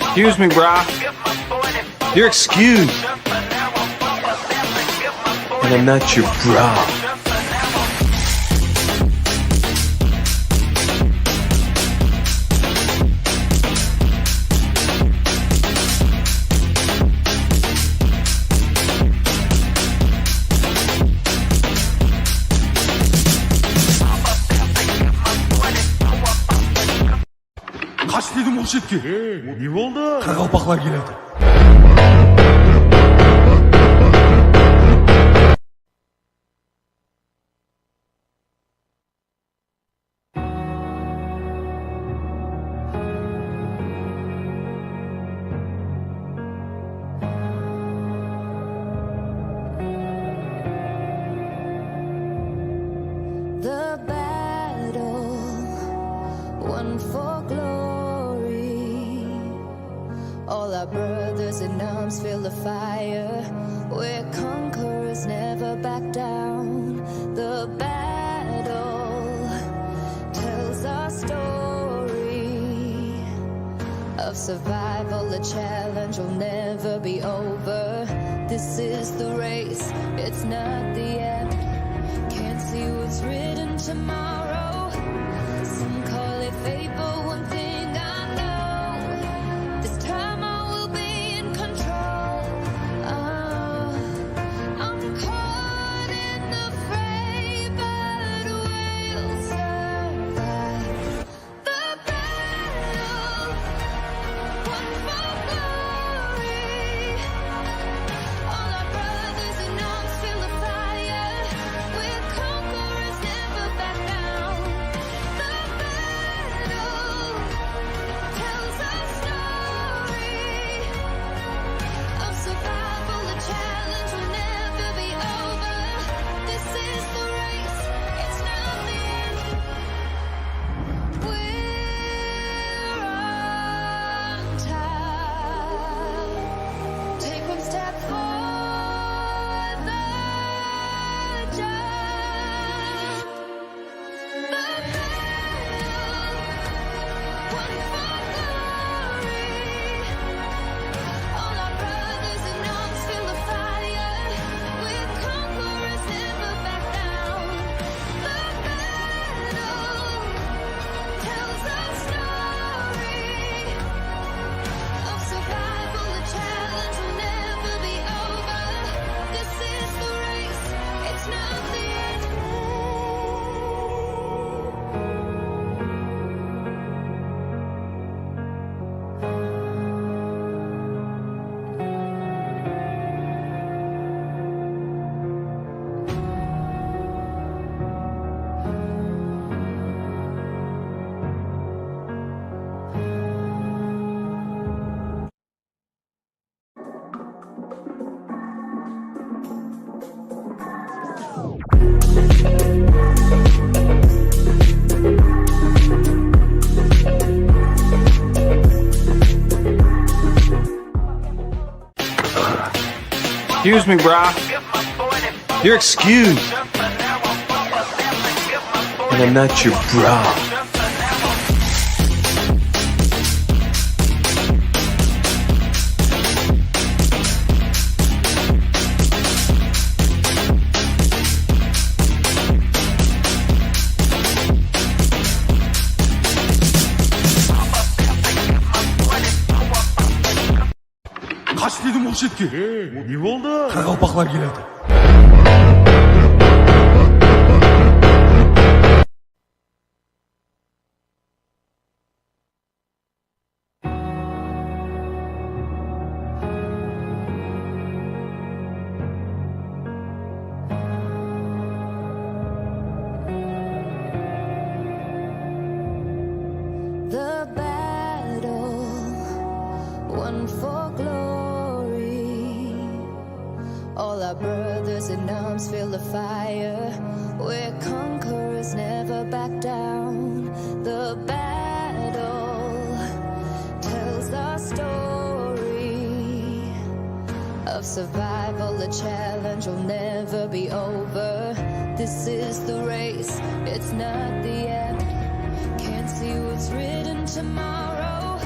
Excuse me, brah. You're excused. And I'm not your bra. Kaç dedim o şetki? Ne oldu? Karalpaklar geldi. The battle won for glory. All our brothers in arms feel the fire. We're conquerors, never back down. The battle tells our story of survival. The challenge will never be over. This is the race, it's not the end. Can't see what's written tomorrow. Some call it fate, but one thing I know, this time I will be in control. I'm caught in the fray, but we'll survive. The battle won for glory. All our brothers in arms feel the fire. We're conquerors, never back down. The battle tells our story of survival. The challenge will never be over. This is the race, it's not the end. We're on time. Take one step for the jump. The battle won for glory. All our brothers in arms feel the fire. We're conquerors, never back down. The battle tells our story of survival. The challenge will never be over. This is the race, it's not the end. Excuse me, brah. You're excused. And I'm not your bra. Kaç dedim o şetki? Ne oldu? Karalpaklar geldi. The battle won for glory. All our brothers in arms feel the fire. We're conquerors, never back down. The battle tells our story of survival. The challenge will never be over. This is the race, it's not the end. Can't see what's written tomorrow.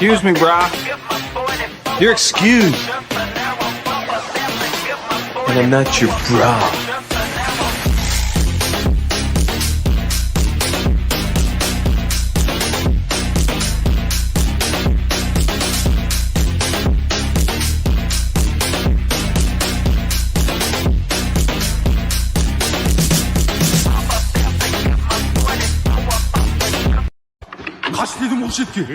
Excuse me, brah. You're excused. And I'm not your bra. Kaç dedim o şetki.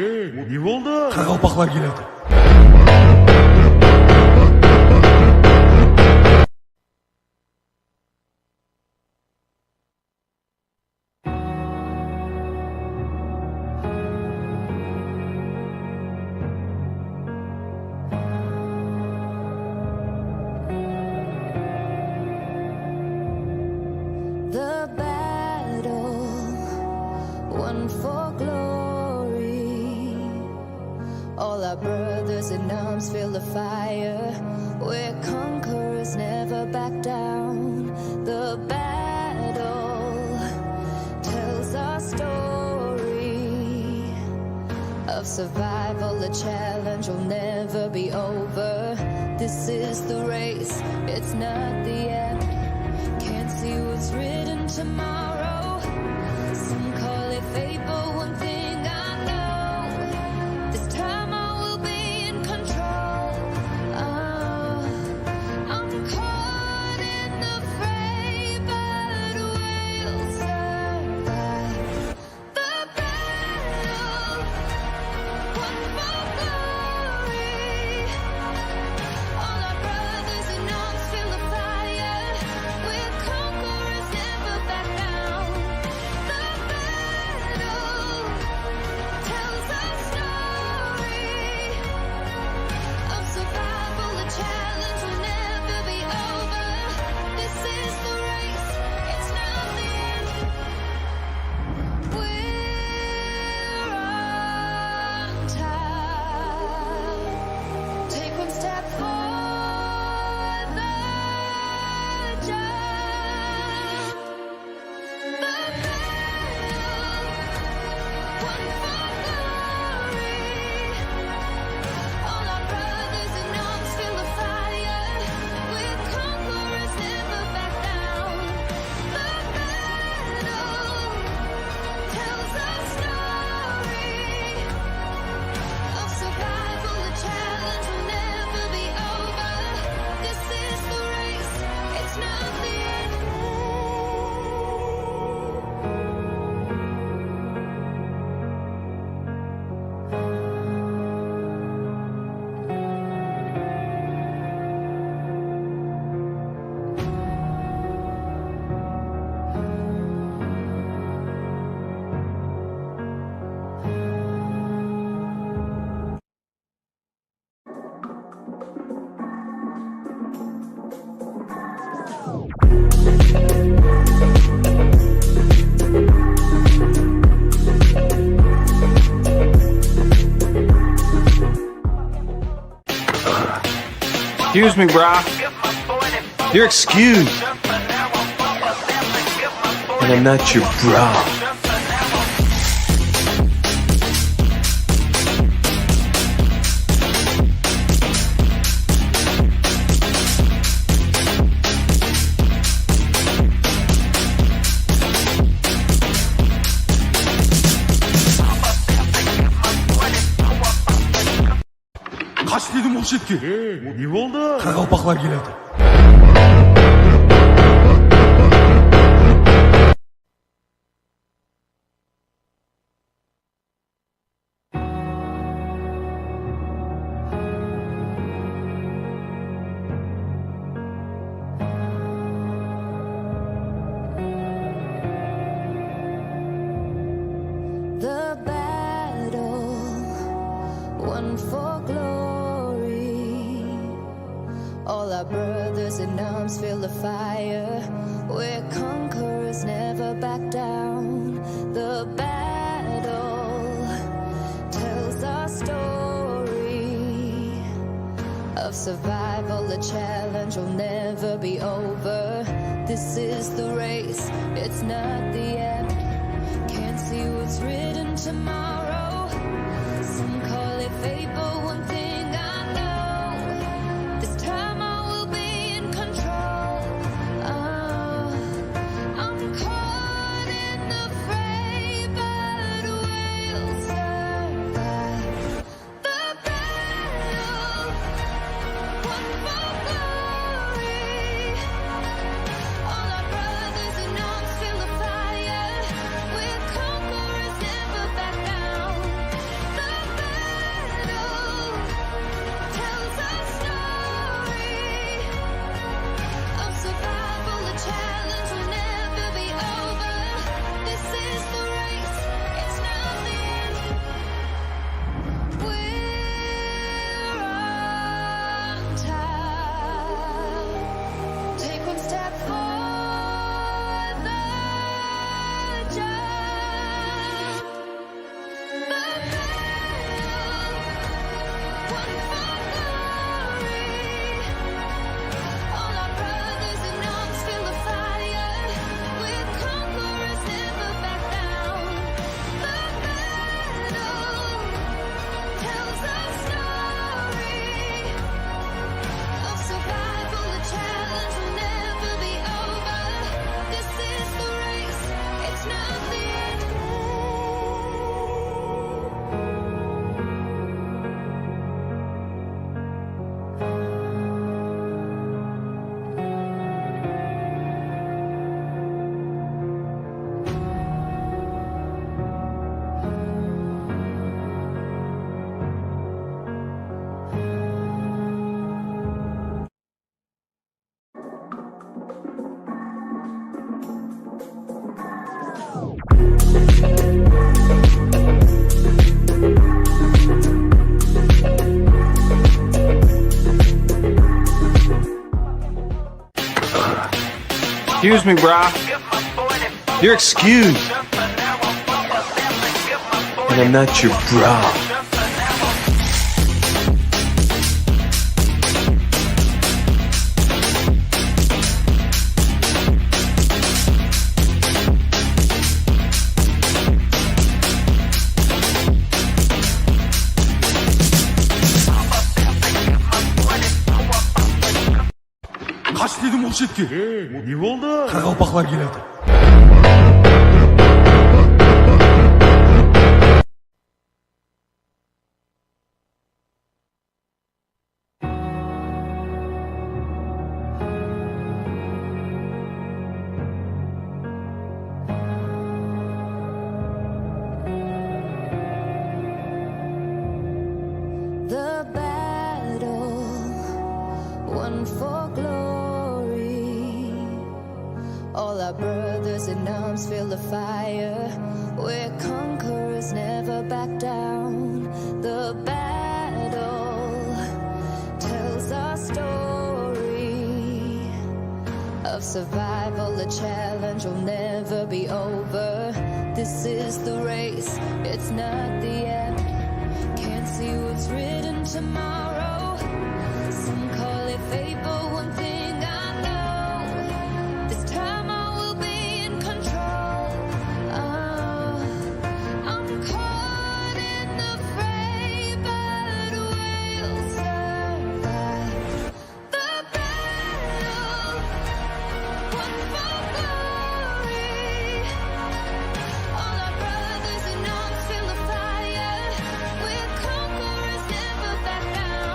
Ne oldu? Kargalpaklar geledi. The battle won for glory. All our brothers in arms feel the fire. We're conquerors, never back down. The battle tells our story of survival. The challenge will never be over. This is the race, it's not the end. Can't see what's written tomorrow. Some call it fate, but one thing I know, this time I will be in control. I'm caught in the fray, but we'll survive. The battle won for glory. All our brothers in arms feel the fire. We're conquerors, never back down. The battle tells our story of survival. The challenge will never be over. This is the race, it's not the end. We're on time. Take one step for the jump. The battle won for glory. All our brothers in arms feel the fire. We're conquerors, never back down. The battle tells our story of survival. The challenge will never be over. This is the race, it's not the end. Excuse me, brah. You're excused. And I'm not your bra. Kaç dedim o şetki. Ne oldu? Kargalpaklar geledi. The battle won for glory. All our brothers in arms feel the fire. We're conquerors, never back down. The battle tells our story of survival. The challenge will never be over. This is the race, it's not the end. Can't see what's written tomorrow. Some call it fate, but one thing I know, this time I will be in control. I'm caught in the fray, but we'll survive the battle. One for glory. All our brothers in arms feel the fire. We're conquerors, never back down. The battle tells our story of survival. The challenge will never be over. This is the race, it's not the end. We're on time. Take one step for the jump. The battle, one for glory. All our brothers in arms feel the fire. We're conquerors, never back down. The battle tells our story of survival. The challenge will never be over. This is the race, it's not the end. Excuse me, brah. You're excused. And I'm not your bra. Kaç dedim Hurşet'ke. Ne oldu? Karagopaklar geldi. The battle won for glory. All our brothers in arms feel the fire. We're conquerors, never back down. The battle tells our story of survival. The challenge will never be over. This is the race, it's not the end. Can't see what's written tomorrow. Some call it fate, but one thing I know, this time I will be in control. I'm caught in the fray, but we'll survive the battle. One for glory. All our brothers in arms feel the fire. We're conquerors, never back down.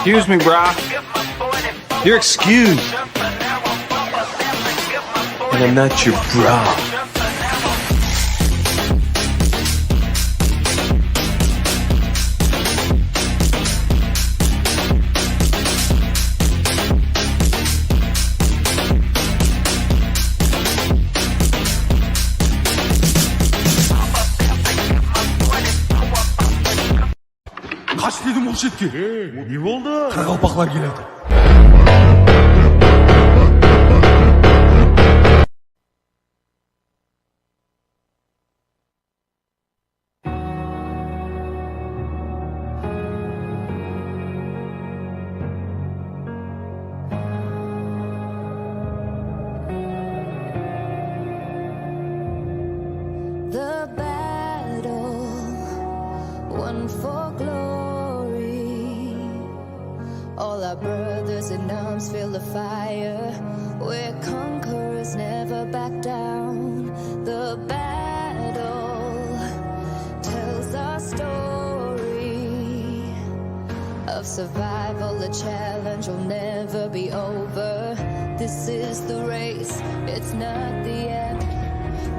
Excuse me, brah. You're excused. And I'm not your bra. Kaç dedim o şetki. Ne oldu? Karagopaklar geledi. The battle won for glory. All our brothers in arms feel the fire. We're conquerors, never back down. The battle tells our story of survival. The challenge will never be over. This is the race, it's not the end.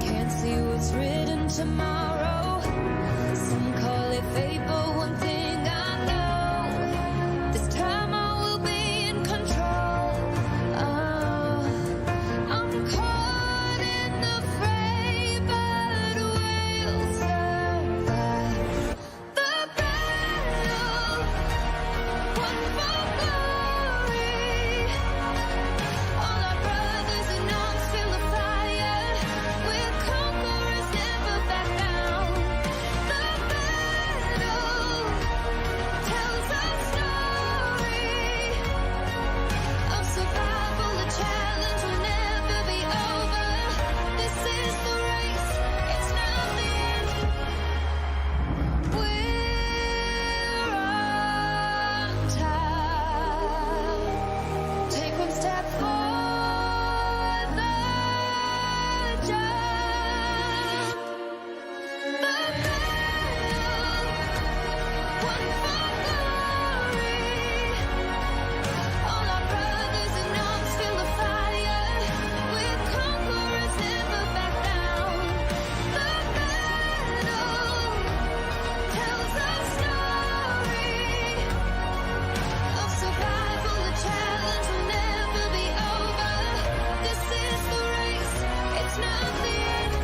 Can't see what's written tomorrow. Some call it fate, but one thing I know, this time I will be in control. I'm caught in the fray, but we'll survive. The battle won for glory. All our brothers in arms feel the fire. We're conquerors, never back down. The battle tells our story of survival. The challenge will never be over. This is the race, it's not the end. We're on time. Take one step for the jump. The battle won for glory. All our brothers in arms feel the fire. We're conquerors, never back down. The battle tells our story of survival. The challenge will never be over. This is the race, it's not the end.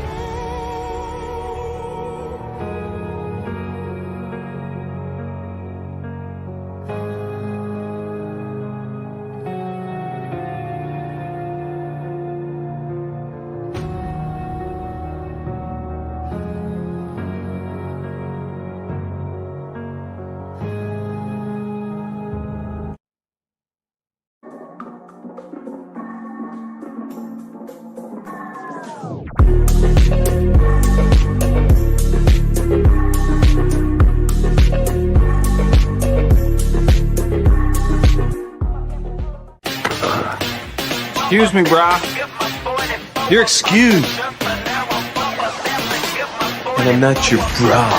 Excuse me, brah. You're excused. And I'm not your bra.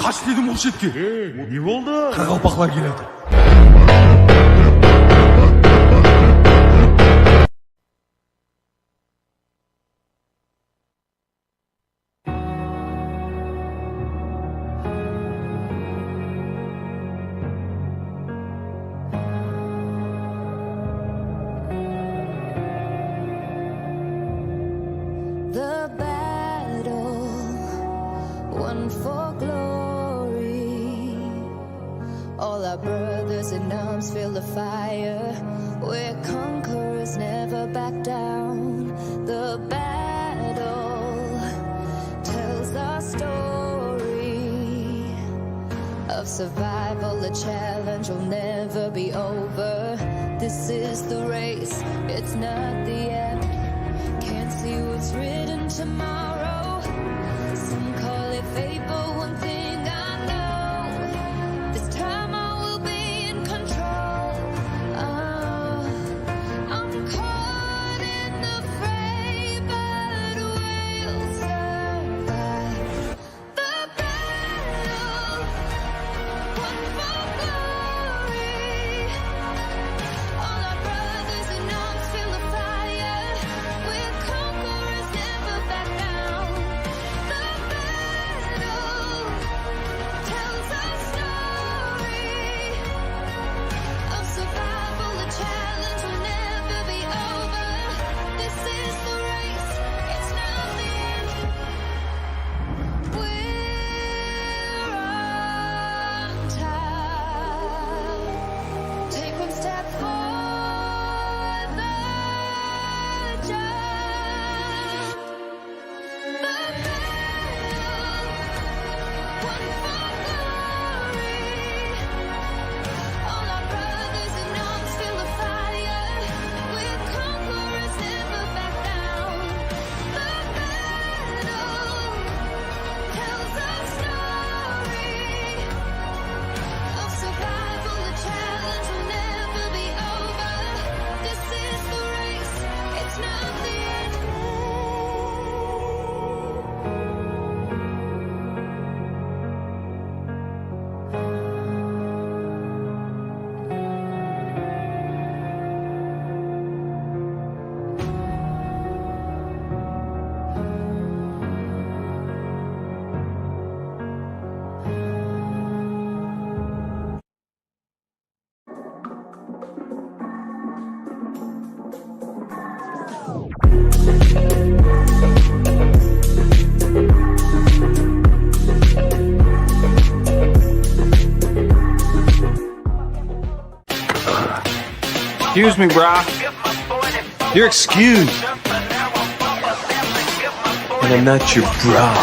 Kaç dedim o şetki. Ne oldu? Karagopaklar geledi. our brothers in arms feel the fire. We're conquerors, never back down. The battle tells our story of survival. The challenge will never be over. This is the race, it's not the end. Can't see what's written tomorrow. Some call it fate, but one thing I know, this time I will be in control. Oh, I'm caught in the fray, but we'll survive the battle. One for glory. All our brothers in arms feel the fire. We're conquerors, never back down. The battle tells our story of survival. The challenge will never be over. This is the race, it's not the end. We're on time. Take one step for the jump. The battle, one for glory. All our brothers in arms feel the fire. We're conquerors, never back down. The battle tells our story of survival. The challenge will never be over. This is the race, it's not the end. Excuse me, brah. You're excused. And I'm not your bra.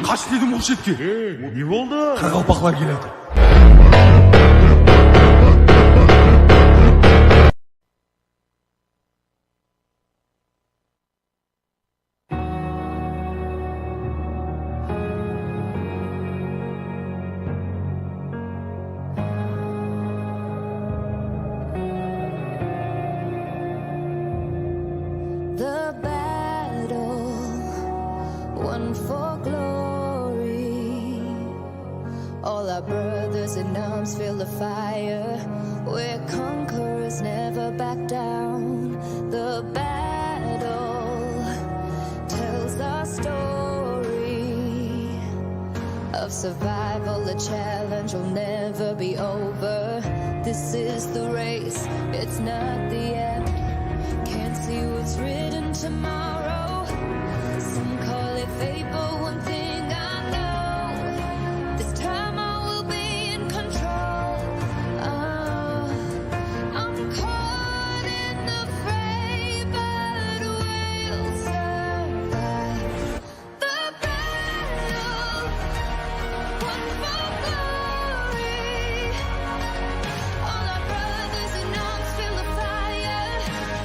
Kaç dedim o şetki. Ne oldu? Karakalpaklar geldi. The battle won for glory. All our brothers in arms feel the fire. We're conquerors, never back down. The battle tells our story of survival. The challenge will never be over. This is the race, it's not the end. Can't see what's written tomorrow. Some call it fate, but one thing I know, this time I will be in control. Oh, I'm caught in the fray, but we'll survive the battle. One for glory. All our brothers in arms feel the fire.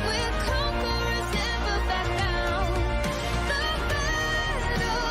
We're conquerors, never back down. The battle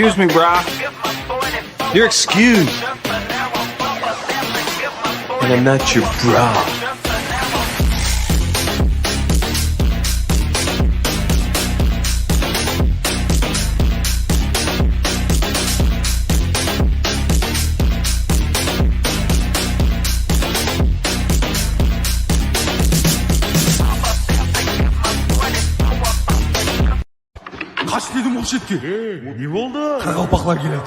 Excuse me, brah. You're excused. And I'm not your bra. Kaç dedim o şetki. Ne oldu? Karagapaklar geledi.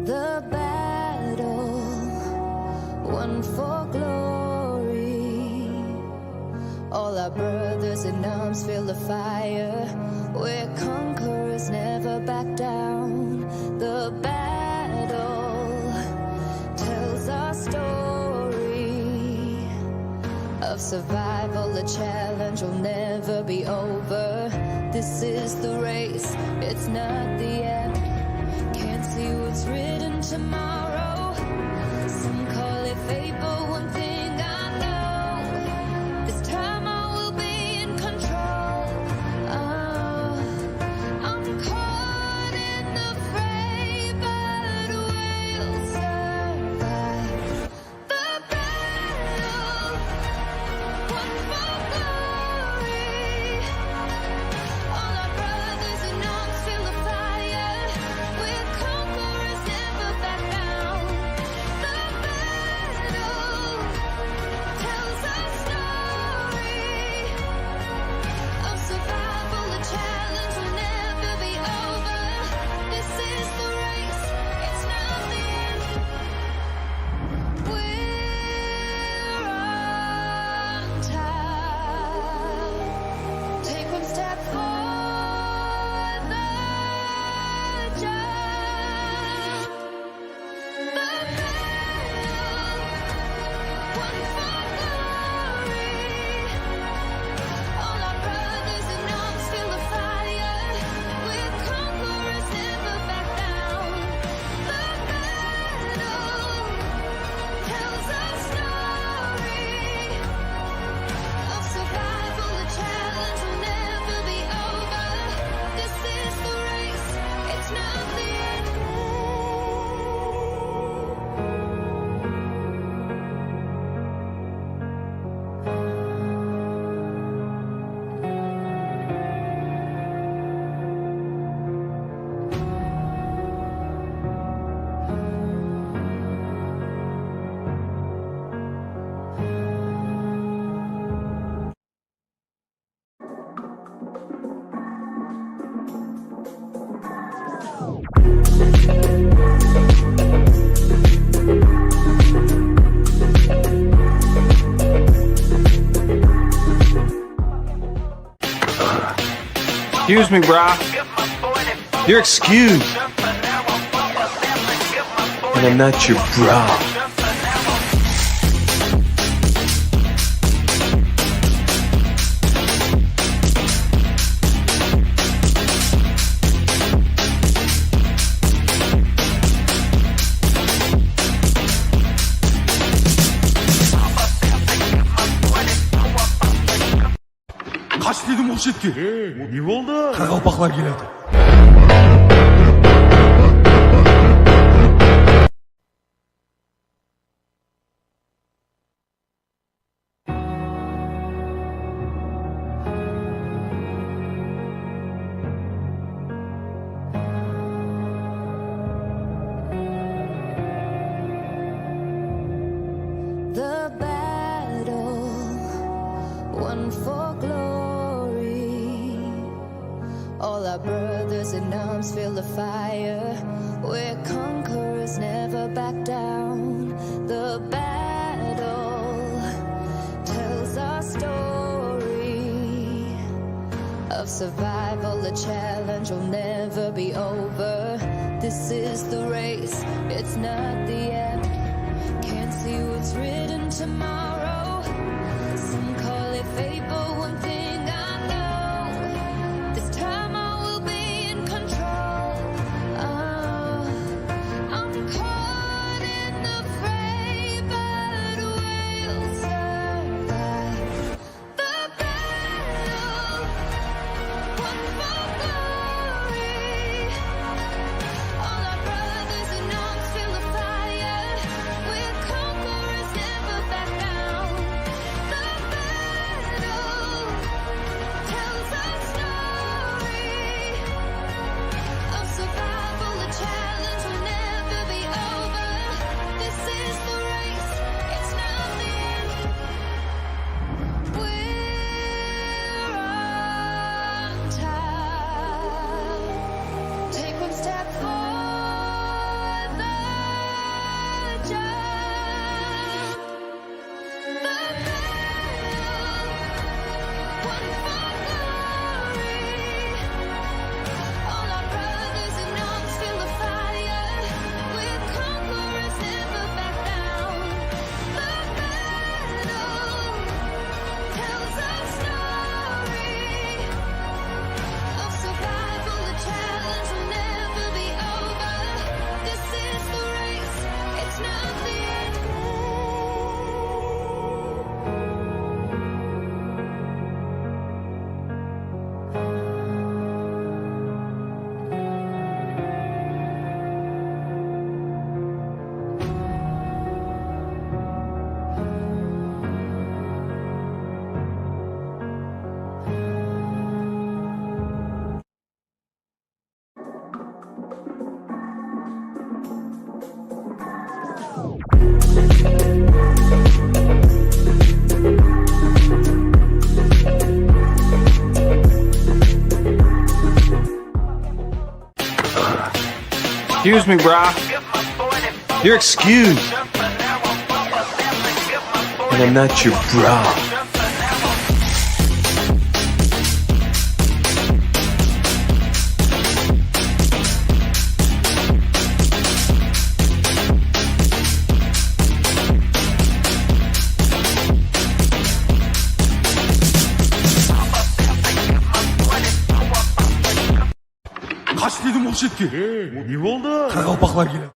The battle won for glory. All our brothers in arms feel the fire. We're conquerors, never back down. The battle tells our story of survival. The challenge will never be over. This is the race, it's not the end. Can't see what's written tomorrow. Some call it fate, but one thing I know, this time I will be in control. Oh, I'm caught in the fray, but we'll survive. The battle won for glory. All our brothers in arms feel the fire. We're conquerors, never back down. The battle tells our story of survival. The challenge will never be over. This is the race, it's not the end. We're on time. Take one step for the jump. The battle won for glory. All our brothers in arms feel the fire. We're conquerors, never back down. The battle tells our story of survival. The challenge will never be over. This is the race, it's not the end. Excuse me, brah. You're excused. And I'm not your bra. Kaç dedim o şetki. Ne oldu? Karagapaklar geledi. The battle won for glory. All our brothers in arms feel the fire. We're conquerors, never back down. The battle tells our story of survival. The challenge will never be over. This is the race, it's not the end. Can't see what's written tomorrow. Some call it fate. Excuse me, brah. You're excused. And I'm not your bra. Kaç dedim o şetke. Ne oldu? Karagopaklar geliyor.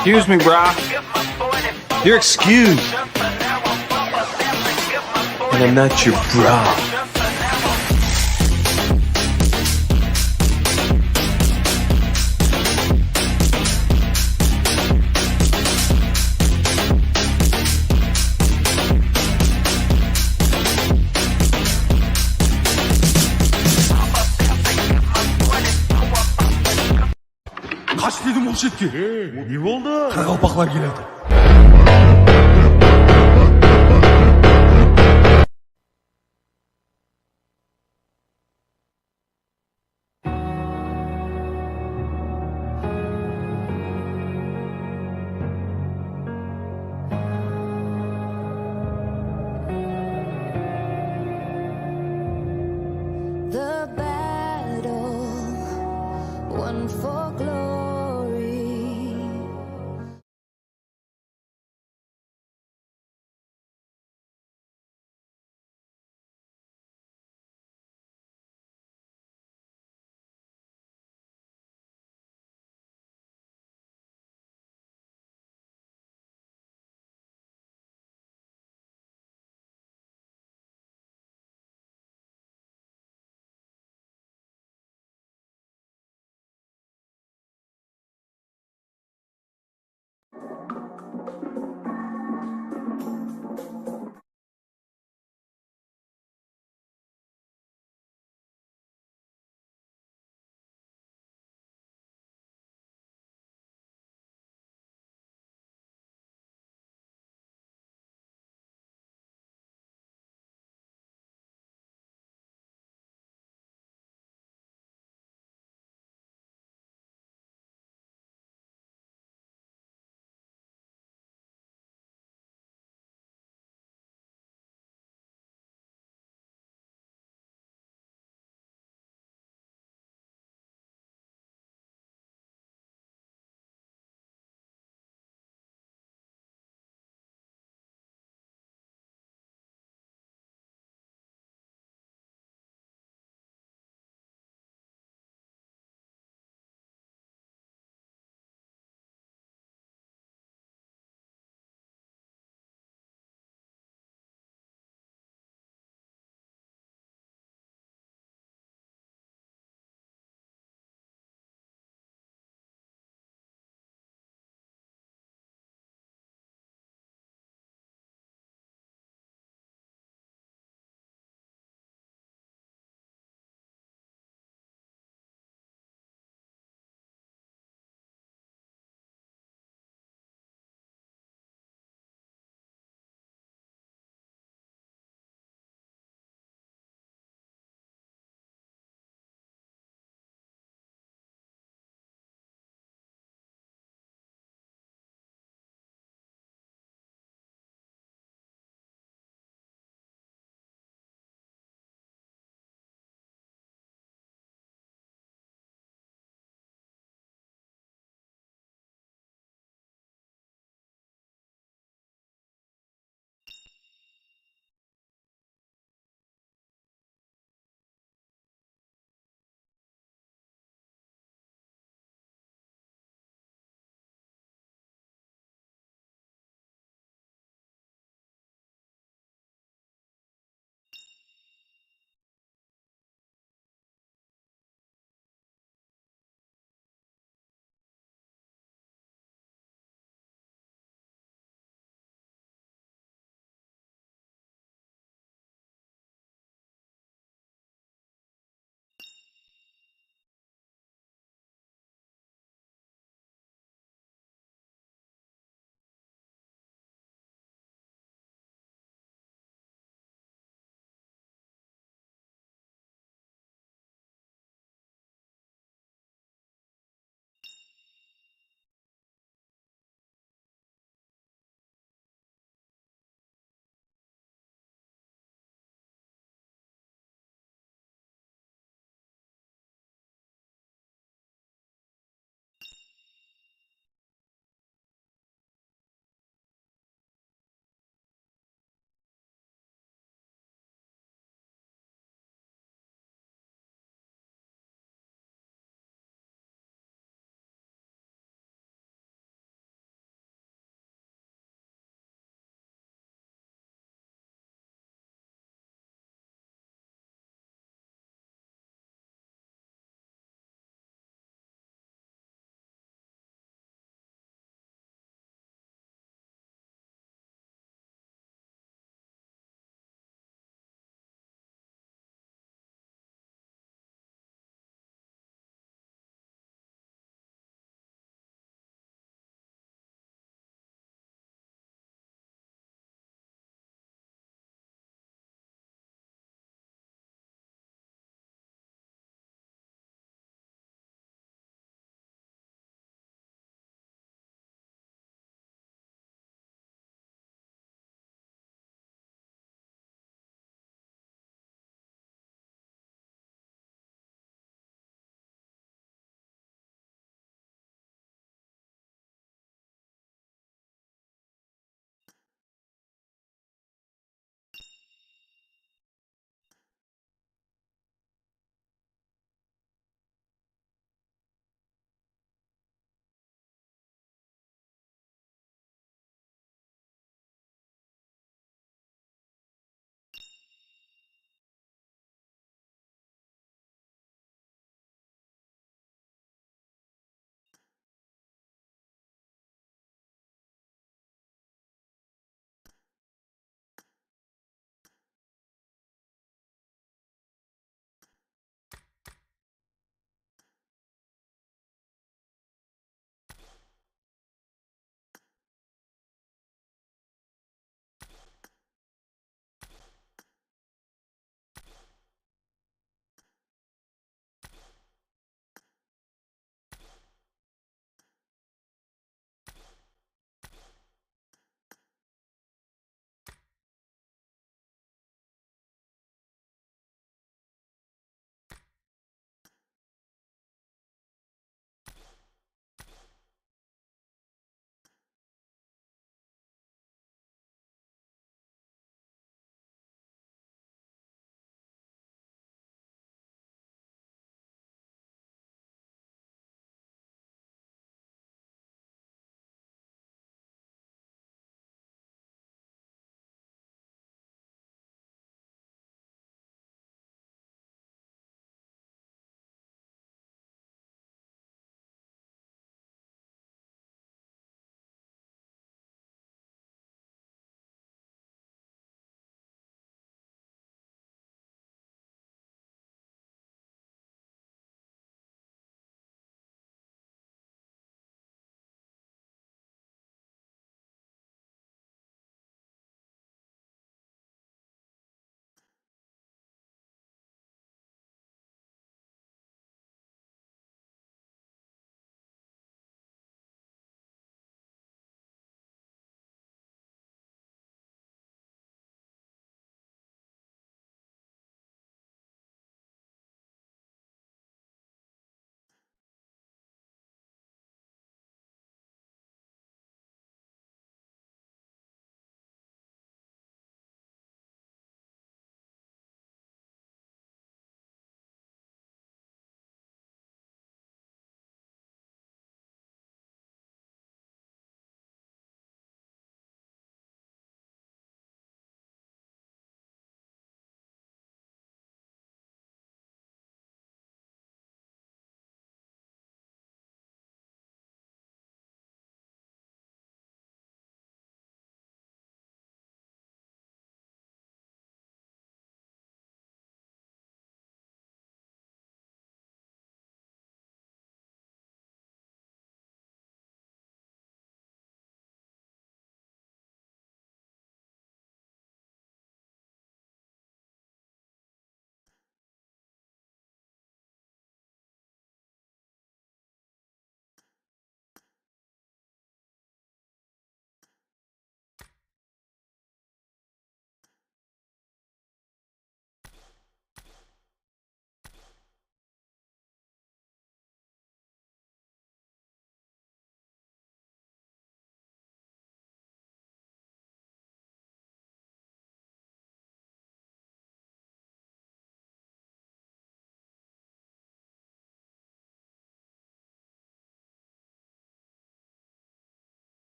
Excuse me, brah. You're excused. And I'm not your bra. Kaç dedim o şetki. Ne oldu? Karagopaklar geldi. The battle won for glory.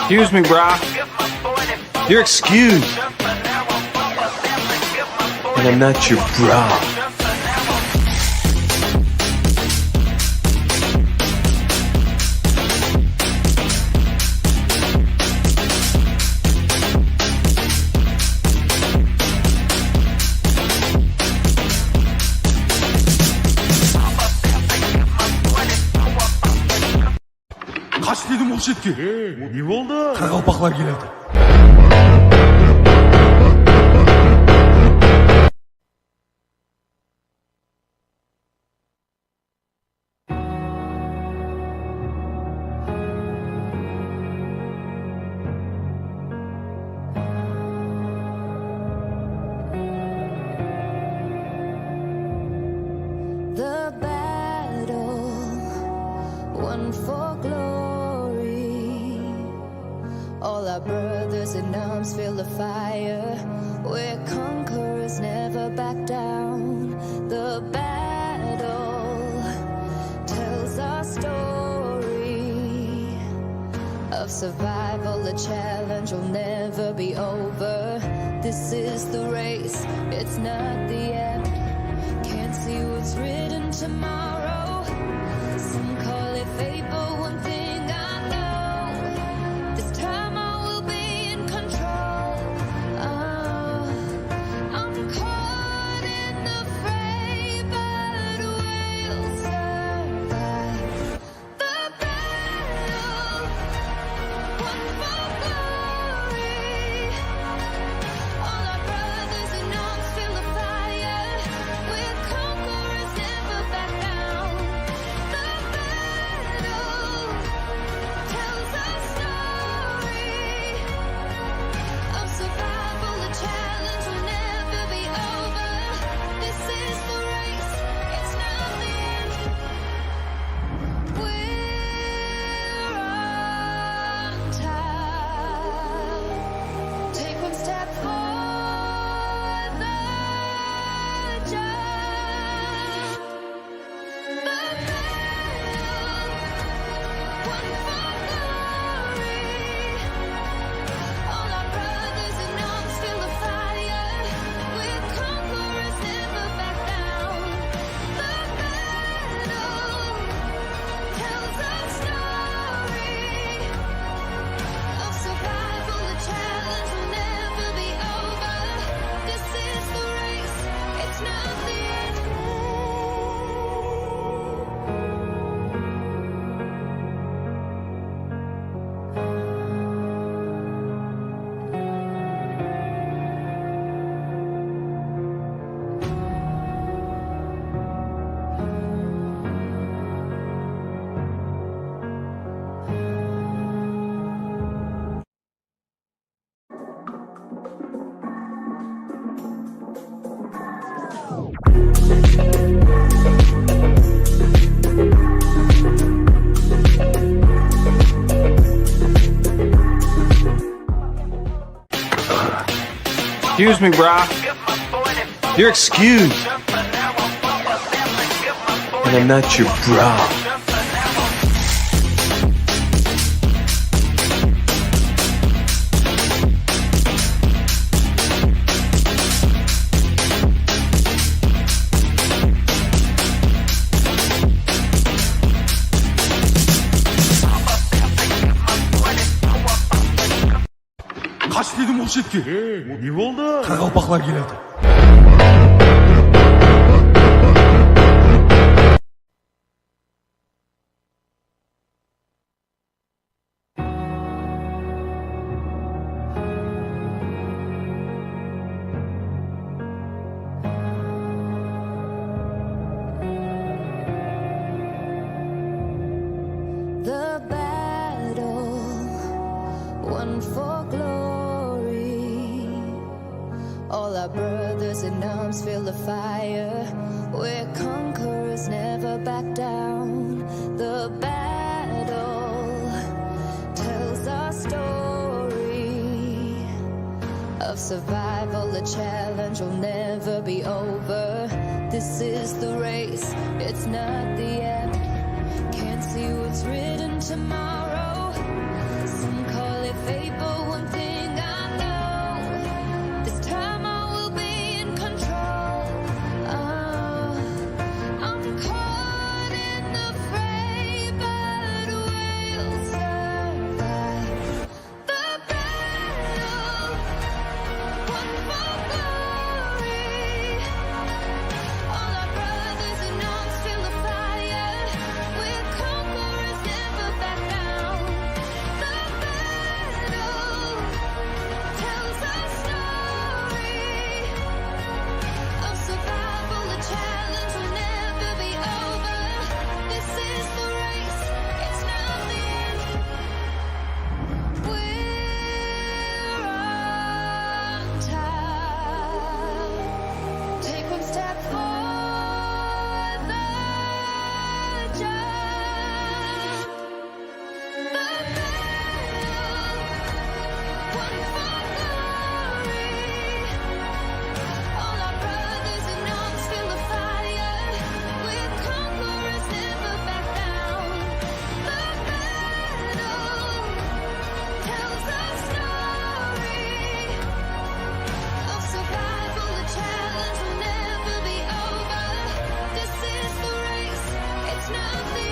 Excuse me, brah. You're excused. And I'm not your bra. Kaç dedim o şetki. Ne oldu? Karagopaklar geldi. The battle won for glory. All our brothers in arms feel the fire. We're conquerors, never back down. The battle tells our story of survival. The challenge will never be over. This is the race, it's not the end. Can't see what's written tomorrow. Some call it fate, but one thing I know, this time I will be in control. I'm caught in the fray, but we'll survive. The battle won for glory. All our brothers in arms feel the fire. We're conquerors, never back down. The battle tells our story of survival. The challenge will never be over. This is the race, it's not the end. We're on time. Take one step for the jump. The battle won for glory. All our brothers in arms feel the fire. We're conquerors, never back down. The battle tells our story of survival. The challenge will never be over. This is the race, it's not the end. Excuse me, brah. You're excused. And I'm not your bra. Kaç dedim o şetki. Ne oldu? Karagopaklar geldi. The battle won for glory. All our brothers in arms feel the fire. We're conquerors, never back down. The battle tells story of survival, a challenge will never be over. This is the race, it's not the end. Can't see what's written tomorrow. Some call it fate, but one thing I know, this time I will be in control. I'm caught in the fray, but we'll survive the battle. One for glory. All our brothers in arms feel the fire. We're conquerors, never back down. The battle tells our story of survival. The challenge will never be over. This is the race, it's not the end. We're on time. Take one step for the jump. The battle, one for glory. All our brothers in arms feel the fire. We're conquerors, never back down. The battle tells our story of survival. The challenge will never be over. This is the race, it's not the end.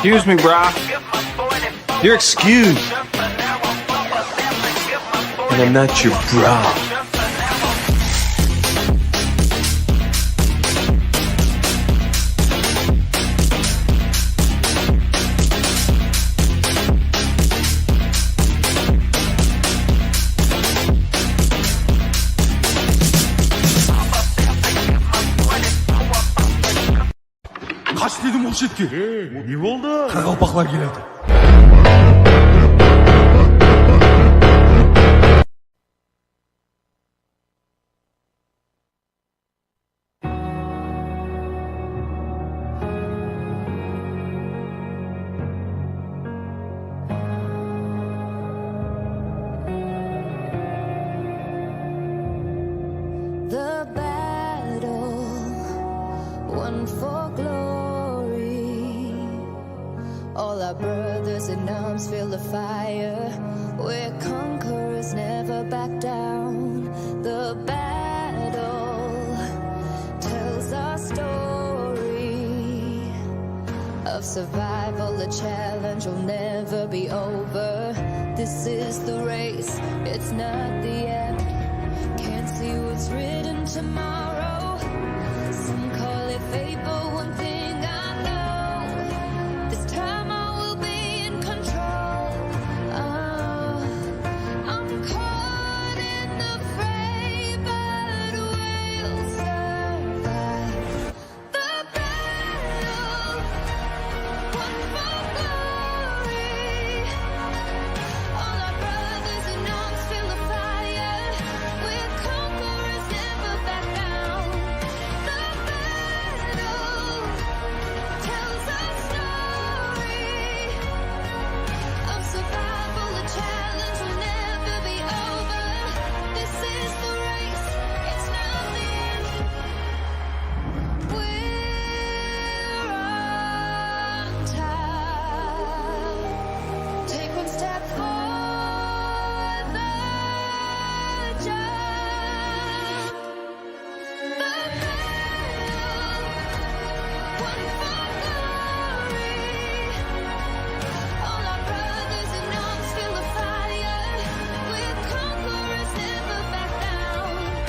Excuse me, brah. You're excused. And I'm not your bra. Kaç dedim o şetki. Ne oldu? Karagopaklar geledi. The battle won for glory. All our brothers in arms feel the fire. We're conquerors, never back down. The battle tells our story of survival. The challenge will never be over. This is the race, it's not the end. Can't see what's written tomorrow. Some call it fate, but one thing I know, this time I will be in control. I'm caught in the fray, but we'll survive the battle. One for glory. All our brothers in arms feel the fire. We're conquerors, never back down. The battle tells our story of survival. The challenge will never be over. This is the race, it's not the end. We're on time. Take one step for the jump. The battle, one for glory. All our brothers in arms feel the fire. We're conquerors, never back down.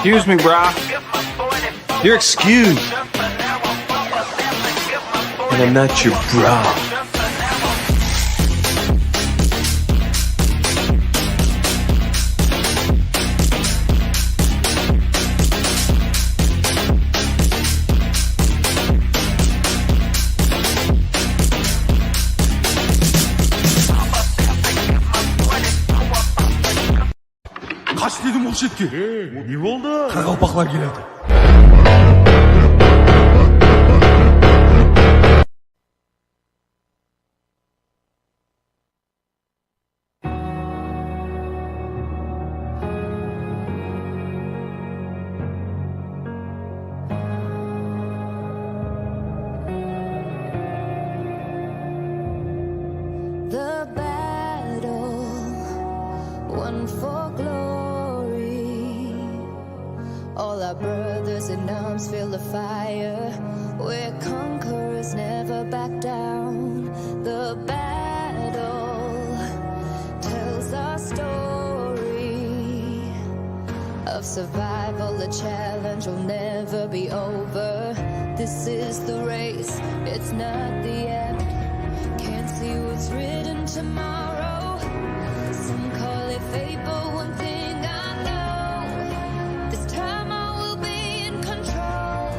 Excuse me, brah. You're excused. And I'm not your bra. Kaç dedim o şetki. Ne oldu? Karagopaklar geldi. The battle won for glory. All our brothers in arms feel the fire. We're conquerors, never back down. The battle tells our story of survival. The challenge will never be over. This is the race, it's not the end. Can't see what's written tomorrow. Some call it fate, but one thing I know, this time I will be in control.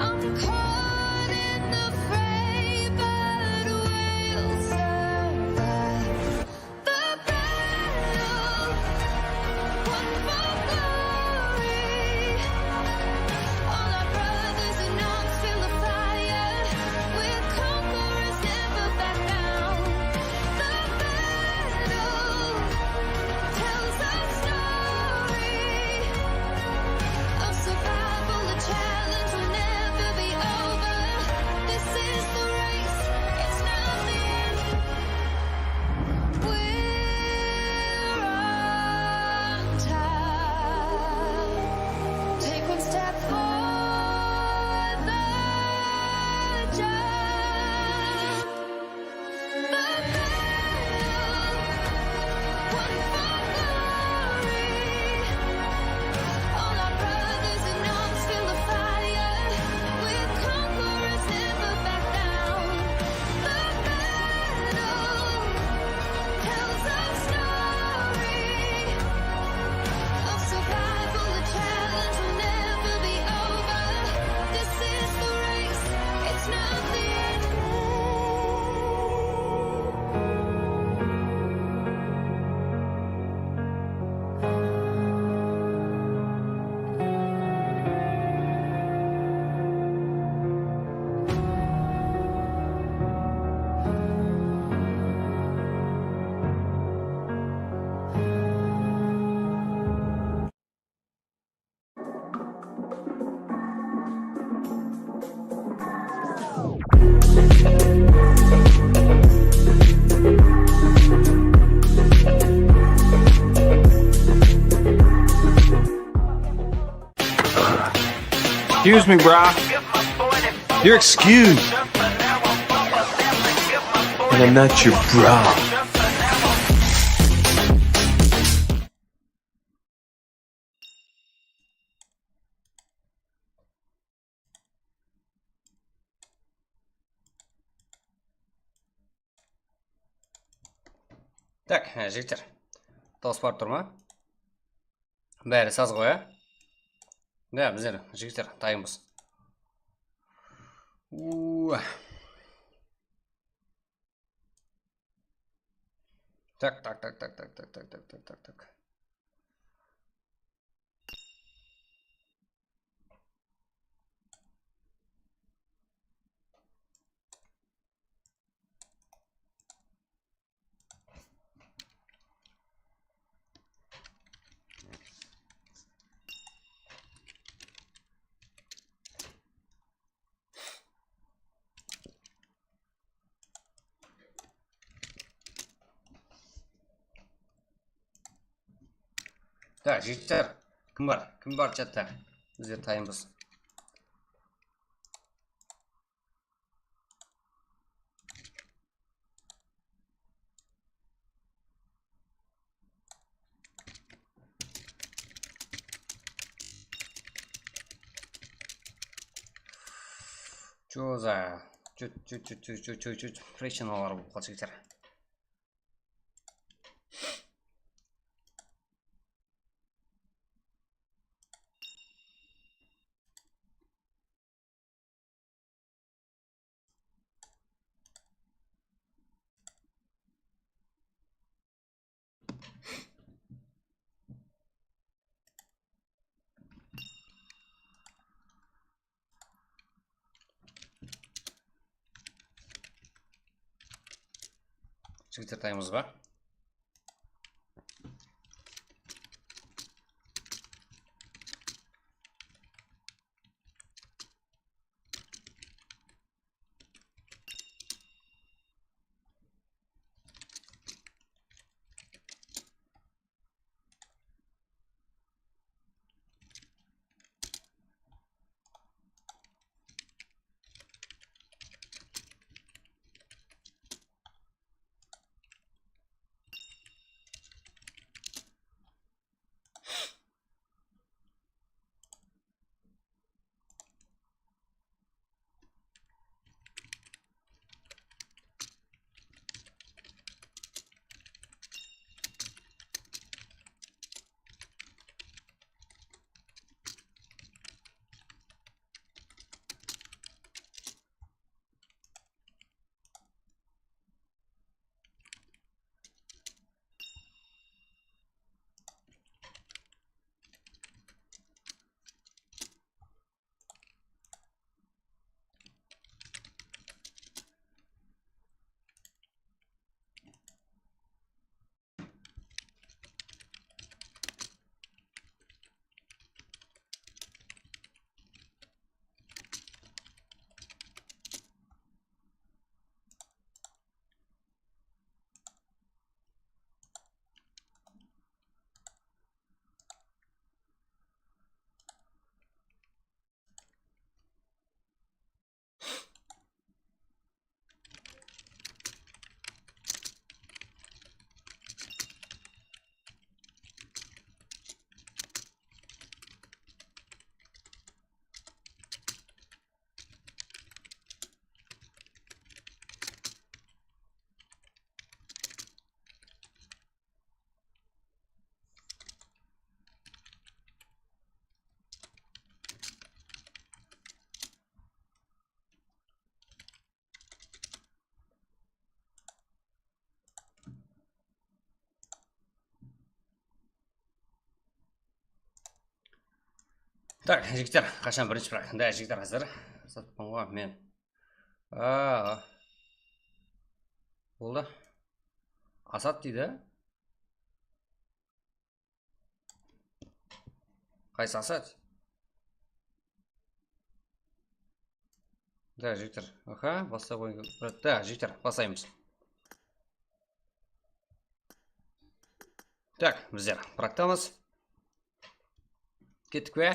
I'm caught in the fray, but we'll survive. The battle won for glory. All our brothers in arms feel the fire. We're conquerors, never back down. The battle tells our story of survival. The challenge will never be over. This is the race, it's not the end. We're on time. Take one step for the jump. The battle won for glory. All our brothers in arms feel the fire. We're conquerors, never back down. The battle tells our story of survival. The challenge will never be over. This is the race, it's not the end. Excuse me, brah. You're excused. And I'm not your bra. Так, жігіттер, дауыс барып тұр ма? Бәрі саз ғой, Да, біздер, жігіттер, дайынбыз. Так. Так, жігіттер, кім бар чатта? Біздер дайынбыз. Чоза. Чуть фрикшналар болып қалды жігіттер. Жігіттер таймыз ба? Так, жігіттер, қашан бірінші бірақ. Да, жігіттер қазір. Сатпан ғой, мен. Болды. Асат дейді. Қайсы Асат? Да, жігіттер. Аха, баста қойын. Да, жігіттер, басаймыз. Так, біздер бірақтамыз. Кеттік бе?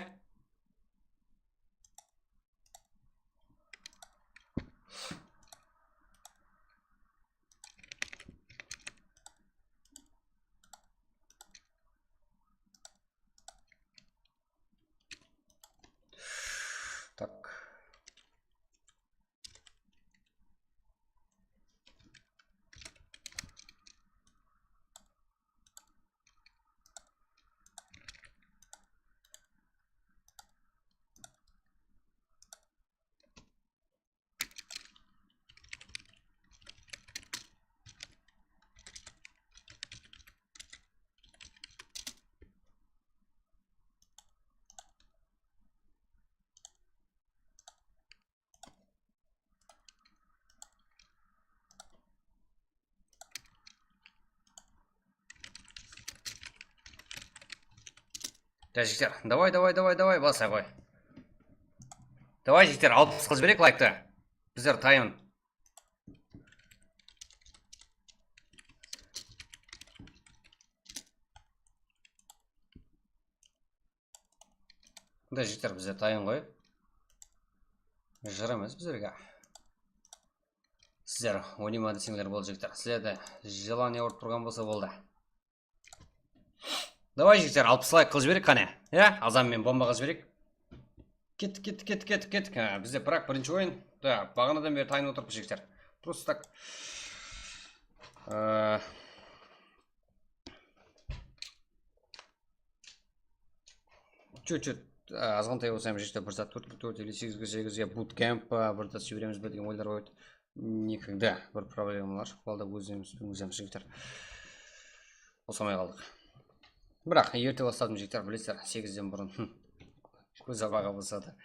Так. Да, жігіттер, давай, баса ғой. Давай, жігіттер, 60 қыз берек лайкты. Біздер тайын. Да, жігіттер, біздер тайын ғой. Жырамыз біздерге. Сіздер ойнема десеңдер болды, жігіттер. Сіздерді желание ұрып тұрған болса болды. Давай, жігіттер, 60 лайк қыз берек қане. Азам мен бомба қыз берек. Кеттік. Бізде бірақ бірінші ойын. Да, бағанадан бері тайын отырып жігіттер. Просто так. Чуть-чуть азғантай болсам жігіттер, бір сағат 4 или 8-ге буткемп бір зат жібереміз бе деген ойлар қойды. Никогда бір проблемалар. Балда өзіміз жігіттер. Осамай қалдық. Бірақ ерте бастадым жігіттер, білесіздер, 8-ден бұрын. Көз абаға болса да.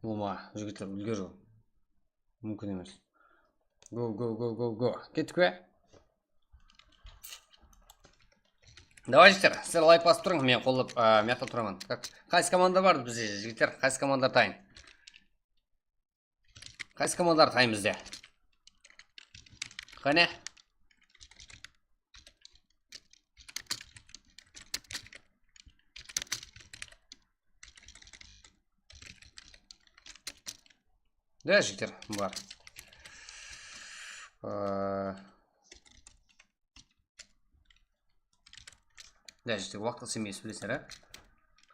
Болма, жігіттер, үлгеру. Мүмкін емес. Го. Кеттік бе? Давай, жігіттер, сіздер лайк басып тұрың, мен қолып мияқтап тұрамын. Қайсы команда бар бізде, жігіттер? Қайсы командар тайын? Қайсы командар тайын бізде? Қане? Да, жігіттер, бар. Да, жігіттер, уақытқа сенбейсіз, білесіздер,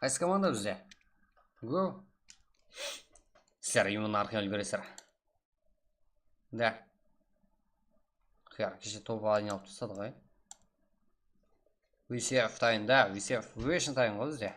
Қайсы команда бізде? Го. Сіздер именно арқылы үлгересіздер. Да. Қияр, кеше топ алайын алып тастады ғой. VCF тайын, да, VCF. VCF тайын ғой бізде.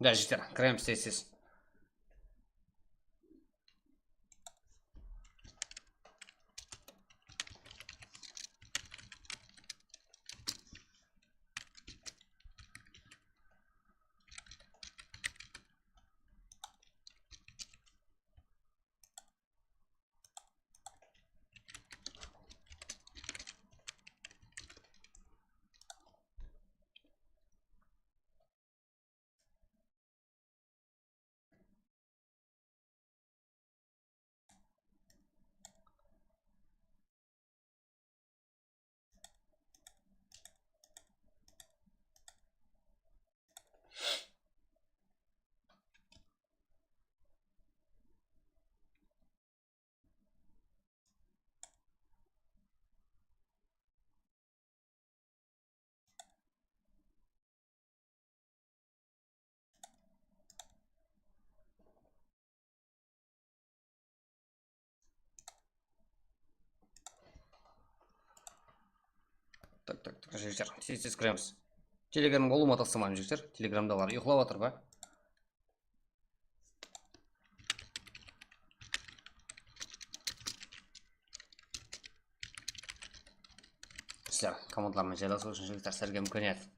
Да, жігіттер, кіреміз тез-тез. Так, жігіттер, тез-тез кіреміз. Телеграмға олыма тастамайым, жігіттер. Телеграмдалар ұйқылап атыр ба? Сіздер командалармен жайласу үшін жігіттер, сіздерге мүмкіндік.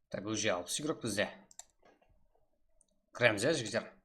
Так, уже 6 игрок bizde. Кіреміз, жігіттер.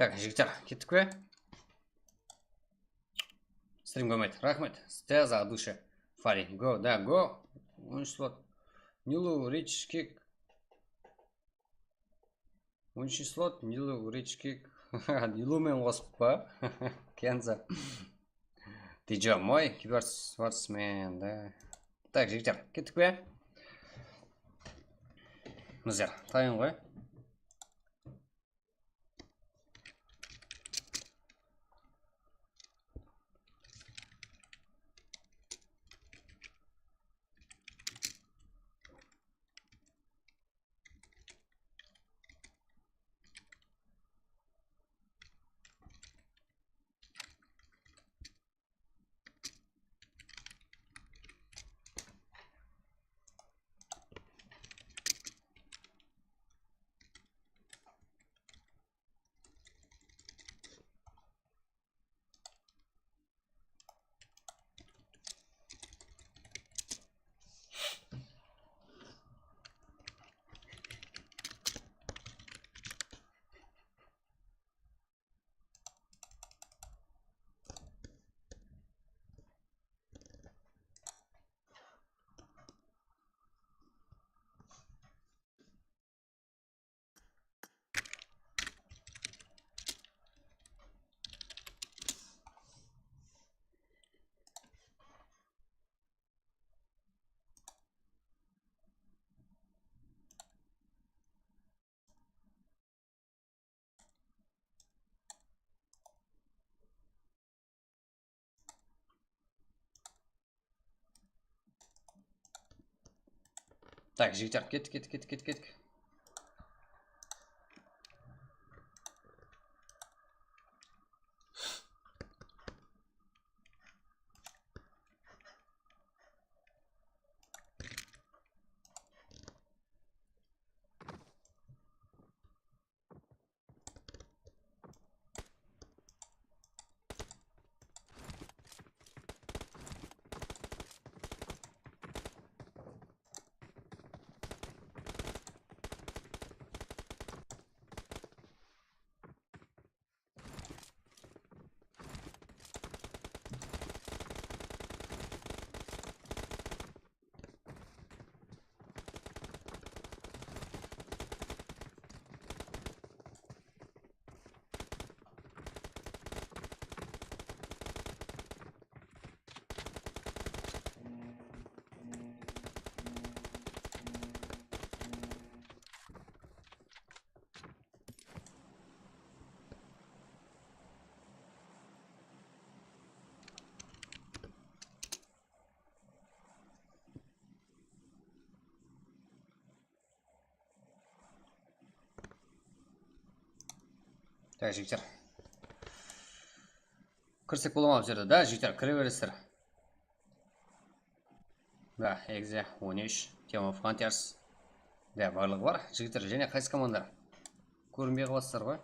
Так, жігіттер, кеттік пе? Стрим көмет, рахмет. Сте за душе. Фари, го, да, го. 13 слот. Нилу, рич, кик. 13 слот, Нилу, рич, кик. Нилу мен қосып па? Кенза. Ты жо, мой киберспортсмен, да. Так, жігіттер, кеттік пе? Мұздер, тайын ғой. Так, жігіттер, кеттік. Так, жігіттер. Кірсек бола ма бұл жерде, да, жігіттер, кіре бересіздер. Да, экзе 13, тема Frontiers. Да, барлығы бар. Жігіттер, және қайсы командар? Көрінбей қаласыздар ғой.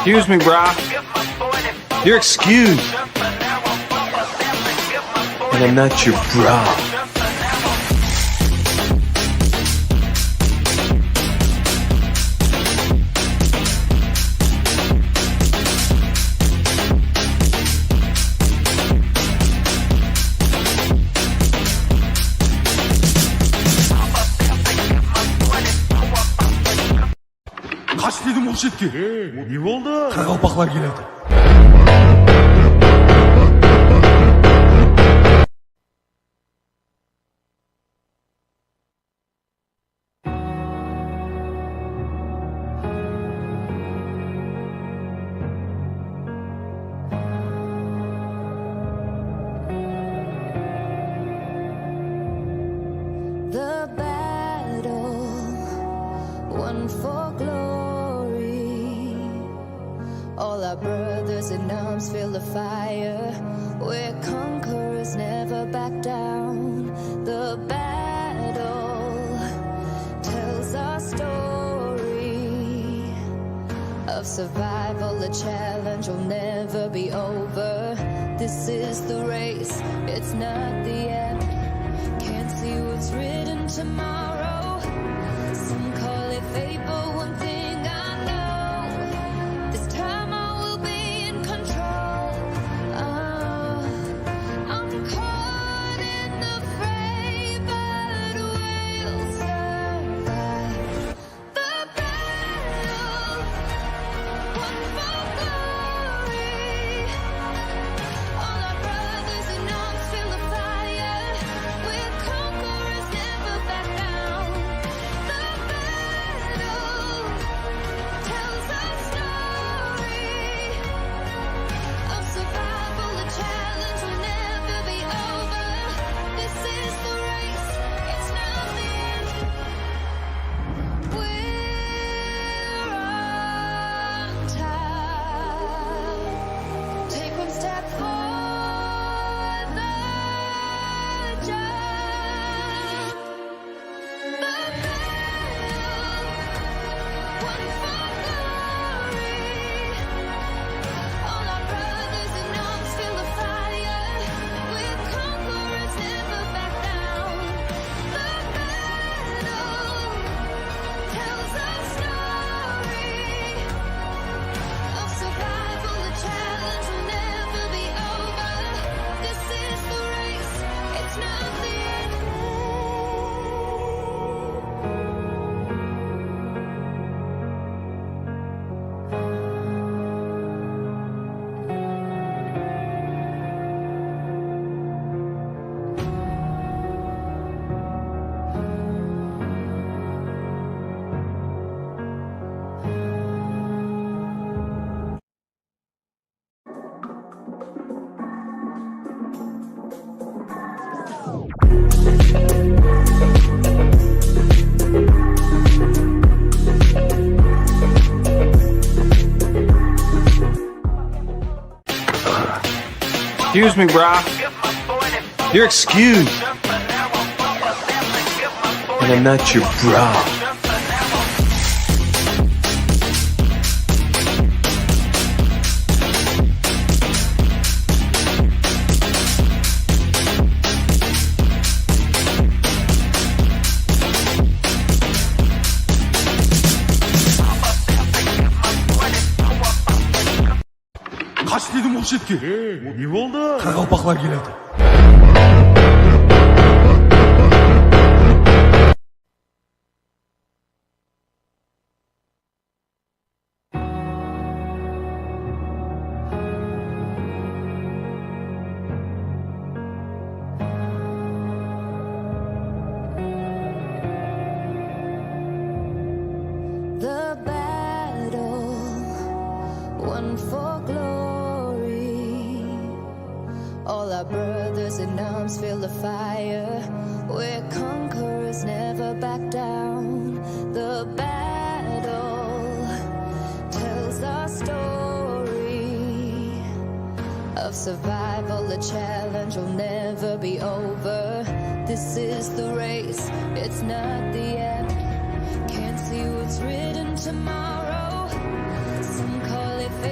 Excuse me, brah. You're excused. And I'm not your bra. Kaç dedim o şetki. Ne oldu? Karagopaklar geledi. The battle won for glory. All our brothers in arms feel the fire. We're conquerors, never back down. The battle tells our story of survival. The challenge will never be over. This is the race, it's not the end. Can't see what's written tomorrow. Some call it fate, but one thing I know, this time I will be in control. I'm caught in the fray, but we'll survive. The battle won for glory. All our brothers in arms feel the fire. We're conquerors, never back down. The battle tells our story of survival. The challenge will never be over. This is the race, it's not the end. We're on time. Take one step for the jump. The battle won for glory. All our brothers in arms feel the fire. We're conquerors, never back down. The battle tells our story of survival. The challenge will never be over. This is the race, it's not the end. Excuse me, brah. You're excused. And I'm not your bra. Kaç dedim o şetki. Ne oldu? Karagopaklar geledi. The battle won for glory. All our brothers in arms feel the fire. We're conquerors, never back down. The battle tells our story of survival. The challenge will never be over. This is the race, it's not the end. Can't see what's written tomorrow. Some call it fate.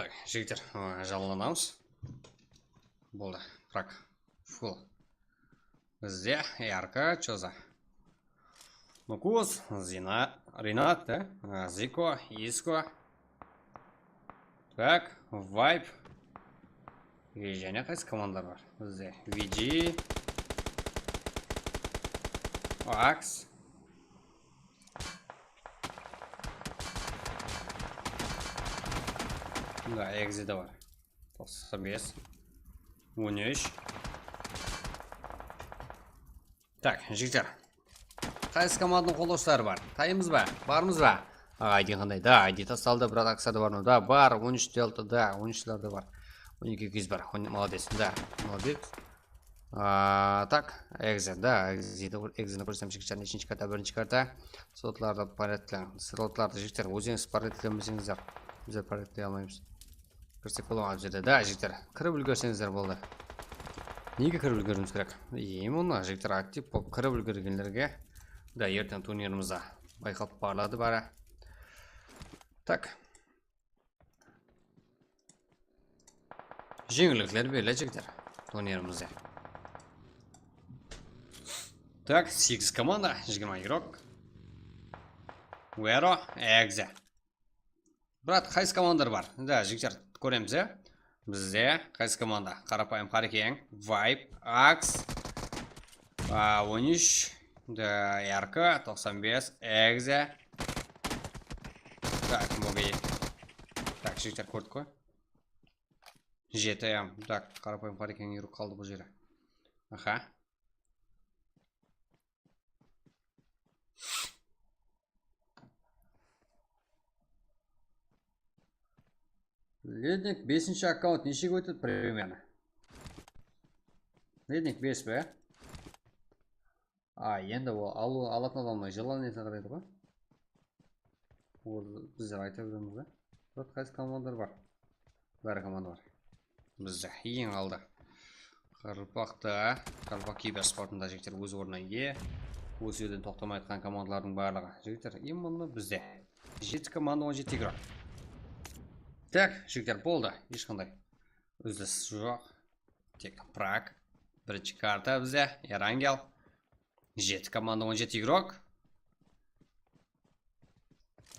Так, жігіттер, жалынамыз. Болды, фраг. Фул. Бізде ярко, чоза. Нукус, Ренат, да? Зико, Иско. Так, Вайп. И және қайсы командар бар? Бізде VG. Акс. Да, экзида бар. 95. 13. Так, жігіттер. Қайсы команданың қолдаушылары бар? Тайымыз ба? Бармыз ба? ID қандай? Да, ID тасталды, бірақ ақсады бар ма? Да, бар. 13 делта, да, 13-лерде бар. 12 кез бар. Молодец, да, молодец. Так, экзит, да, экзитті көрсем жігіттер, нешінші карта, бірінші карта. Слотларды порядклен. Слотларды жігіттер, өзіңіз порядклемесеңіздер, біздер порядклей алмаймыз. Кірсек болуға жерде, да, жігіттер, кіріп үлгерсеңіздер болды. Неге кіріп үлгеруіміз керек? Оны жігіттер актив болып кіріп үлгергендерге, да, ертең турнирімізді байқалып барлады бары. Так. Жеңілдіктер беріледі жігіттер турнирімізде. Так, 8 команда, 20 игрок. Уэро, Экзе. Брат, қайсы командар бар? Да, жігіттер көреміз, е? Бізде қайсы команда? Қарапайым Қарекең, Vibe, Axe, 13, да, RK, 95, Экзе. Так, Моби. Так, жігіттер көрдік қой. 7, так, Қарапайым Қарекең үйрік қалды бұл жері. Аха. Ледник 5-ші аккаунт нешеге өтеді примерно? Ледник 5 бе? Енді ол алатын адамның желаниесіне қарайды ғой. Ол біздер айта береміз бе? Бірақ қайсы командар бар? Бәрі команда бар. Бізде ең алды. Қарпақ киберспортында жігіттер өз орнына ие. Осы жерден тоқтамай айтқан командалардың барлығы. Жігіттер именно бізде. 7 команда 17 игрок. Так, жігіттер болды. Ешқандай үзіліс жоқ. Тек Праг. Бірінші карта бізде. Эрангел. 7 команда 17 игрок.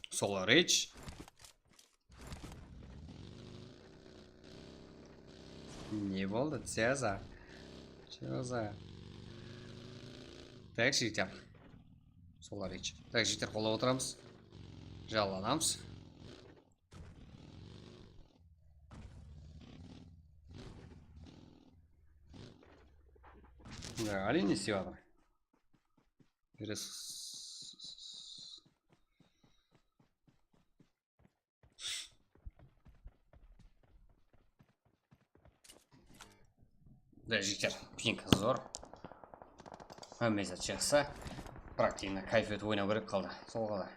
Solar Ridge. Не болды? Цеза. Че за? Так, жігіттер. Solar Ridge. Так, жігіттер қолап отырамыз. Жаланамыз. Да, Али не істеп жатыр. Да, жігіттер, пинг зор. Мәмезет жақсы. Практиканы кайф етіп ойнау керек қалды. Сол қалай.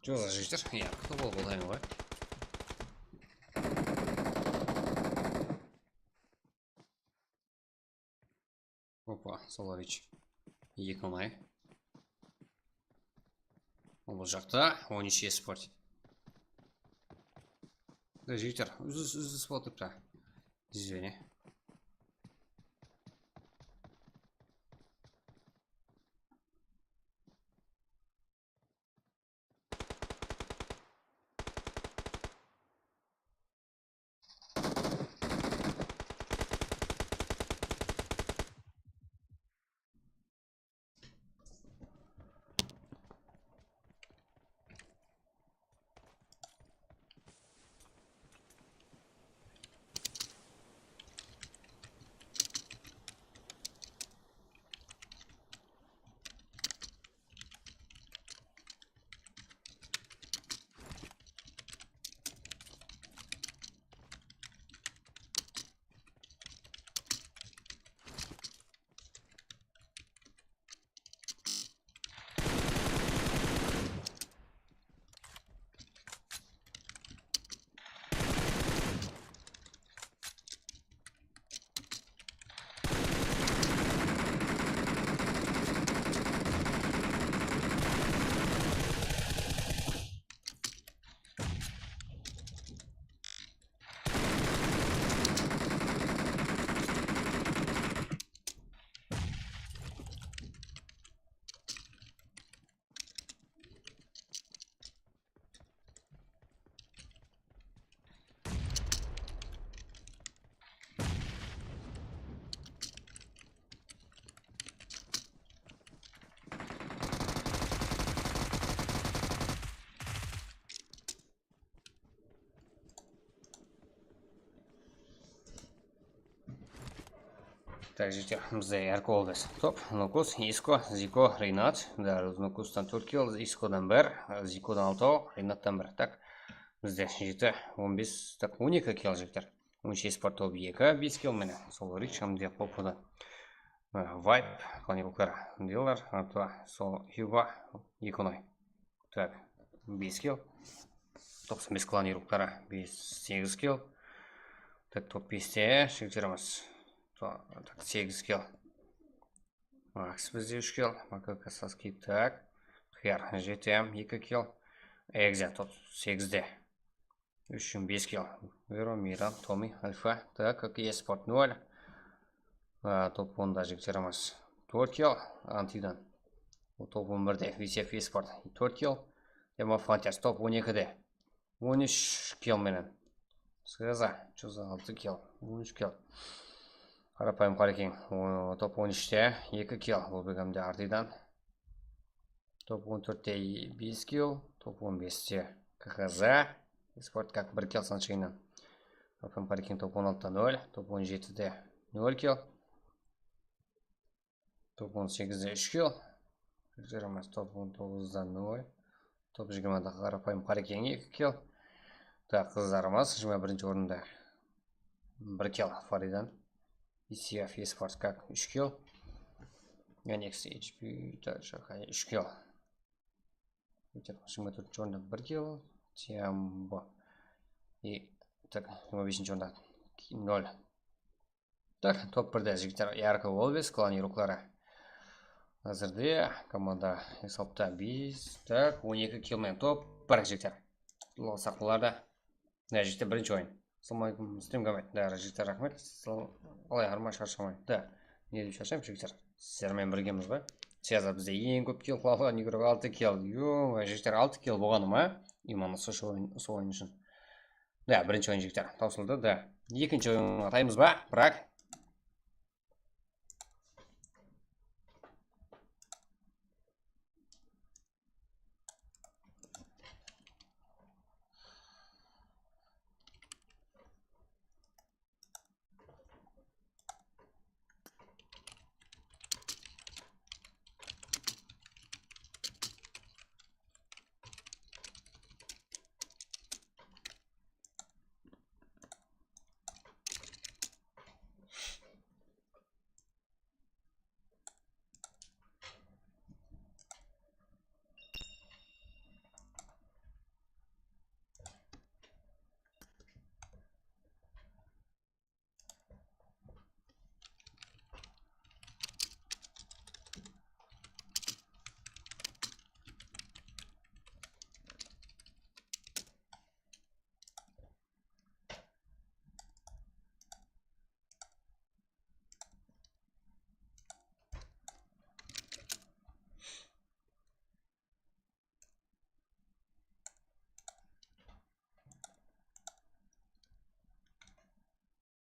Что за житер? Я кто был ғой. Опа, Solar Ridge. Екі оңай. Ол жақта 13 спорт. Да, житер, үзі спортыпта. Извини. Так, жігіттер, бізде Эрколдес. Топ, Нукус, Иско, Зико, Рейнат. Да, Нукустан 4 килл, Искодан 1, Зикодан 6, Рейнаттан 1. Так, бізде жігіттер 15, так, 12 килл жігіттер. 16 спорт 2, 5 килл мені. Сол Ричам де попуда. Вайп, Кланирукар, Дилар, Артуа, Сол Хьюба, Иконой. Так, 5 килл. Топ 5 Кланирукара, 8 килл. Так, топ 5-те жігіттеріміз. Так, 8 килл. Макс бізде 3 килл. Макака Саски. Так. Хер, жетем 2 килл. Экзе, топ 8-де. 3-5 килл. Веро, Мира, Томи, Альфа. Так, как есть спорт 0. Топ 10-да жігіттеріміз 4 килл. Антидан. Топ 11-де Висеф спорт 4 килл. Ема Фантяс топ 12-де. 13 килл менен. Сказа, что за 6 килл. 13 килл. Қарапайым қарекең. Топ 13-те 2 килл. Бұл бегімде Артидан. Топ 14-те 5 килл. Топ 15-те КХЗ. Спорт как 1 килл саншайынан. Қарапайым қарекең топ 16-та 0. Топ 17-те 0 килл. Топ 18-де 3 килл. Жігіттеріміз топ 19-да 0. Топ 20-да қарапайым қарекең 2 килл. Так, қыздарымыз 21-ші орында 1 килл Фаридан. ECF eSports как 3 килл. Yandex HP также 3 килл. 24-ші орында 1 килл. Тиамбо. И так, 25-ші орында 0. Так, топ 1-де жігіттер Ярко Волвес, Кланирукары. Әзірде команда есапта 5. Так, 12 киллмен топ 1 жігіттер. Сақлыларда. Да, жігіттер бірінші ойын. Салмайкум стримге мәйт. Да, жігіттер рахмет. Олай арма шаршамай. Да, не деп шаршайм жігіттер. Сіздермен біргеміз ба? Сеза бізде ең көп килл қылған негр 6 килл. Йо, жігіттер 6 килл болғаны ма? Иманы сол ойын үшін. Да, бірінші ойын жігіттер таусылды. Да, екінші ойын атаймыз ба? Бірақ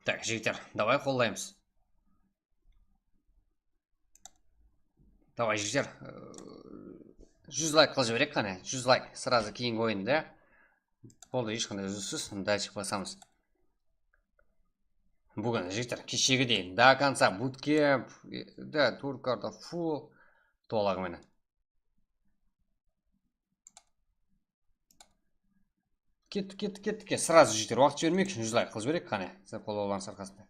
так, жігіттер, давай қолдаймыз. Давай, жігіттер. 100 лайк қылып жіберек қане. 100 лайк. Сразу кейінгі ойында. Болды, ешқандай үзіліссіз. Дальше басамыз. Бүгін, жігіттер, кешегі дейін. До конца буткемп. Да, туркарда фул. Толағыменен. Кетті. Сразу жігіттер, уақыт жібермек үшін 100 лайк қылып жіберек қане. Сіз қолдауларыңыз арқасында.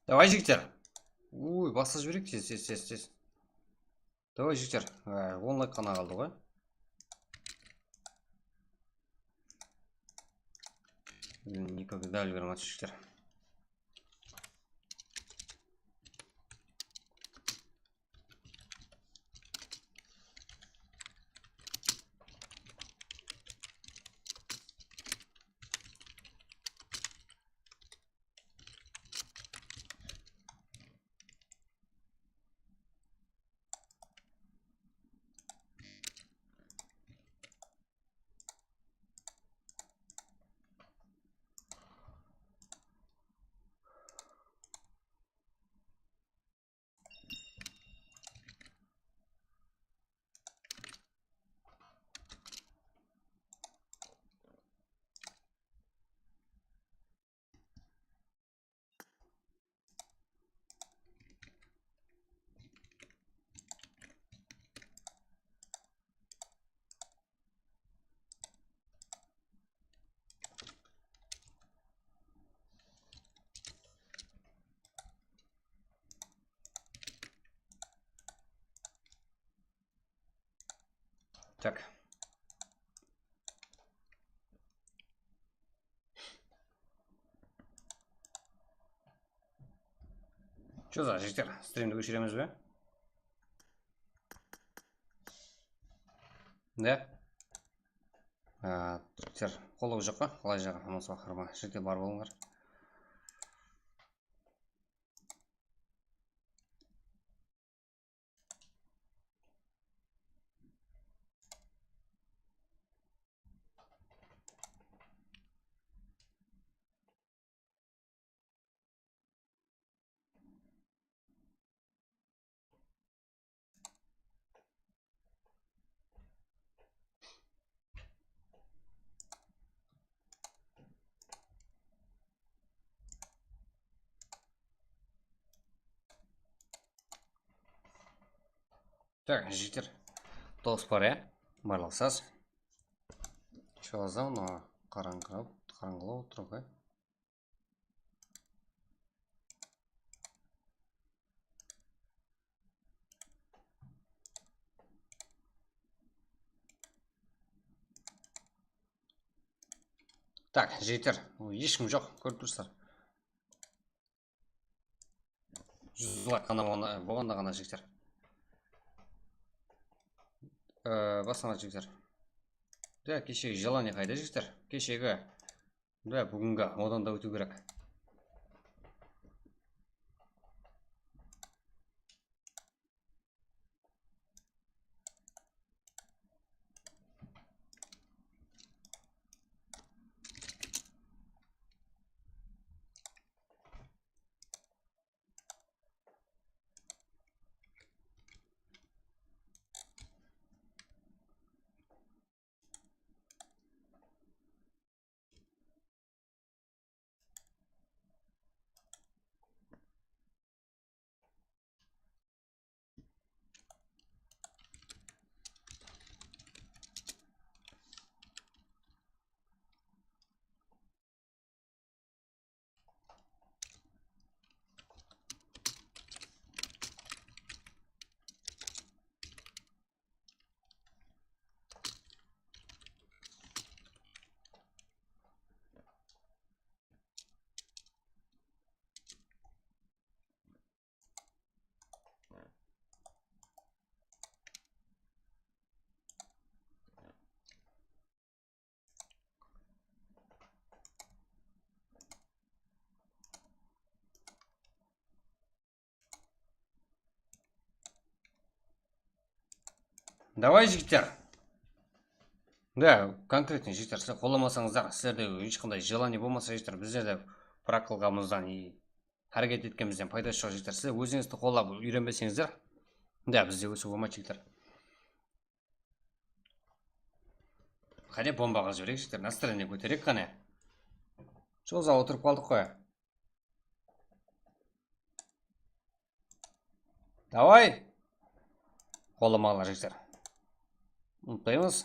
Давай, жігіттер. Ой, басқа жіберек, тез. Давай, жігіттер. 10 лайк қана қалды ғой. Никогда альвермат, жігіттер. Так. Что за жігіттер? Стримді көшіреміз бе? Да? Жігіттер, қолы жаққа, қалай жаға, амансыз бақырма. Жігіттер бар болыңдар. Так, жігіттер. Дос бар, барлықсыз. Шоғызда, оны қараңғылау тұрып, Так, жігіттер, ешкім жоқ, көріп тұрсыздар. 100 лайк қана болғанда ғана жігіттер. Басына жігіттер. Да, кешегі желание қайда жігіттер? Кешегі, да, бүгінгі одан да өту керек. Давай, жігіттер. Да, конкретный жігіттер, сіздер қоламасаңыздар, сіздерде ешқандай желание болмаса жігіттер, біздерде практикамыздан әрекет еткенімізден пайдасы жоқ жігіттер. Сіздер өзіңізді қолап үйренбесеңіздер, да, бізде өсу болмайды жігіттер. Қане бомбаға жіберейік жігіттер, настроение көтерейік қане. Жолза отырып қалдық қой. Давай. Қоламағылар жігіттер. Ұмытпаймыз.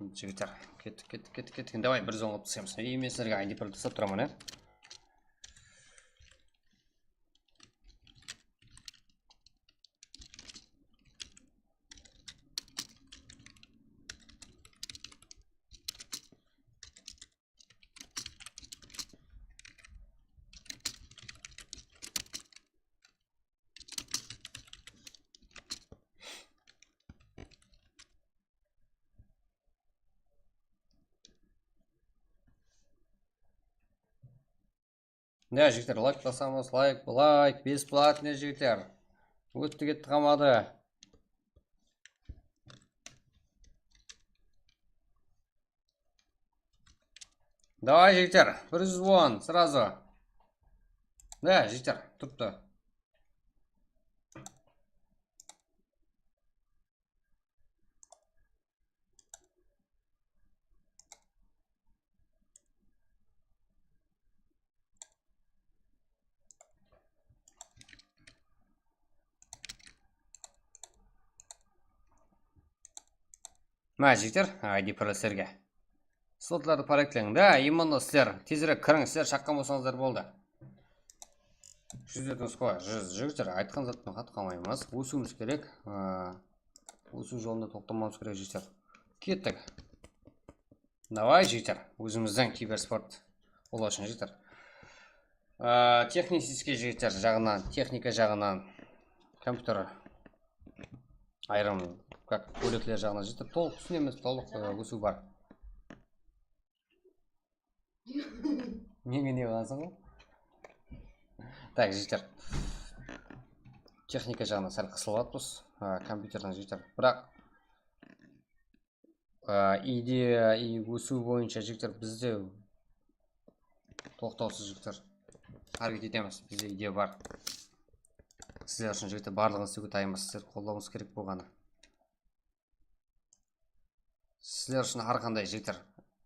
жігіттер кеттік. Давай бір зоңып түсеміз. Мен сіздерге айдиперлді жасап тұрамын, Да, жігіттер, лайк басамыз, лайк, бесплатный жігіттер. Өтті кетті қамады. Давай, жігіттер, 110, сразу. Да, жігіттер, тұрыпты. Мә, жігіттер, айдиперлі сіздерге. Слотларды паректілің. Да, именно сіздер, тезірек кірің, сіздер шаққан болсаңыздар болды. Жүздеріңіз қой, жігіттер, айтқан заттың қат қалмаймыз. Өсуіміз керек. Өсу жолында тоқтамамыз керек, жігіттер. Кеттік. Давай, жігіттер, өзіміздің киберспорт олашын, жігіттер. Технический жігіттер жағынан, техника жағынан, компьютер айрым, как бөлектілер жағынан, жігіттер, толық түсінеміз, толық өсу бар. Неге не боласың ғой? Так, жігіттер, техника жағынан сәл қысылатпыз, компьютердің, жігіттер, бірақ идея и өсу бойынша, жігіттер, бізде тоқтаусыз, жігіттер, әрекет етеміз, бізде идея бар. Сіздер үшін, жігіттер, барлығын істеуге дайынбыз, сіздер қолдауыңыз керек болғаны. Сіздер үшін әрқандай, жігіттер,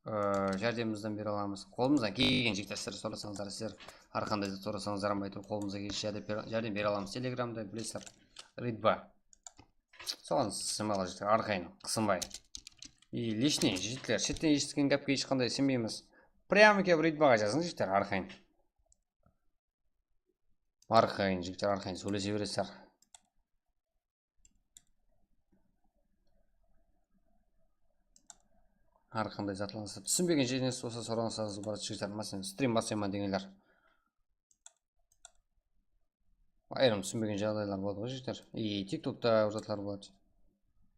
жәрдемімізден бере аламыз. Қолымыздан келген, жігіттер, сіздер сұрасаңыздар, сіздер әрқандай сұрасаңыздар алмайды, қолымыздан келген жәрдем бере аламыз. Телеграмда білесіздер, ритба. Соған сымалы, жігіттер, әрқайын қысынбай. И лишний, жігіттер, шеттен естіген гәпке ешқандай сенбейміз. Прямо келіп ритбаға жазың, жігіттер, әрқайын. Арқайын, жігіттер, арқайын, сөйлесе бересіздер. Арқандай затылаңыздар. Түсінбеген жерініз болса сұраңыздарыңыз бар, жігіттер, мәселен, стрим басайма дегендер. Айрым түсінбеген жағдайлар болады ғой, жігіттер. И тиктокта жатылар болады.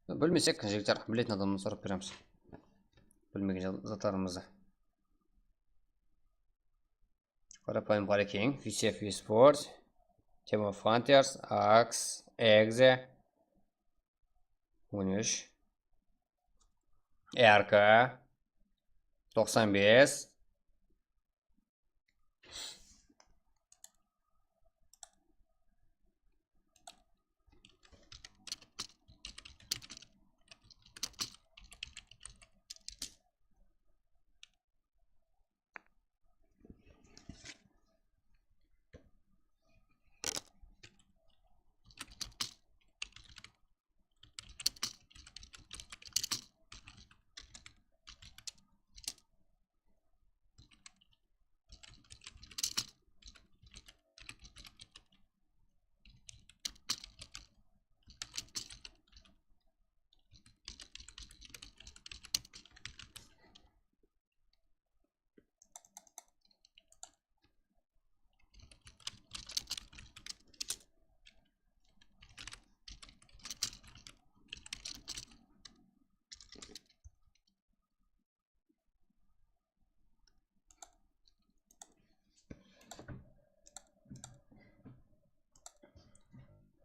Білмесек, жігіттер, білетін адамды сұрап береміз. Білмеген заттарымызды. Қарапайым қарекең, VCF eSports, Temo Frontiers, AX, Exe, 13, RK, 95,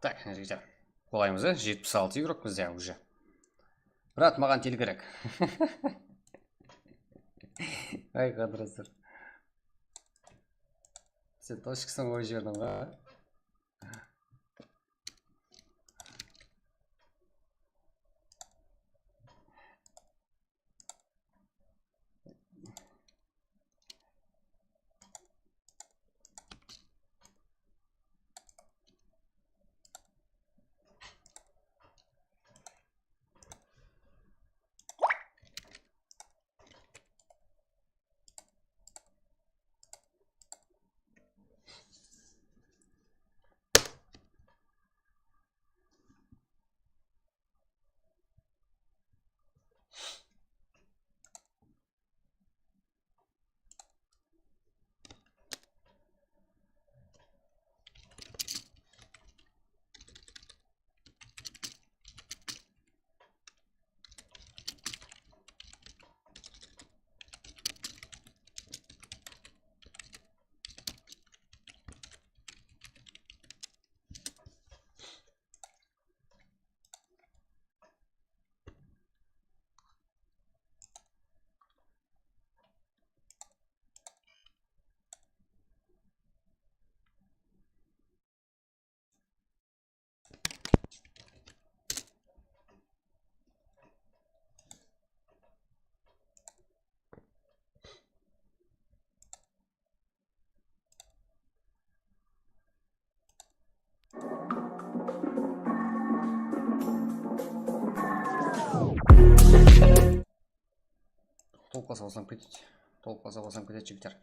Так, жігіттер, қолаймыз, 76 игрок бізде уже. Брат, маған тел керек. Ай, қадырасыр. Сен точкасын ой жердің ба? толып қалса басам кетеді. Толып қалса басам кетеді жігіттер.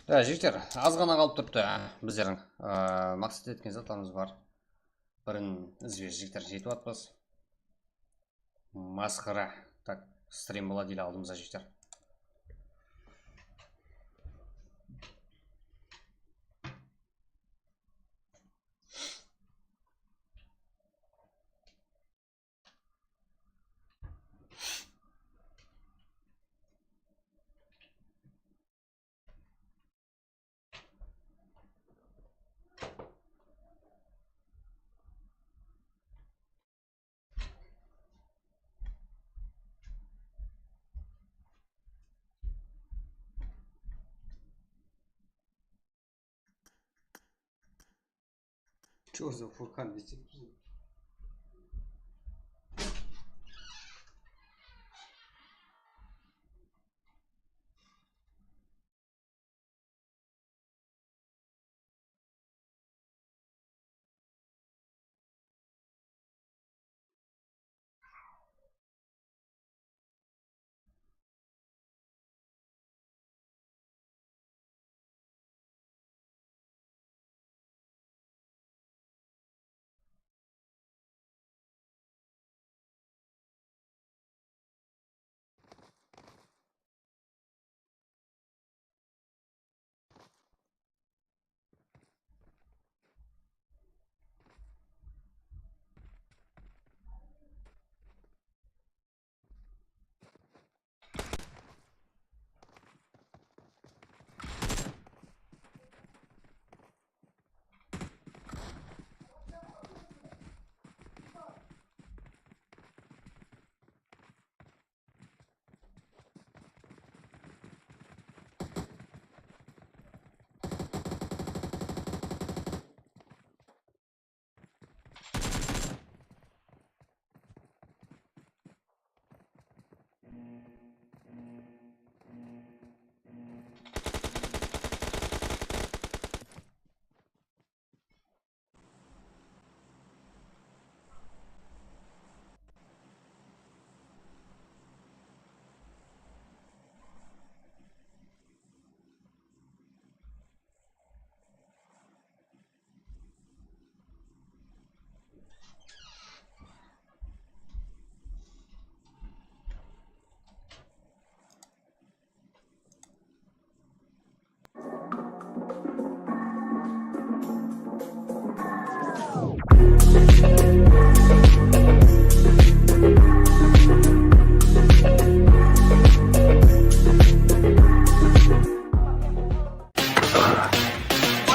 Да, жігіттер, аз ғана қалып тұрды. Біздердің мақсат еткен заттарымыз бар. Бірін ізбе жігіттер жетіп атпыз. Масқара. Так, стрим болады дейлі алдымызда жігіттер. Что за Фуркан везде?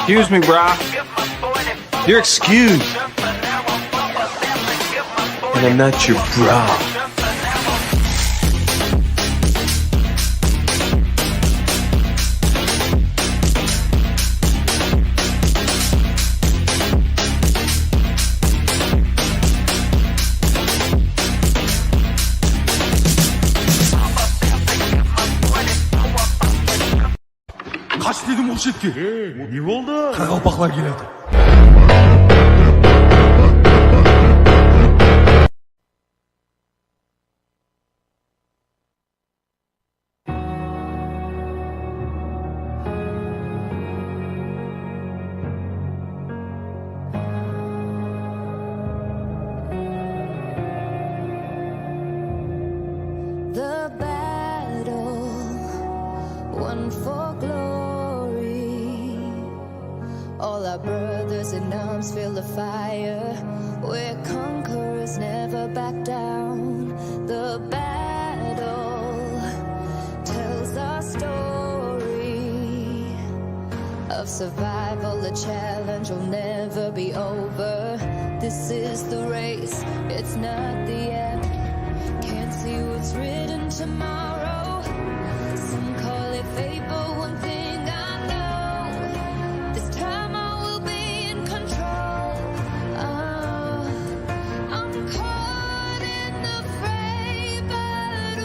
Excuse me, brah. You're excused. And I'm not your bra. Kaç dedim o şetki. Ne oldu? Karagopaklar geledi. The battle won for glory. All our brothers in arms feel the fire. We're conquerors, never back down. The battle tells our story of survival. The challenge will never be over. This is the race, it's not the end. Can't see what's written tomorrow. Some call it fate, but one thing I know, this time I will be in control. I'm caught in the fray, but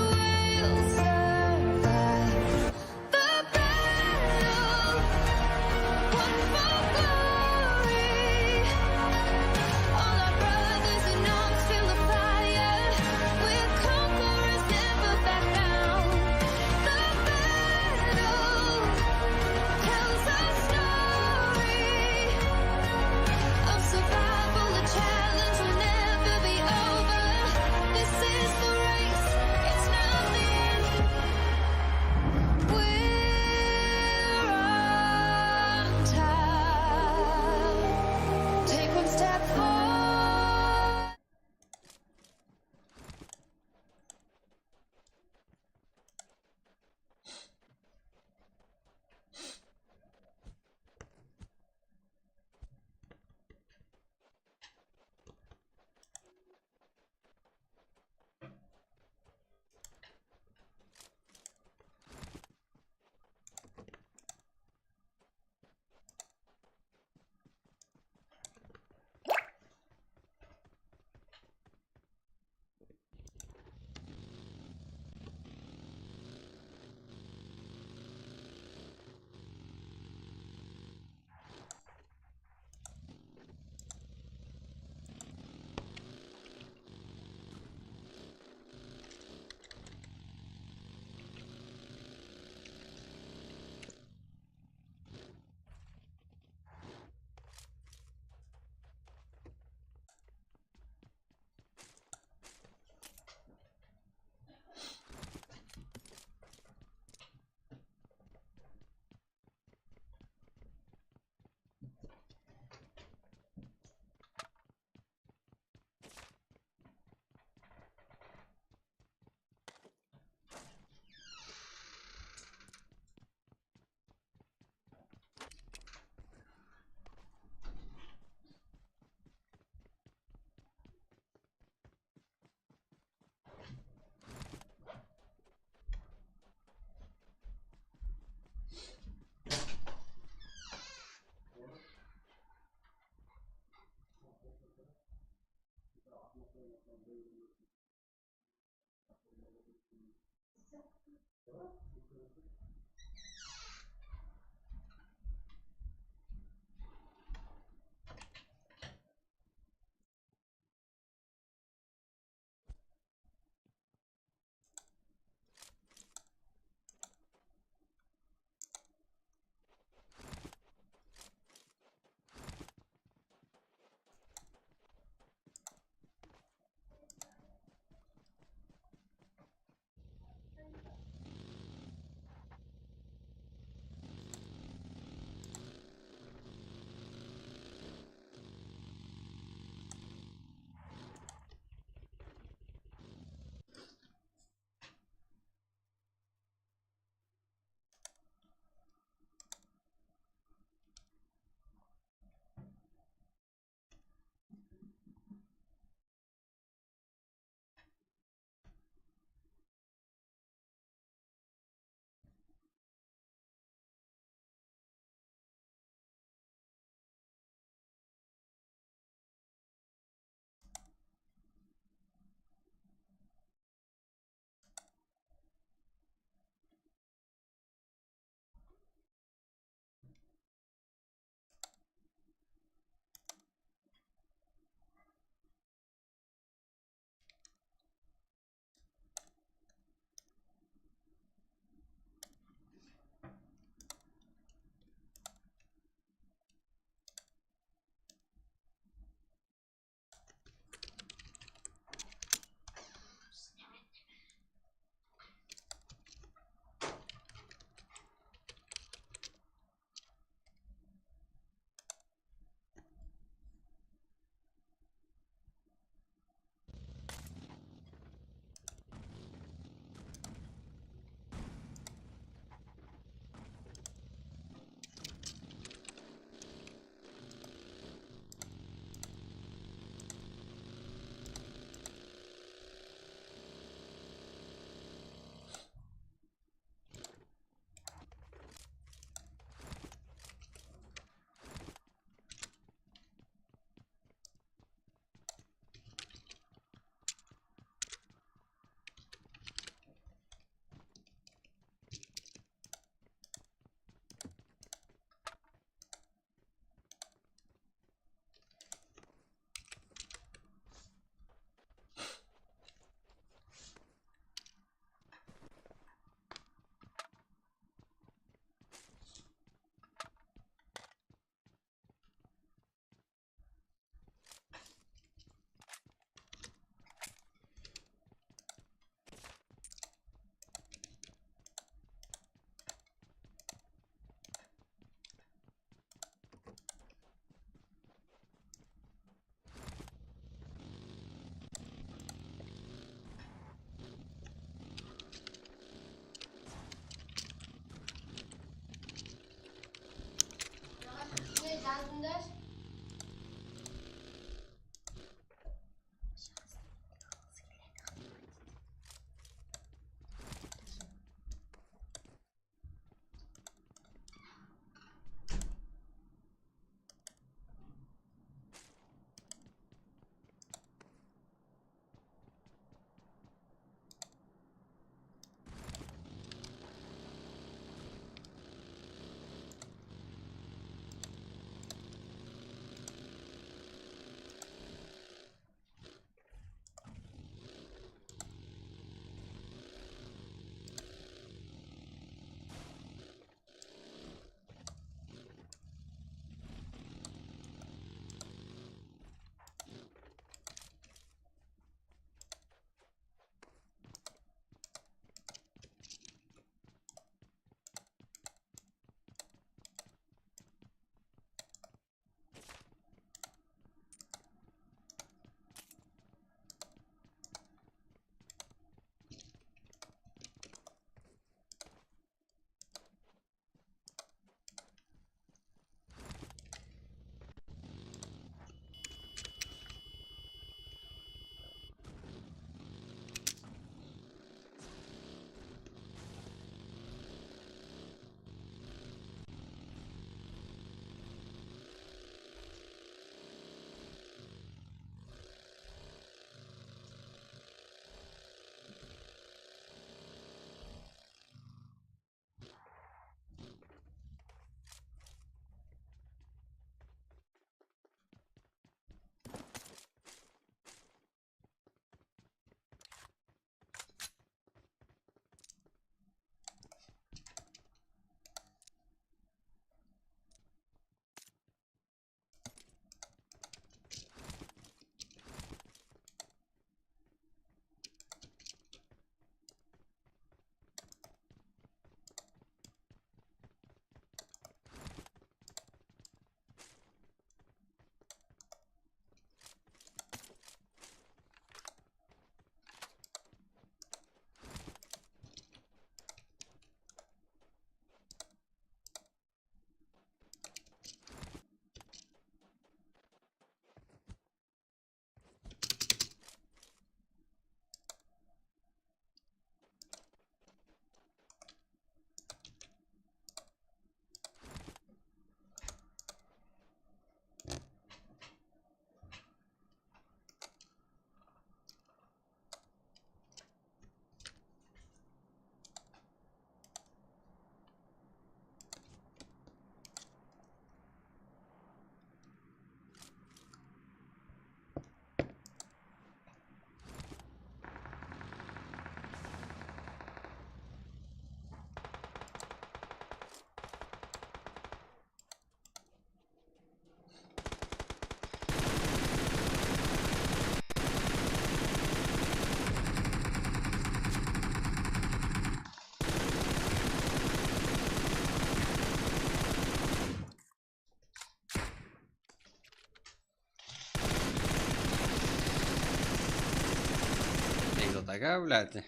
так, а, блядь.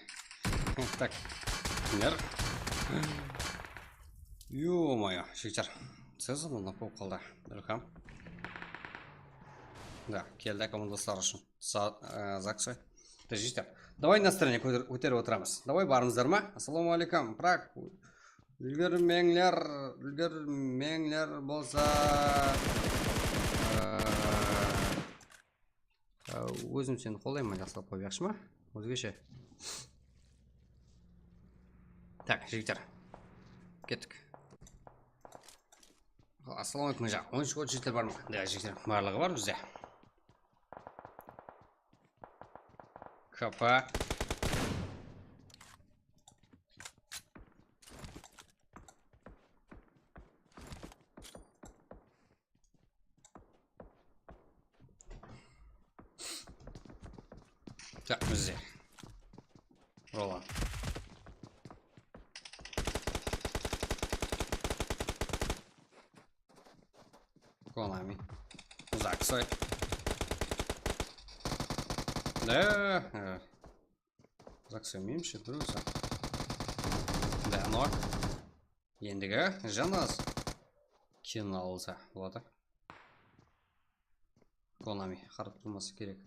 Так, нер. Ё-моё, жігіттер. Це замана болып қалды. Ілхам. Да, келді командастар үшін. Заксой. Жігіттер. Давай настроение көтеріп отырамыз. Давай барыңыздар ма? Ассаламу алейкум. Бірақ үлгермеңлер болса өзім сені қолдаймын, жасап қойбақшы ма? Өзгеше. Так, жігіттер. Кеттік. Ассаламалейкум жа. 13 год жігіттер бар ма? Да, жігіттер. Барлығы бар бізде. Капа. Так, бізде. Ролан. Konami. Заксой. Да. Заксой меньше друзья. Да, ног. Ендігі жанас. Киналса. Вот так. Konami. Қарып тұрмасы керек.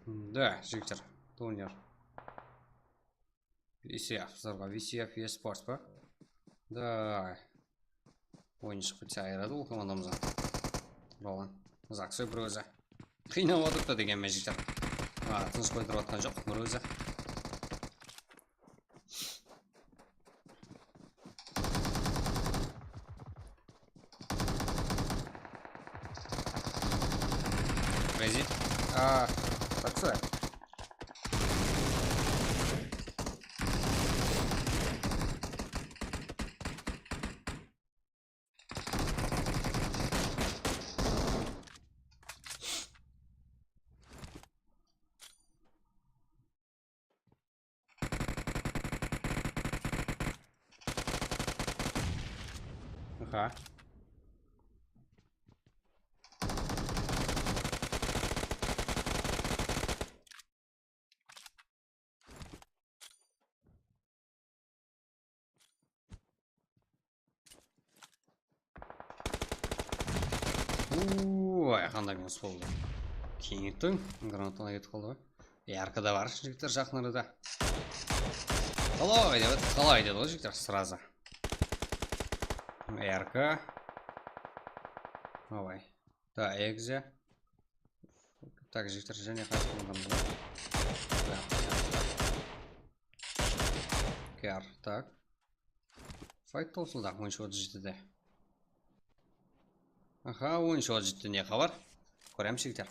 Да, жігіттер. Турнир. VCF, зарға VCF eSports па? Да. Ойыншы құтса айырады ол командамызға. Ролан. Заксой бір өзі. Қинап отырды деген ме жігіттер. Тыныш қойдырып атқан жоқ бір өзі. Рези. Заксой. Ага. Ой, қандай минус болды. Кеңеттің гранатаны кетіп қалды ғой. Яркада бар жігіттер жақын арада. Қалай деді ғой жігіттер сразу. Ярка. Ой. Да, экзе. Так, жігіттер және қайсы командамыз бар. Кер, так. Файт толсылда 13-17-де. Аха, 13-17-де не хабар? Көрем жігіттер.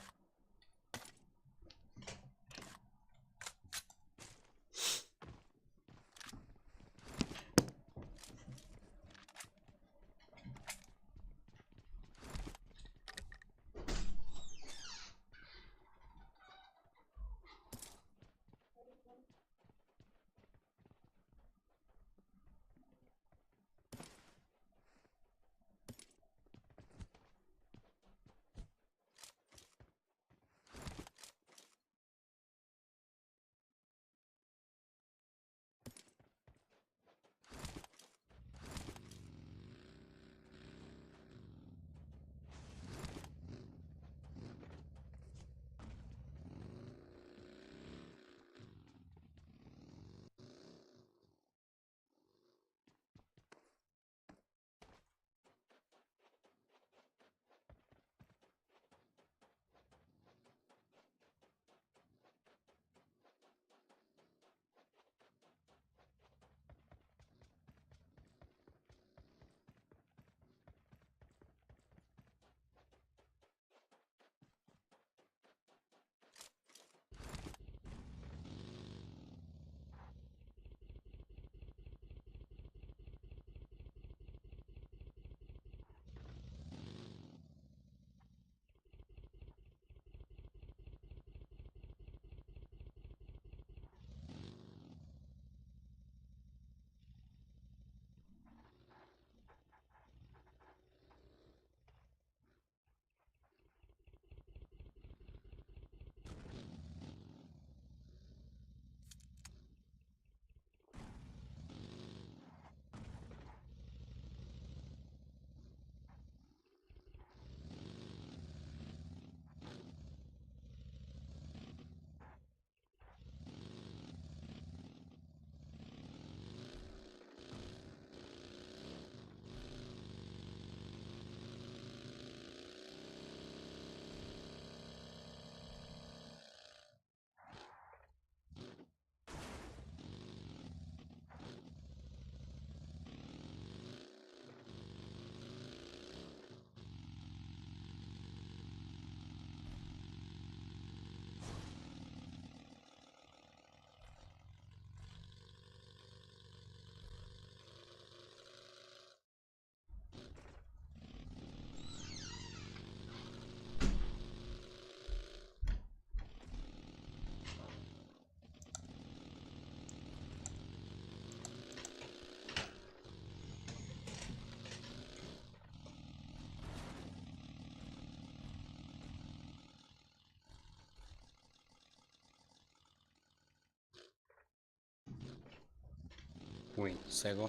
Win, Sego.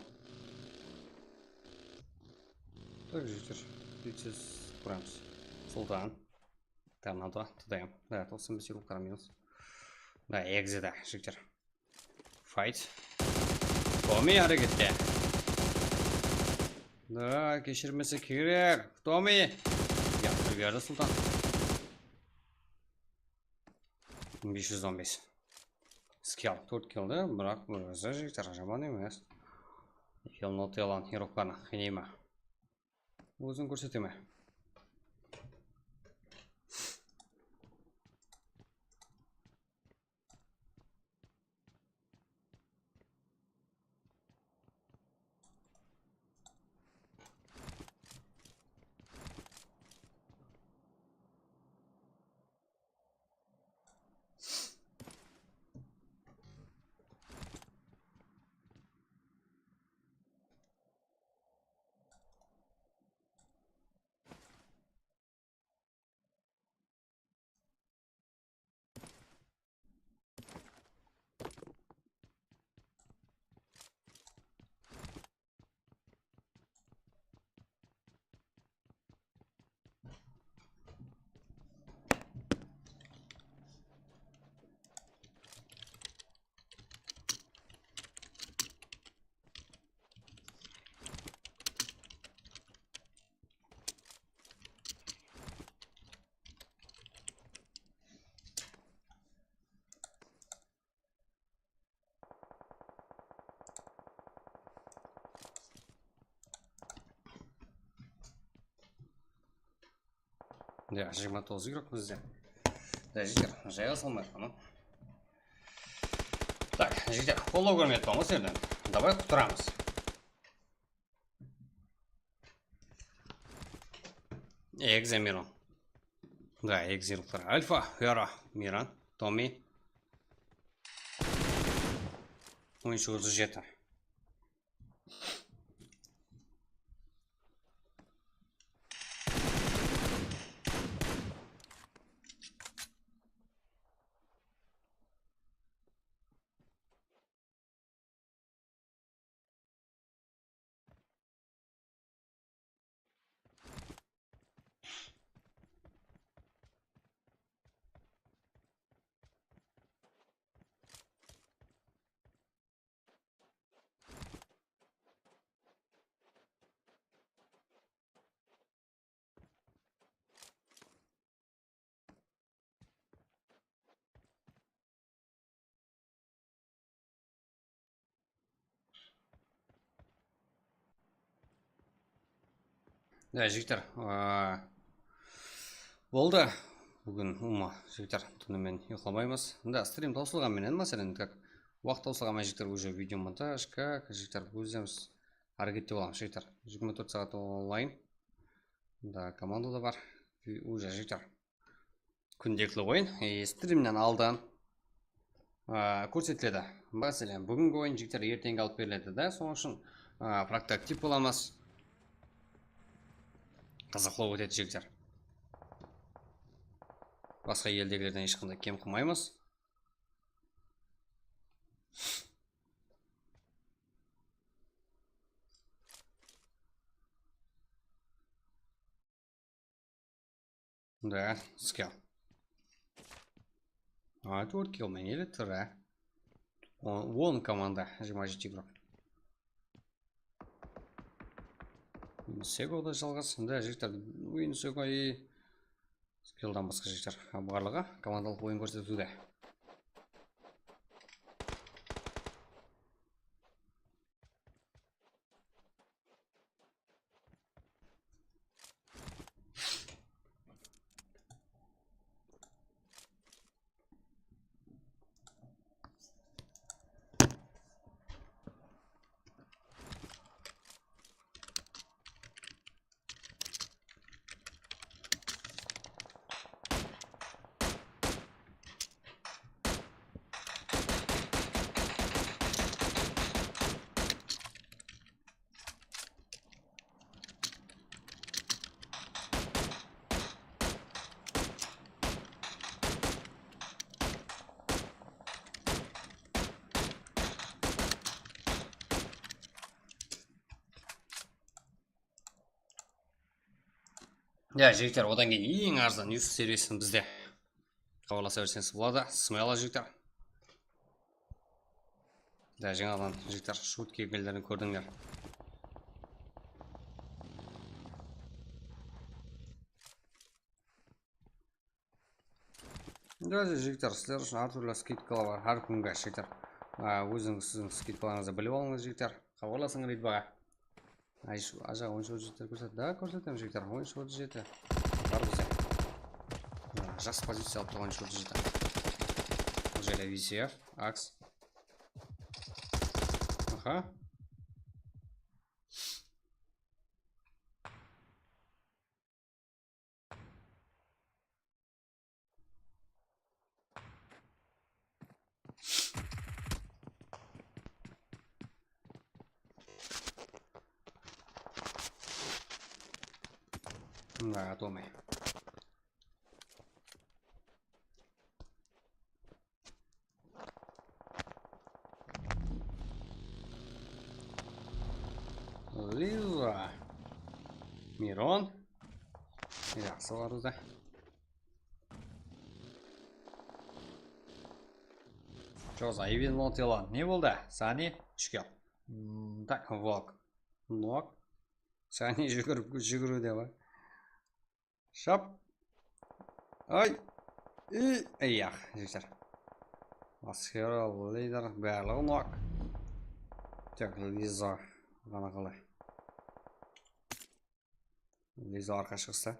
Так, життер. Дүйсіз құрамыз. Султан. Торнадо, ТДМ. Да, толсын біз рук карминус. Да, экзи да, життер. Файт. Томми әрекетте. Да, кешірмесі керек. Томми. Яқты берді Султан. 515. Скел, 4 килді, бірақ өзі життер жаман емес. Екел нотелан, ероққаны, қинейма. Өзін көрсетеме. Да, 29 игрок бізде. Да, жігер, жайға салмай қаны. Так, жігер, қолдау көрмет болмыз ерден. Давай құтырамыз. Экзе Мирон. Да, экзе руқтар. Альфа, Хера, Мирон, Томми. Oyuncu 37. Да, жігіттер, болды. Бүгін ұма жігіттер түнімен ұйқыламаймыз. Да, стрим таусылған менен мәселен, как уақыт таусылған жігіттер уже видео монтаж, как жігіттер өзіміз әрекетте боламыз жігіттер. 24 сағат онлайн. Да, команда да бар. Уже жігіттер күнделікті ойын. Стримнен алдан көрсетіледі. Мәселен, бүгінгі ойын жігіттер ертеңгі алып беріледі. Да, соның үшін практик боламыз. Қызықлы өтеді жігіттер. Басқа елдегілерден ешқандай кем қылмаймыз. Да, скел. 4 килмен елі түрі. 10 команда, 27 игрок. Сего да жалғас. Да, жігіттер, ойын Сего и скелдан басқа жігіттер. Барлығы командалық ойын көрсетуде. Да, жігіттер, одан кейін ең арзан Юс сервисін бізде хабарласа берсеңіз болады. Смайла жігіттер. Да, жаңадан жігіттер шутки келдерін көрдіңдер. Да, жігіттер, сіздер үшін әртүрлі скидкалар бар. Әр күнгі жігіттер. Өзіңіздің скидкаларыңызды біліп алыңыз жігіттер. Хабарласыңыз рейдбаға. Ажа, ойыншы жігіттер көрсет. Да, көрсетем жігіттер. Ойыншы жеті. Бар бізде. Жас позиция алып тұрған ойыншы жеті. Бұл жерде VCF, AX. Аха. Да, готовый. Лиза. Мирон. Жақсы бар да. Что за Ивин Монтелан? Не болды? Сани? Шкел. Так, волк. Ног. Сани жүгіруде бар. Шап. Ай. И. Аяқ. Жігіттер. Асхера, лейдер, бәрлігі ног. Так, Лиза. Ғана қалай. Лиза арқа шығысты.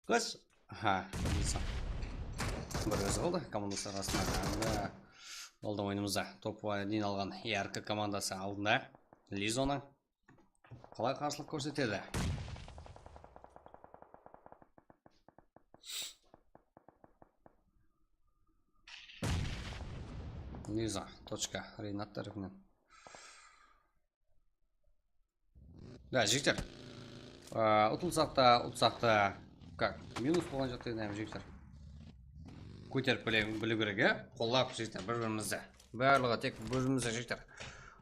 Қыз? Ха, Лиза. Бір өз қалды командасы арасында. Болды ойынымызда топ-1 дейін алған ЕРК командасы алдында. Лизоның қалай қарсылық көрсетеді? Лиза, точка, Рейнат тарифінен. Да, жігіттер. Ұтылсақта, как, минус болған жағдайда жігіттер. Көтеріп білу керек, қолап жігіттер бір-бірімізді. Барлығы тек бір-бірімізді жігіттер.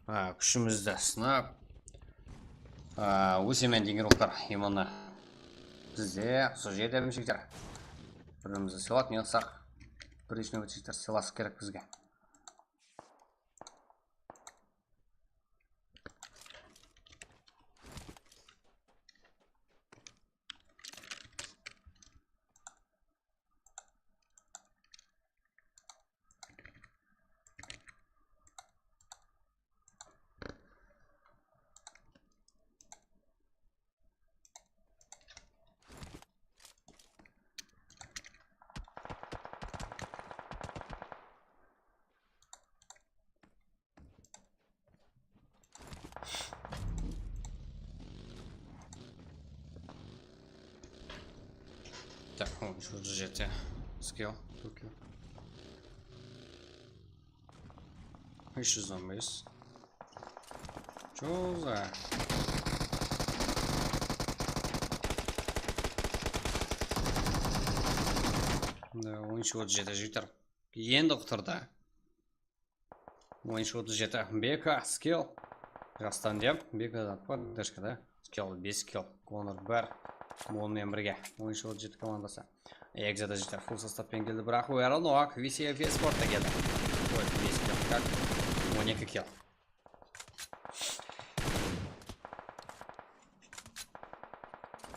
Күшімізді сынап. Өсемен деген ұлттар иманы бізде сол жерде жігіттер. Бір-бірімізді сыйлап, не ұтсақ. Бірінші нөбет жігіттер сыйласы керек бізге. Так, что же скилл, Токио. Еще зомбис. Что за? Да, ойыншы жеті жігіттер. Енді құтырды. Ойыншы жеті. Бека, скилл. Жастан деп. Бека поддержка, да? Скилл 5 скилл. Конор бар. Онымен бірге. Ойыншы жеті командасы. Экзада жігіттер. Фул составпен келді. Бірақ ойары Ноак. VCF спортта келді. Ой, 5 скилл. Как? 12 килл.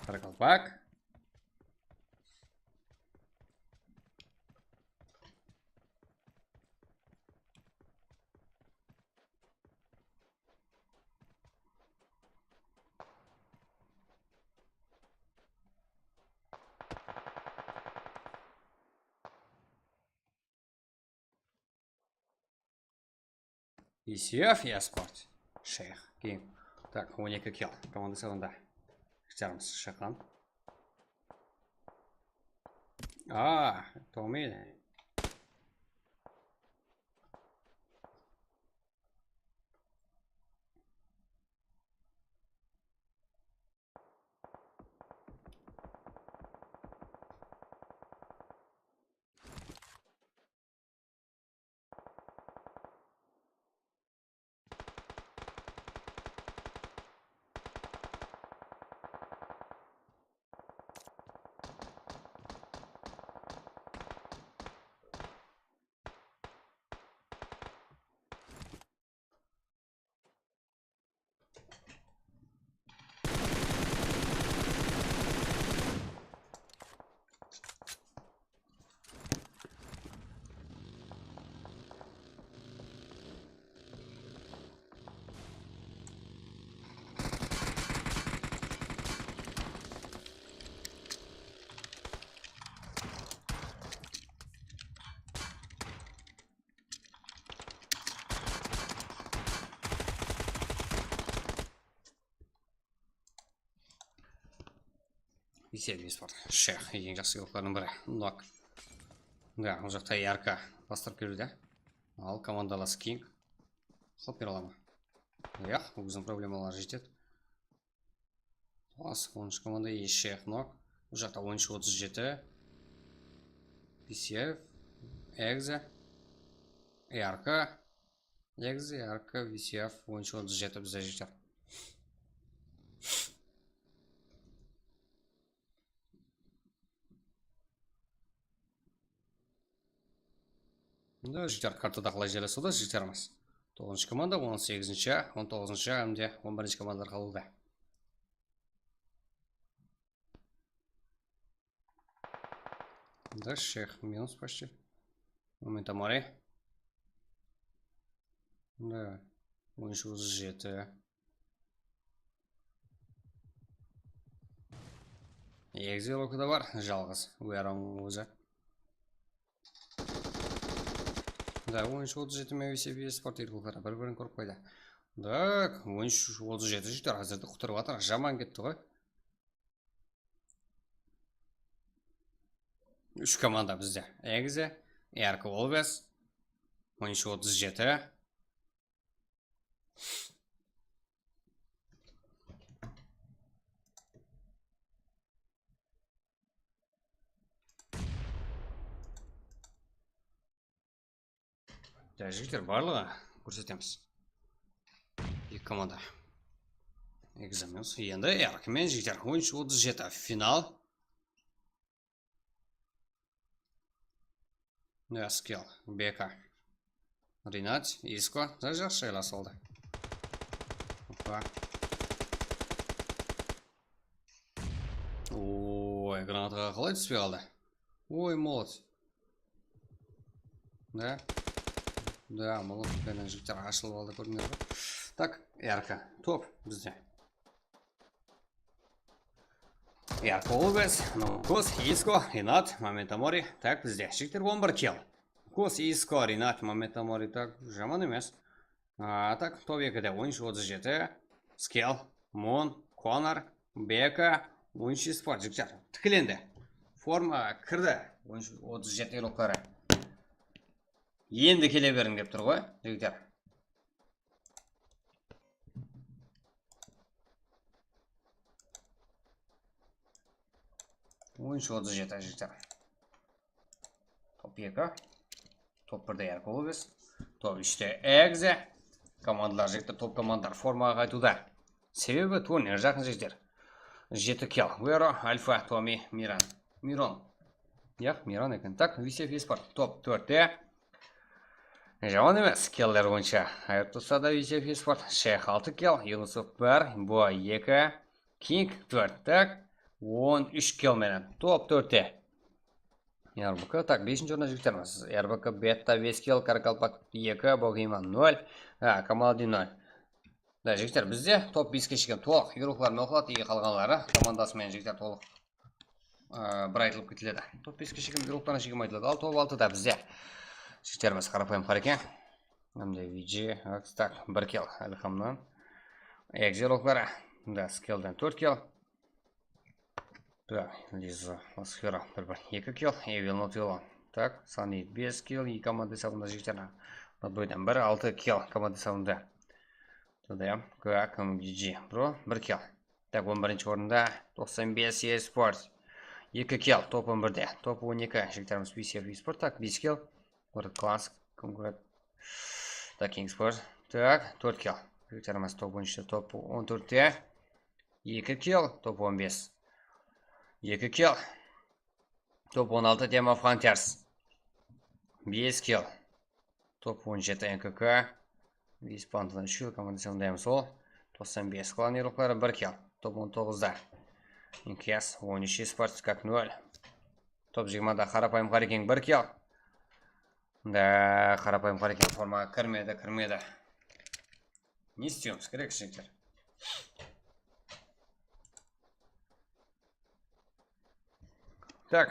Каракалпак. VCF спорт. Шейх. Гейм. Так, 12 килл. Команда сылында. Штермс Шехан. Томейді. Бесед спорт. Шех, ең жақсы қылықтардың бірі. Нок. Да, ол жақта ярка бастырып келуде. Ал командалас Кинг. Қылып бере ала ма? Яқ, өзінің проблемалары жетеді. Класс, 10-шы команда Шех Нок. Ол жақта 10-37. Бесев. Экзе. Ярка. Экзе, ярка, Бесев. 10-37 бізде жетер. Да, жігіттер картада қалай желесі да жігіттеріміз. 9-шы команда, 18-ші, 19-ші, әмде 11-ші командар қалуда. Да, Шех минус почти. Момента море. Да, 10-37. Екзе локыда бар, жалғыз. Уярам өзі. Да, 10-37 мен спорт еркілдері бір-бірін көріп қойды. Так, 10-37 жүйттер қазірді құтырып атыр. Жаман кетті ғой. 3 команда бізде. Экзе, Ярко Олвес, 10-37. Да, жігіттер барлығы көрсетеміз. 2 команда. Экзаменс. Енді Яркмен жігіттер 10-37 финал. Да, скел. Бека. Ринат, Иско. Да, жақсы айлас олды. Ой, гранатаға қалай түспей қалды. Ой, молодец. Да. Да, молодец. Бәрін жігіттер ашылып алды көрдіңдер ба. Так, Ярка. Топ бізде. Ярко Олвес, Кос, Иско, Ринат, Момента Мори. Так, бізде. Жігіттер 11 кел. Кос, Иско, Ринат, Момента Мори. Так, жаман емес. Так, топ екіде 10-37. Скел, Мон, Конор, Бека, 10 спорт. Жігіттер тікіленді. Форма кірді. 10-37 елоқтары. Енді келе берін деп тұр ғой, жігіттер. Ойыншы 37 жігіттер. Топ 2. Топ 1-де Ярко Олвес. Топ 3-те Экзе. Командалар жігіттер, топ командар формаға қайтуда. Себебі турнир жақын жігіттер. 7 кел. Веро, Альфа, Томи, Миран. Мирон. Яқ, Миран екен. Так, Висев Еспорт. Топ 4-те. Жауан емес, келдер бойынша. Айыртусада Висев Еспорт. Шех 6 кел. Юнусов 1, Бо 2, Кинг 4. Так, 13 кел менен. Топ 4-те. РБК. Так, 5-ші орында жігіттеріміз. РБК Бетта 5 кел, Каракалпак 2, Богима 0. Камалди 0. Да, жігіттер, бізде топ 5-ке шеген толық. Еуроқлар оқылады, еге қалғанлары. Командасымен жігіттер толық бір айтылып кетіледі. Топ 5-ке шеген еуроқларына шеген айтылады. Ал топ 6-да бізде. Жігіттеріміз қарапайым қарекен. Әмде VG, так, 1 кел. Әлхамнан. Экзе еуроқлары. Да, скелден 4 кел. Так, Лиза, Ласхера, 2 кел, Эвил Нотвило. Так, Санит 5 кел, и команды сабында жігіттеріне. Бұйдан 1-6 кел команды сабында. Туда, как MGG, бро, 1 кел. Так, 11-ші орында 95 Еспорт. 2 кел, топ 11-де. Топ 12 жігіттеріміз Висев Еспорт. Так, 5 кел. World Class, конкурент. Так, Кингспорт. Так, 4 кел. Жігіттеріміз топ 13-де, топ 14-де. 2 кел, топ 15. 2 кел. Топ 16 Тема Фронтиерс. 5 кел. Топ 17 НКК. Испантылан 3 кел. Командасы өндайым сол. 95 клан еруқлары 1 кел. Топ 19-да. НКС 13 спорт как 0. Топ 20-да қарапайым қарекен 1 кел. Да, қарапайым қарекен формаға кірмеді. Не істейміз керек жігіттер. Так,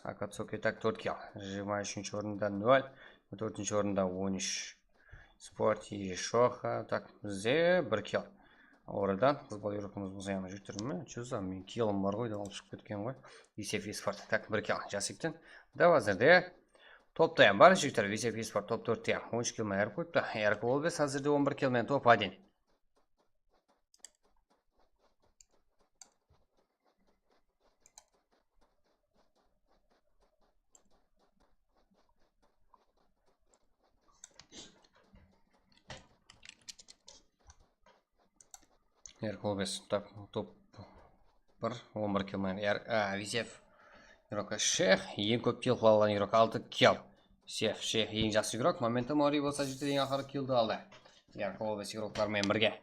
Акацуки так 4 кел. 23-ші орында 0. 4-ші орында 13. Спорт и Шоха. Так, бізде 1 кел. Oradan futbol yurtimiz buzayam жүктірме. Чуза мен килом бар ғой деп алып шығып кеткен ғой. Висев Еспорт. Так, бір кил жасиктен. Дәп әзірде топта ham бар жігіттер. Висев Еспорт топ 4-те ham 13 килмен әріп қойыпты. Әркі ол бес әзірде 11 килмен топ 1. Ерколбес топ 1 11 килмен Висев игрок Шех ең көп килл қыла алған игрок 6 килл. Шех ең жақсы игрок. Моментум ори болса жетті ең ақыры киллді алды. Ерколбес игроклармен бірге.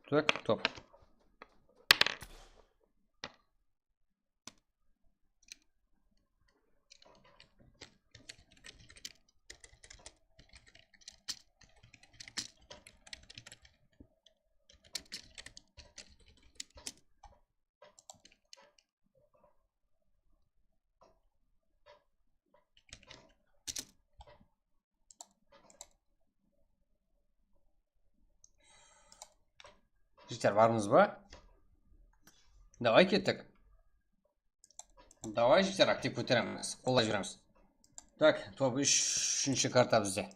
Так, топ. Жігіттер, бармыз ба? Давай кеттік. Давай жігіттер, актив көтереміз. Қолда жүреміз. Так, топ 3-ші карта бізде.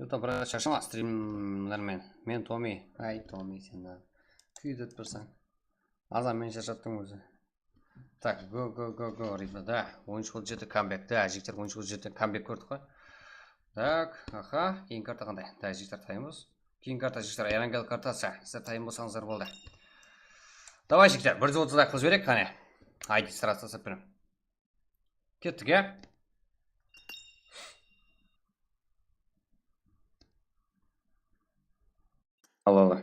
Что-то брат шашма стримлермен. Мен Томи. Ай, Томи сен да. Күйдет бірсің. Азан мен шашаттың өзі. Так, го, ребята. Ойыншы қол жеті камбек. Да, жігіттер ойыншы қол жеті камбек көрдік қой. Так, аха. Кейін карта қандай? Да, жігіттер тайымыз. Кейін карта жігіттер. Эрангел картасы. Сіздер тайым болсаңыздар болды. Давай жігіттер. 130-да қыз берек, қане. Айди, сырасы сәпірім. Кеттік, е? Алалы.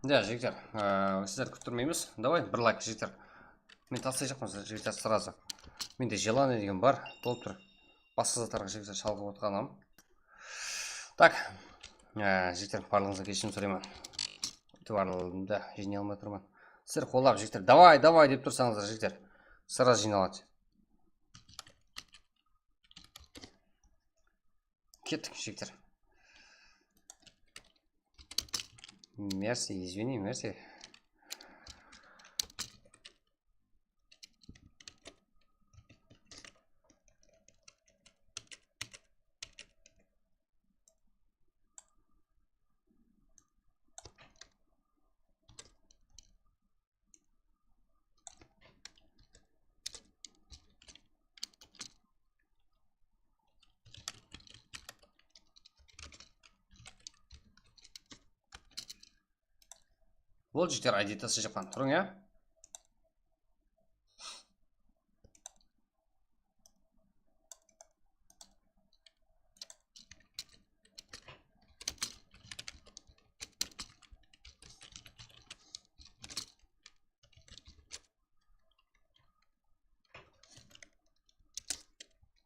Да, жігіттер, сіздер күттірмейміз. Давай, бір лайк, жігіттер. Мен тастай жақпын, жігіттер, сразу. Менде желание деген бар, толып тұр. Басқа заттарға жігіттер шалғып отқанам. Так, жігіттер, барлығыңызға кешірім сұраймын. Барлығымды жине алмай тұрмын. Сіздер қолдап, жігіттер, давай деп тұрсаңыздар, жігіттер, сразу жиналады. Кеттік, жігіттер. Мерси, извини, мерси. Бұл жігіттер айдетасы жапқан тұрың, я?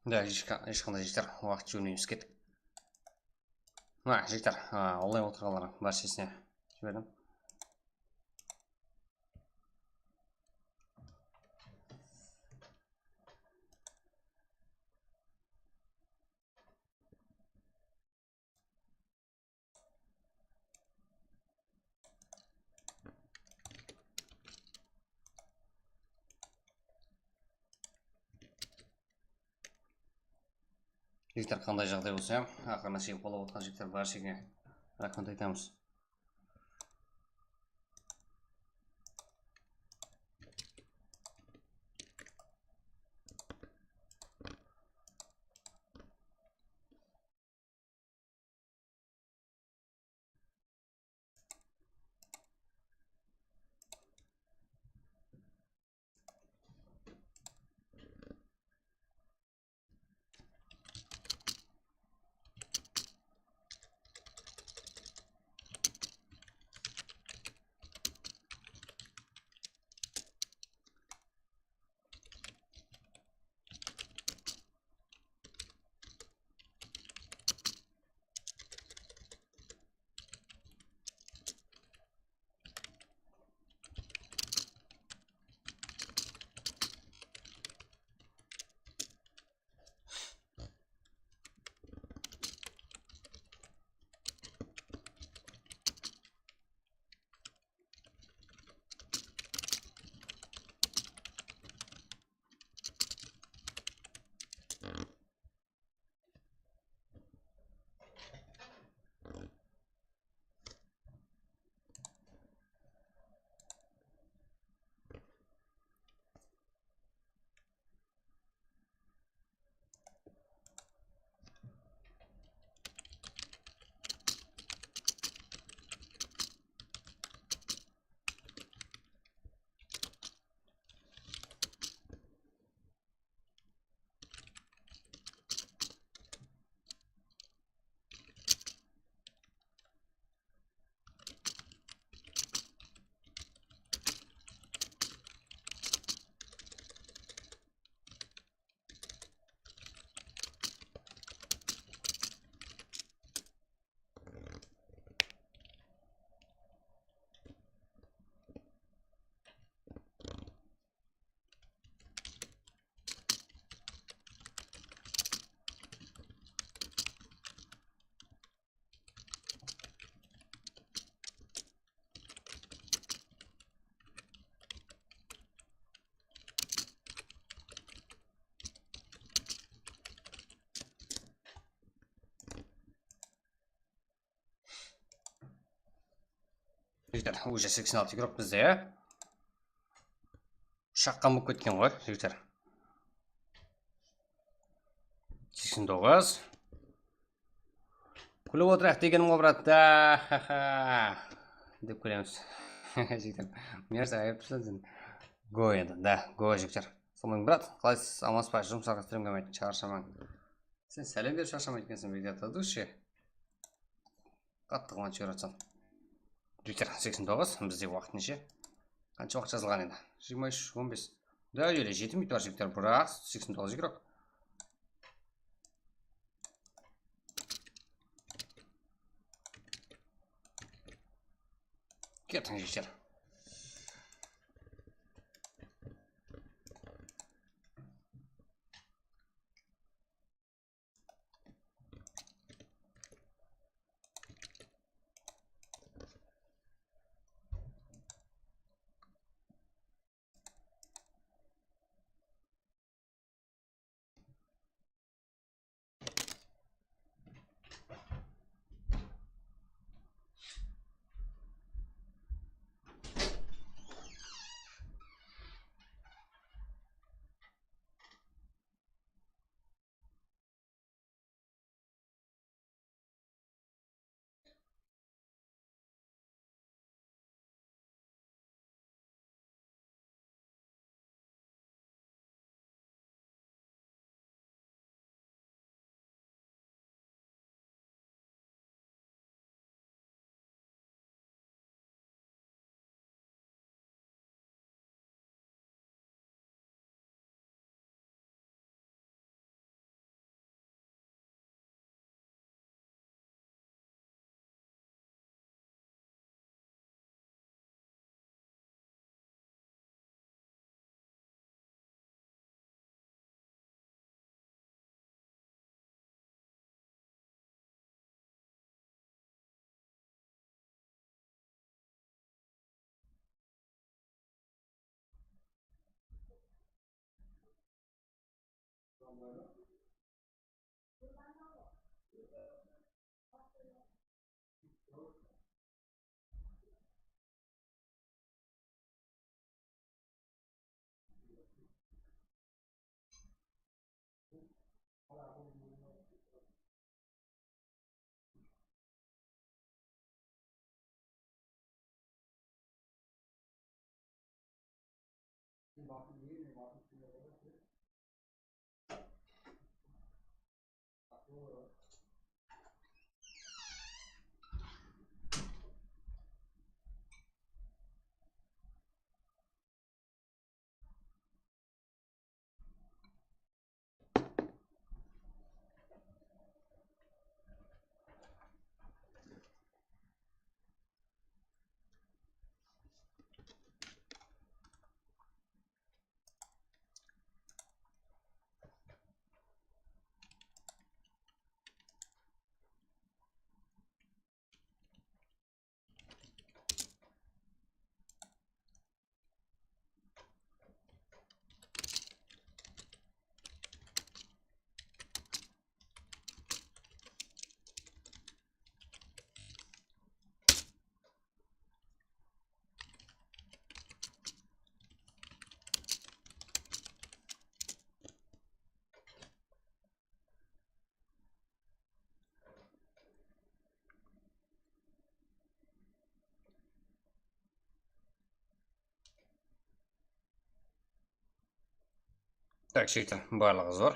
Да, ешқандай жігіттер уақыт жөнейміз кеттік. Жігіттер, онлайн отырғалар бар сесіне жібердім. Жігіттер, қандай жағдай болса, ақырына шейін қолап отқан жігіттер бар шегіне рахмет айтамыз. Жігіттер, уже 86 игрок бізде, шаққан болып кеткен ғой, жігіттер. 89. Күліп отырақ дегенім ғой, брат. Деп көреміз. Жігіттер, мерсі айып тұрсың. Го енді, да, го жігіттер. Сонымен, брат, қалайсыз, амаспай, жұмсарға стрим көмейтін, шаршамаң. Сен сәлем беріп шаршамайды екенсің, бегдер, тады ше. Қаттығынан чөйір атсан. Жігіттер 89, бізде уақыт неше? Қанша уақыт жазылған енді? 23, 15. Да, еле 7 минут бар жігіттер, бірақ 89 игрок. Кеттің жігіттер. Так, жігіттер, барлығы зор.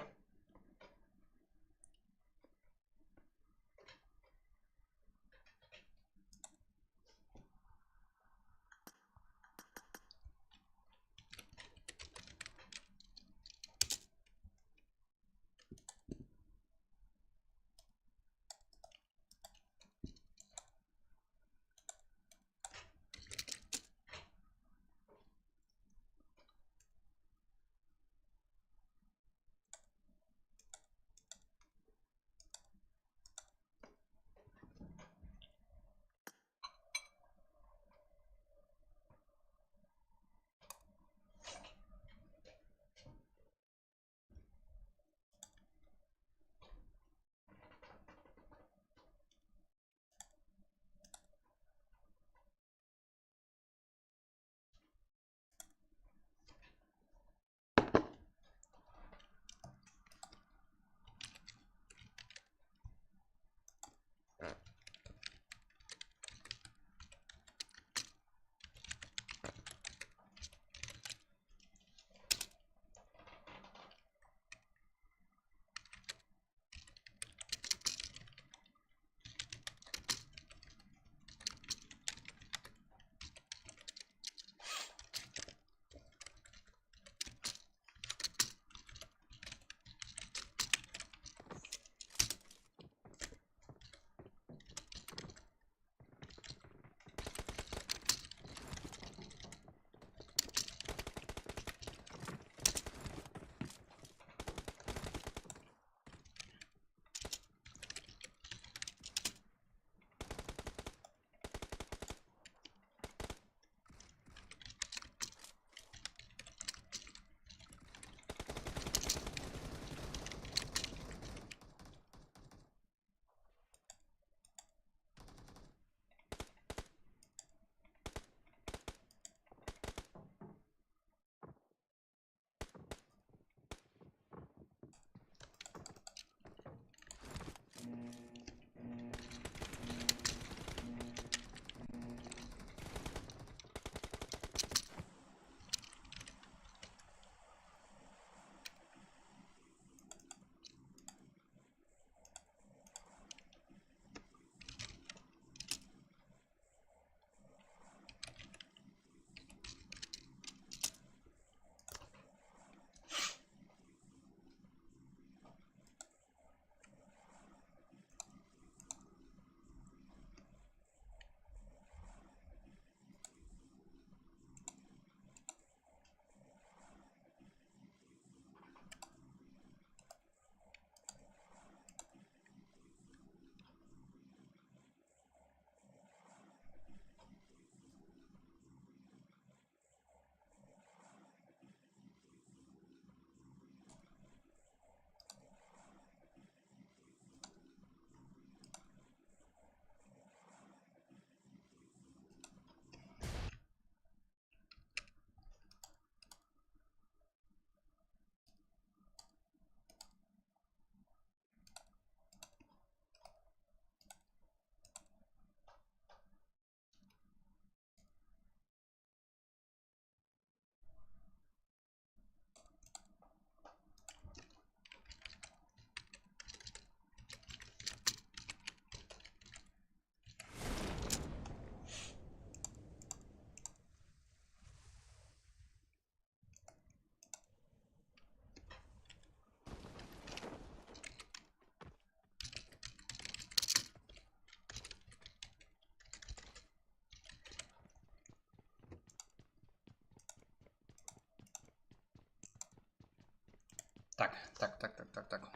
Так.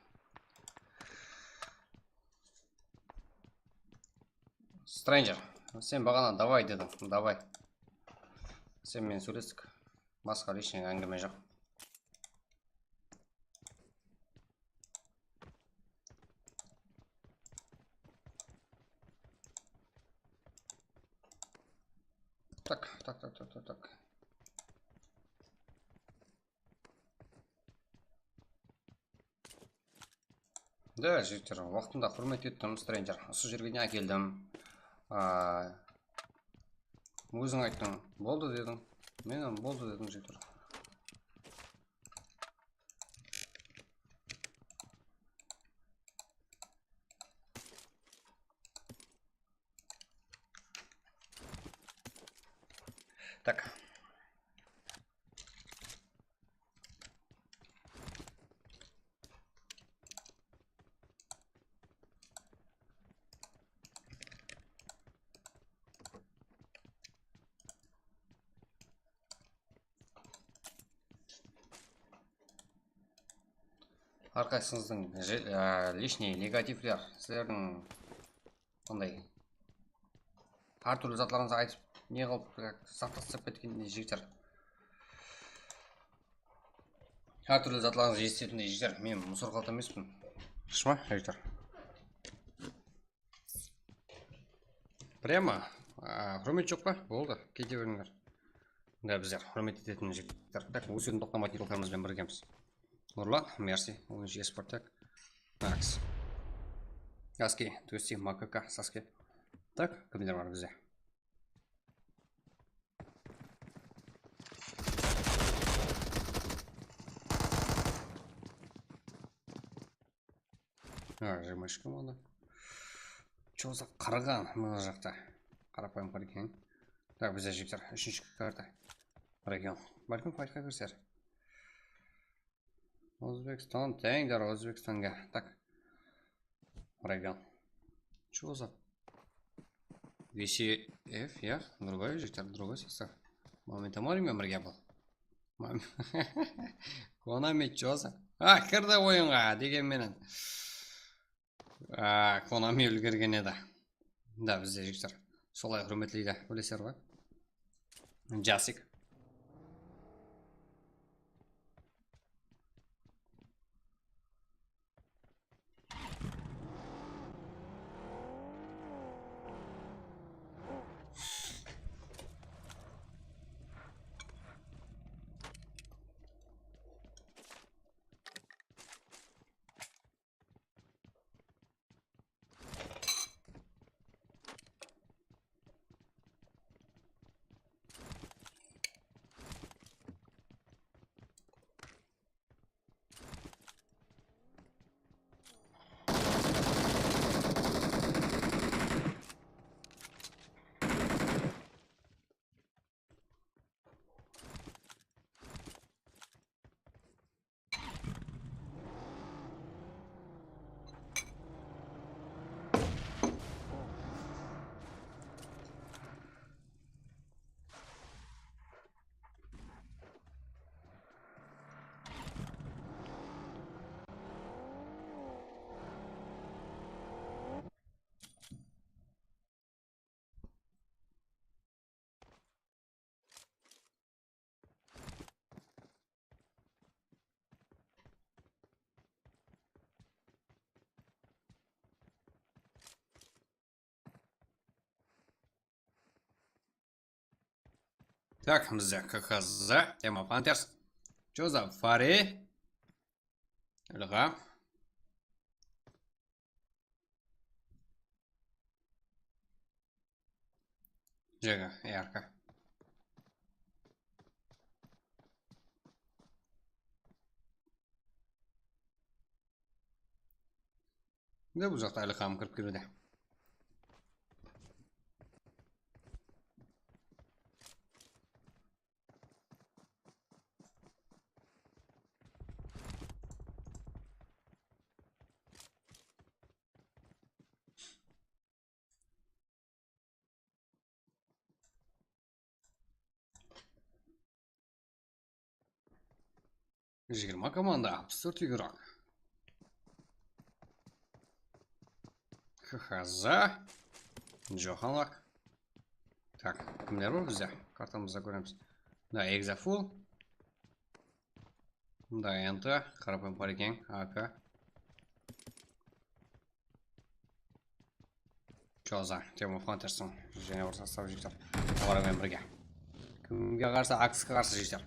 Стрэнджер, сен бағана давай дедің, давай. Сен мен сөйлестік. Басқа лишний әңгіме жоқ. Так. Да, жігіттер, уақытында құрмет еттім, стрэнджер. Осы жерге не әкелдім. Өзің айттың, болды дедің. Мен болды дедім, жігіттер. Так. Әрқайсыңыздың лишний негативлер, сіздердің ондай әртүрлі затларыңызды айтып, не қылып сақтасып кеткен жігіттер. Әртүрлі затларыңызды естетіндей жігіттер. Мен мұсыр қалта емеспін. Шыма, жігіттер. Прямо құрмет жоқ па? Болды, кете беріңдер. Да, біздер құрмет ететін жігіттер. Так, осы жердің тоқтамайтын қылқарымызбен біргеміз. Нұрлан, мерси, ойыншы еспортак. Макс. Аски, Тусти, Макака, Саски. Так, кімдер бар бізде? Жымышкім оны. Чоза қырған мұны жақта. Қарапайым қыр екен. Так, бізде жігіттер. Үшінші карта. Регион. Бәлкім файтқа кірсер. Өзбекстан, тәңдер Өзбекстанға. Так. Регион. Что за? VCF, я? Другой жігіттер, другой сестер. Мамин тамарим өмірге бұл. Конами чоза. Кірді ойынға, деген менен. Конами үлгерген еді. Да, бізде жігіттер. Солай құрметлейді. Білесер ба? Жасик. Так, бізде КХЗ, тема Пантерс. Что за фари? Лға. Жега, ярко. Да бұл жақта әлі қам кіріп келуде. Жиырма команда, 64 игрок. ХХЗ. Джоханлак. Так, кімдер бар бізде? Картамызда көреміз. Да, экзафул. Да, НТ. Қарапайым парекең. АК. Чоза. Тема Фантерсон. Және бір состав жиктер. Олармен бірге. Кімге қарсы? Аксқа қарсы жиктер.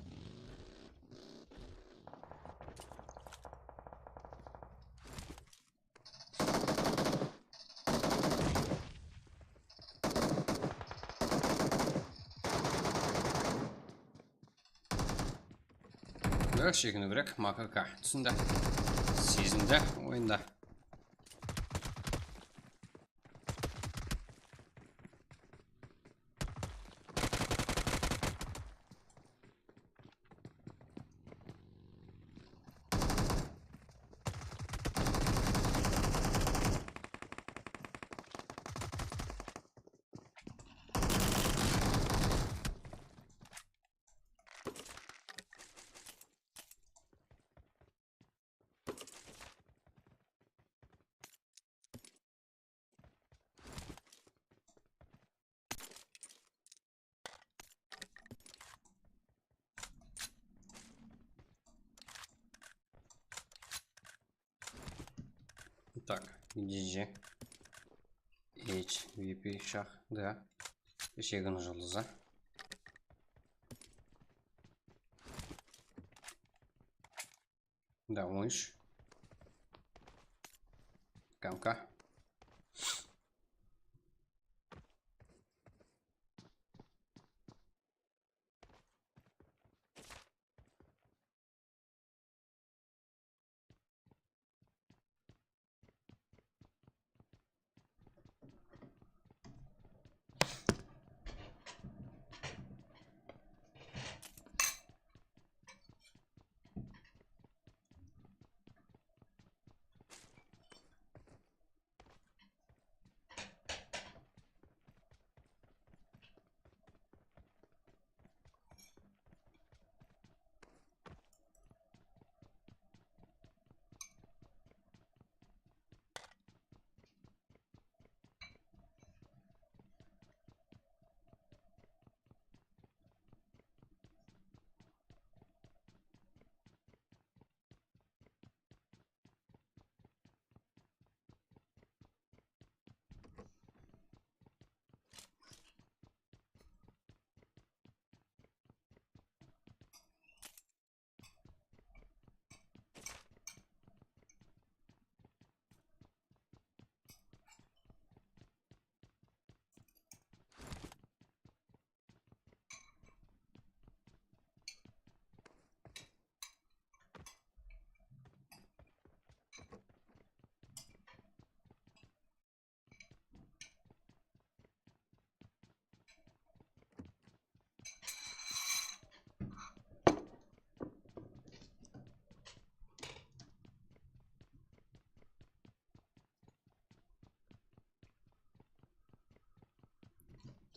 Шегіну керек, МКК түсінді, сезінді ойында. Так, GG. H, VP, шах, да. Шегін жұлдызы. Да, 13. Камка.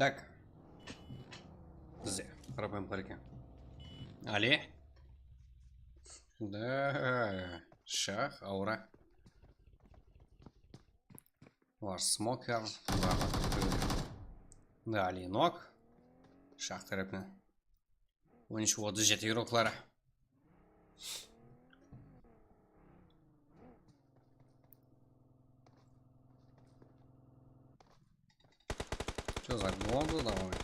Так. Бізде қарапайым пареке. Али. Да. Шах, аура. Ваш смокер. Да, Али ног. Шах тарапынан. 13-37 еуроклары. Что за гонку давай?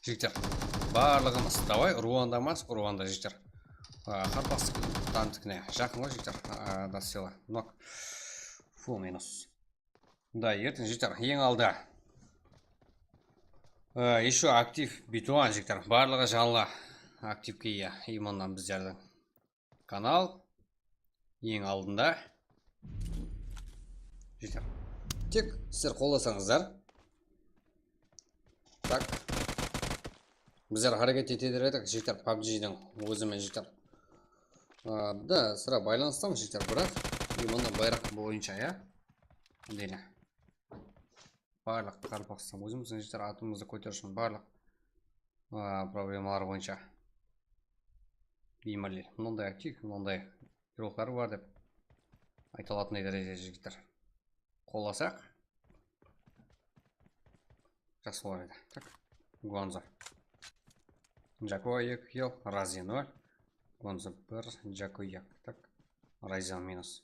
Жігіттер, барлығымыз давай руандамас, руанда жігіттер. Қарпас танытыкне. Жақын ғой жігіттер. Да села. Нок. Фу минус. Да, ертең жігіттер. Ең алды. Еще актив битуан жігіттер. Барлығы жанлы активке ие. Иманнан біздердің канал. Ең алдында. Жігіттер. Тек сіздер қолдасаңыздар. Так. Біздер харекет етедер едік, жігіттер, PUBG-дің өзімен жігіттер. Да, сыра байланыстам жігіттер, бірақ иманнан байрақ бойынша, я? Дейлі. Барлық қарпақстан өзіміздің жігіттер атымызды көтерішін барлық проблемалар бойынша. беймәлел мынандай актив мынандай геройлар бар деп айта алатындай дәрежеде жігіттер. Қолдасақ жақсы болар еді. Так, Гонзо. Джако 2 килл, Рази 0. Гонзо 1, Джако 2. Так, Рази минус.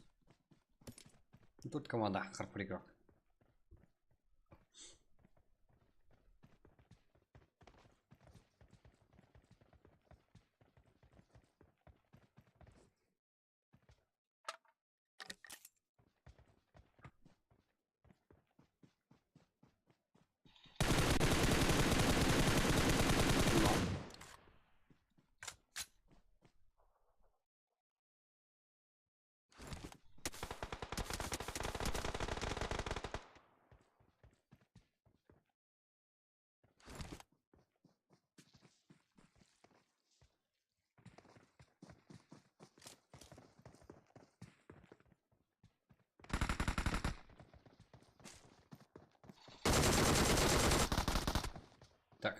Тут команда қарпыр игрок. Так.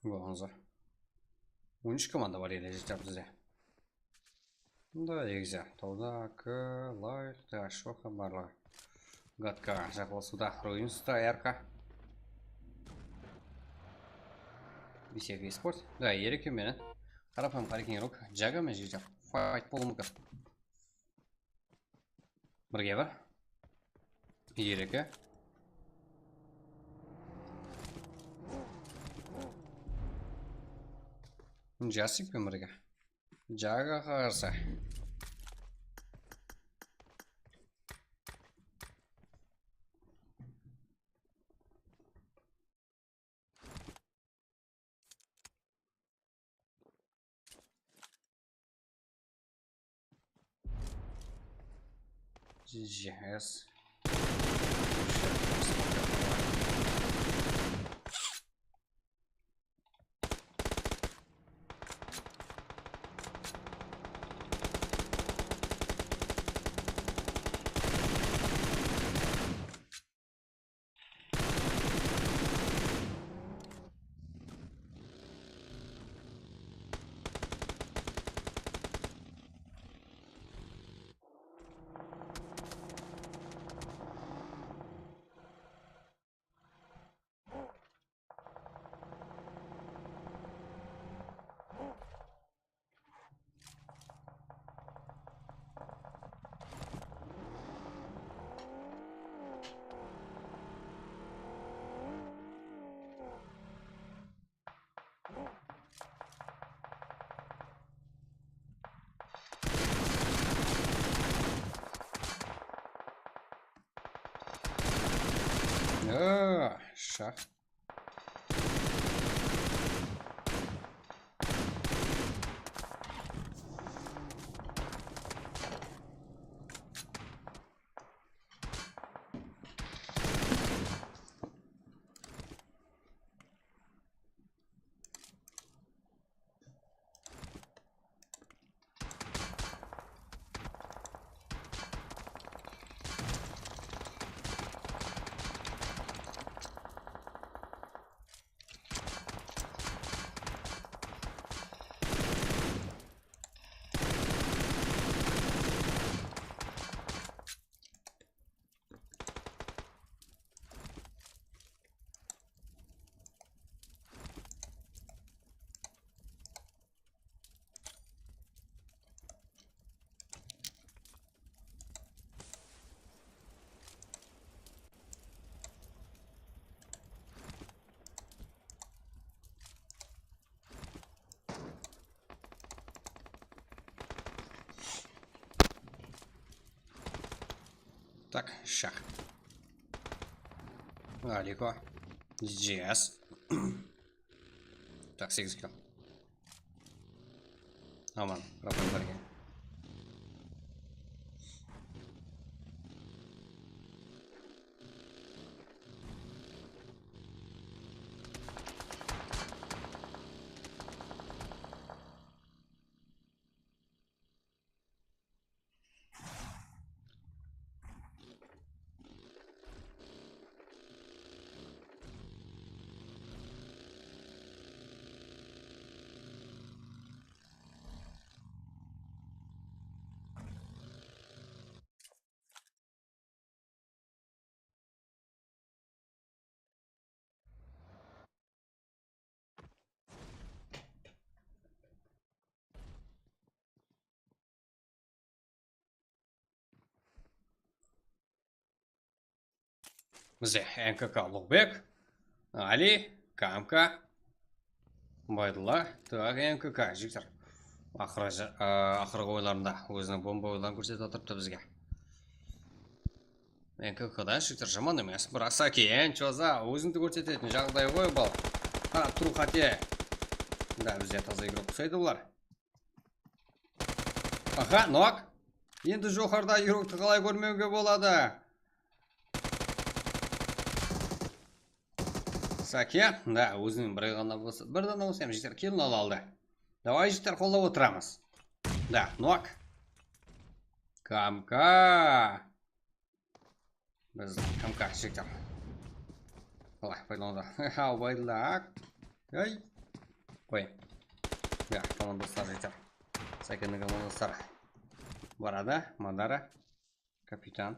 Гонзо. 13 команда бар еді жіктер бізде. Да, егізі. Тауда, Лайт, Шоха барлығы. Гадка жақылысуда. Руинста, Ярка. Бесек еспорт. Да, ерек емені. Қарапам қарекен рук. Жага мен жіктер. Файт болу мүмкін. Бірге бар. Ерекі. Жасик пен бірге. Жага қарсы. GGS. Шах. Так, шах. Далеко. Здесь. Так, 6 килл. Аман, проблем барги. Бізде НКК Ұлықбек, Али, Камка, Байдулла, так НКК жігіттер. Ақырғы ойларында өзінің бомба ойларын көрсетіп отырыпты бізге. НКК-да жігіттер жаман емес, бірақ Сакен, Чоза, өзіңді көрсететін жағдай ғой бұл. Қарап тұру қате. Да, бізде таза игрок ұқсайды бұлар. Аха, нок. Енді жоғарда игрокты қалай көрмеуге болады? Сакен, да, өзінің бірден ауысам жігіттер келін алды. Давай жігіттер қолдап отырамыз. Да, нок. Камка. Біздің Камка жігіттер. Қалай, байланды. Ау, байлақ. Ай. Қой. Да, командастар жігіттер. Сакеннің командастары. Барада, Мадара, капитан.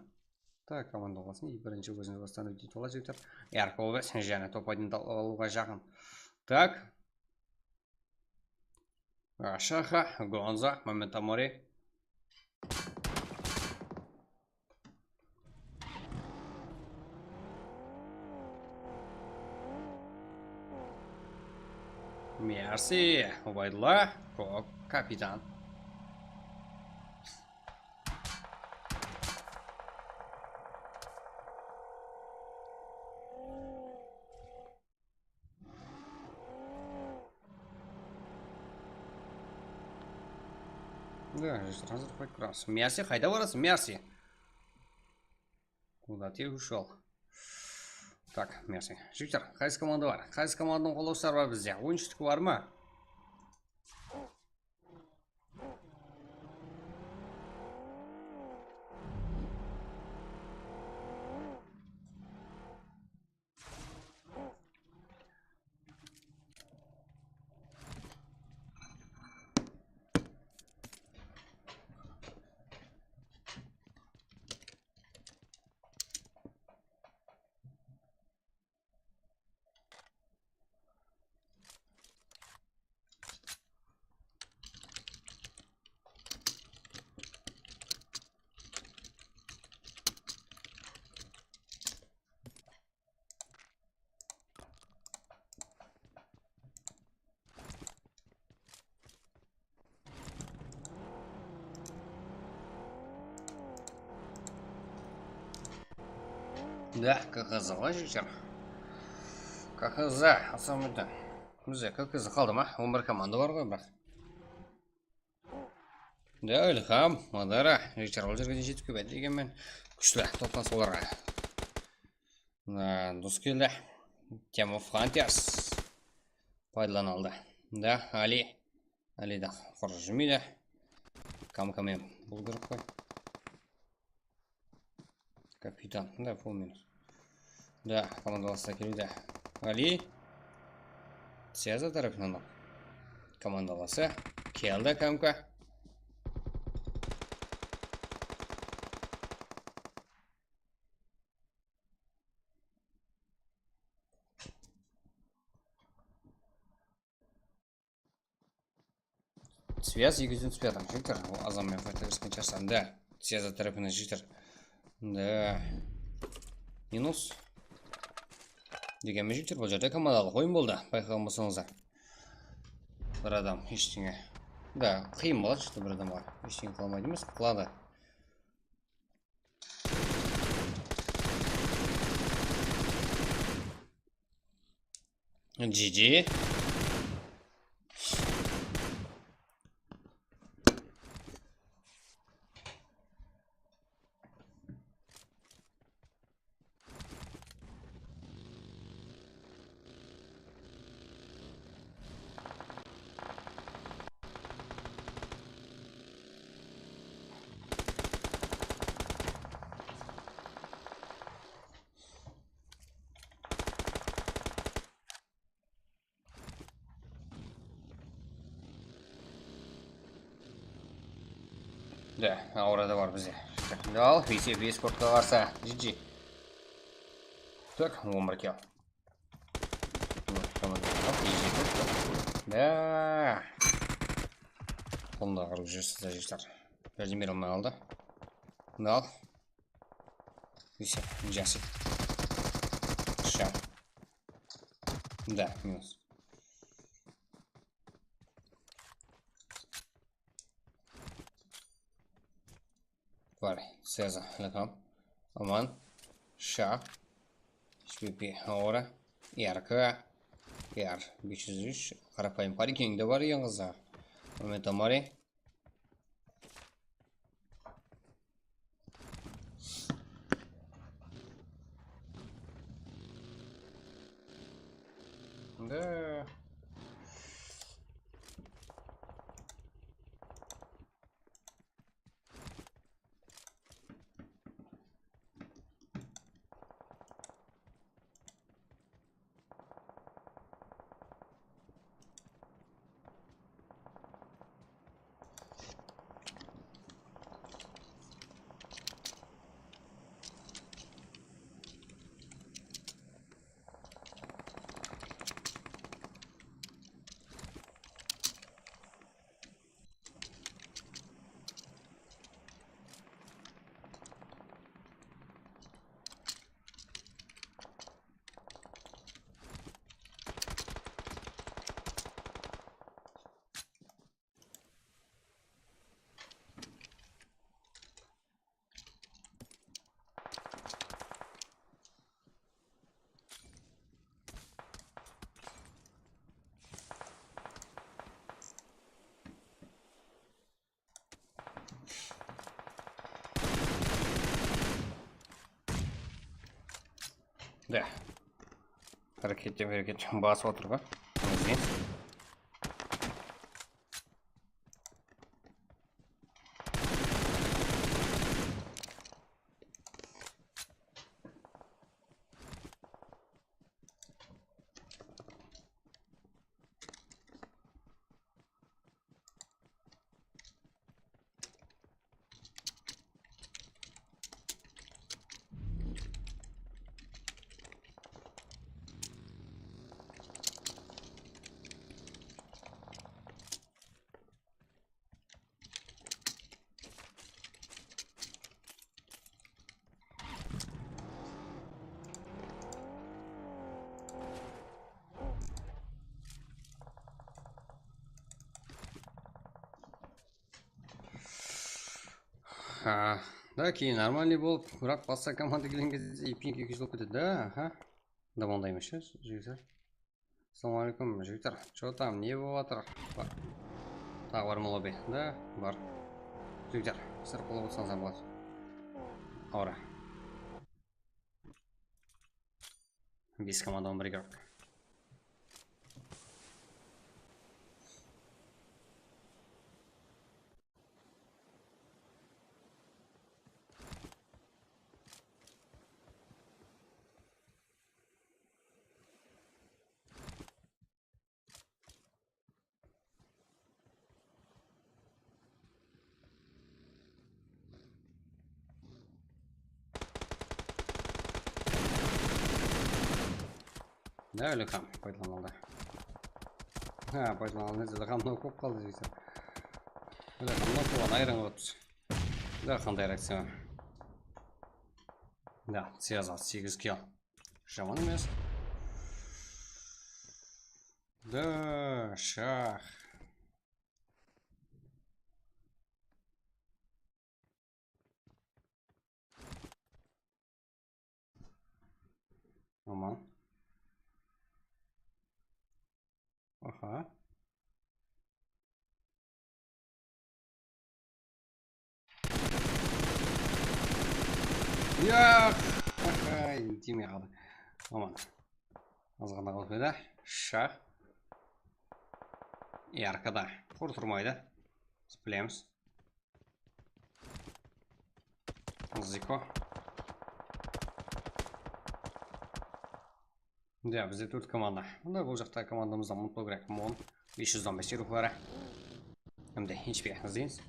Так, команда болсын. Бірінші өзіңіз бастан өтейді ола жігіттер. Ярколбес, және топ-1 алуға жақын. Так. Шаха, Гонза, Моментамори. Мерси, Байдулла, капитан. Да, разрывать крас. Мерси, хайда вырос, Мерси. Куда ты ушел? Так, Мерси. Жігіттер, қайсы команда бар? Қайсы команданың қолдаушылары бар бізде? Ойыншылдық бар ма? Да, КХЗ ғой жігіттер. КХЗ, асамайды. Бізде КХЗ қалды ма? 11 команда бар ғой бірақ. Да, Ильхам, Мадара, жігіттер, ол жерге жетіп көбәді дегенмен күшті топтан соларға. Дос келді. Темов Хантерс пайдаланалды. Да, Али. Али да қоры жүрмейді. Камкамен бұл керек қой. Капитан, да, полминус. Да, командаласа келуде. Али. Сеза тарапынан. Командаласа келді Камка. Связь 295-м жігіттер. Азаммен файтоверскен чарсан. Да, Сеза тарапынан жігіттер. Да. Минус. Дегенмен жігіттер, бұл жерде командалық ойын болды. Байқаған болсаңыздар. Бір адам ештеңе. Да, қиын болады жігіттер бір адамға. Ештеңе қыламайды емес, қылады. GG. Да, аурада бар бізде. Ал, есеп спортқа қарсы. GG. Так, 11 кел. Да. Қолында қару жүрсіз жігіттер. Жәрдемер алмай алды. Ал. Есеп, жасып. Ща. Да, минус. Vale, César, legal. Aman. Şah. HPP. Ahora. Yarka. Yar. 503. Қарапайым парикинг de var yanınızda. Momento mari. Да. Да. Hareket basıp oturup. Здесь. Да, кейін нормальный болып, бірақ басқа команда келген кезде ипинг 200 болып кетеді, да, аха. Да, ондай емес, жігіттер. Ассалаумағалейкум, жігіттер. Что там, не болып жатыр? Тағы бар ма лобби? Да, бар. Жігіттер, сыр қолы болсаңыздар болады. Аура. 5 команда 11 игрок. Да, Іліхан, пайдаланылды. Пайдаланылды, Іліхан мынау көп қалды жейсі. Іліхан, мынау туған айран қылыпсыз. Да, қандай реакция. Да, связал 8 килл. Жаман емес. Да, шах. Аман. Ага. Яқ! Тимей қалды. Аман. Азғанда қалып еді. Шах. И аркада. Құр тұрмайды. Сплемс. Зико. Да, бізде 4 команда. Онда бұл жақта командамызда мұнтау керек. Мон 515 рух бары. Әмді, HP іздейміз.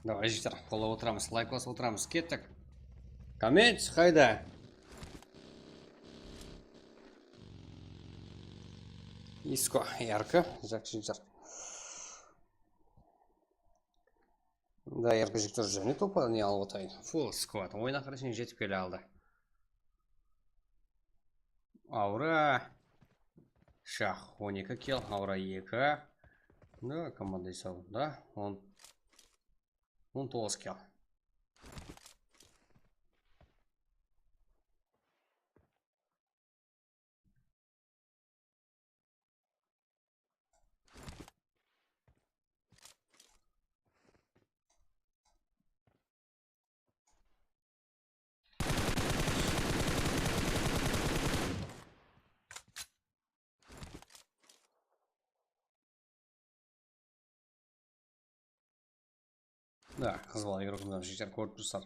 Давай, жігіттер, қолдап отырамыз, лайк басып отырамыз. Кеттік. Коммент қайда? Иско, ярко. Жақсы жігіттер. Да, ярко жігіттер және топа не алып отайын. Фул сквад. Ойна қарашын жетіп келе алды. Аура. Шах 12 килл. Аура 2. Да, команда есауы. Да, 19 килл. Да, қызбал игрокымыздан жігіттер көріп тұрсыздар.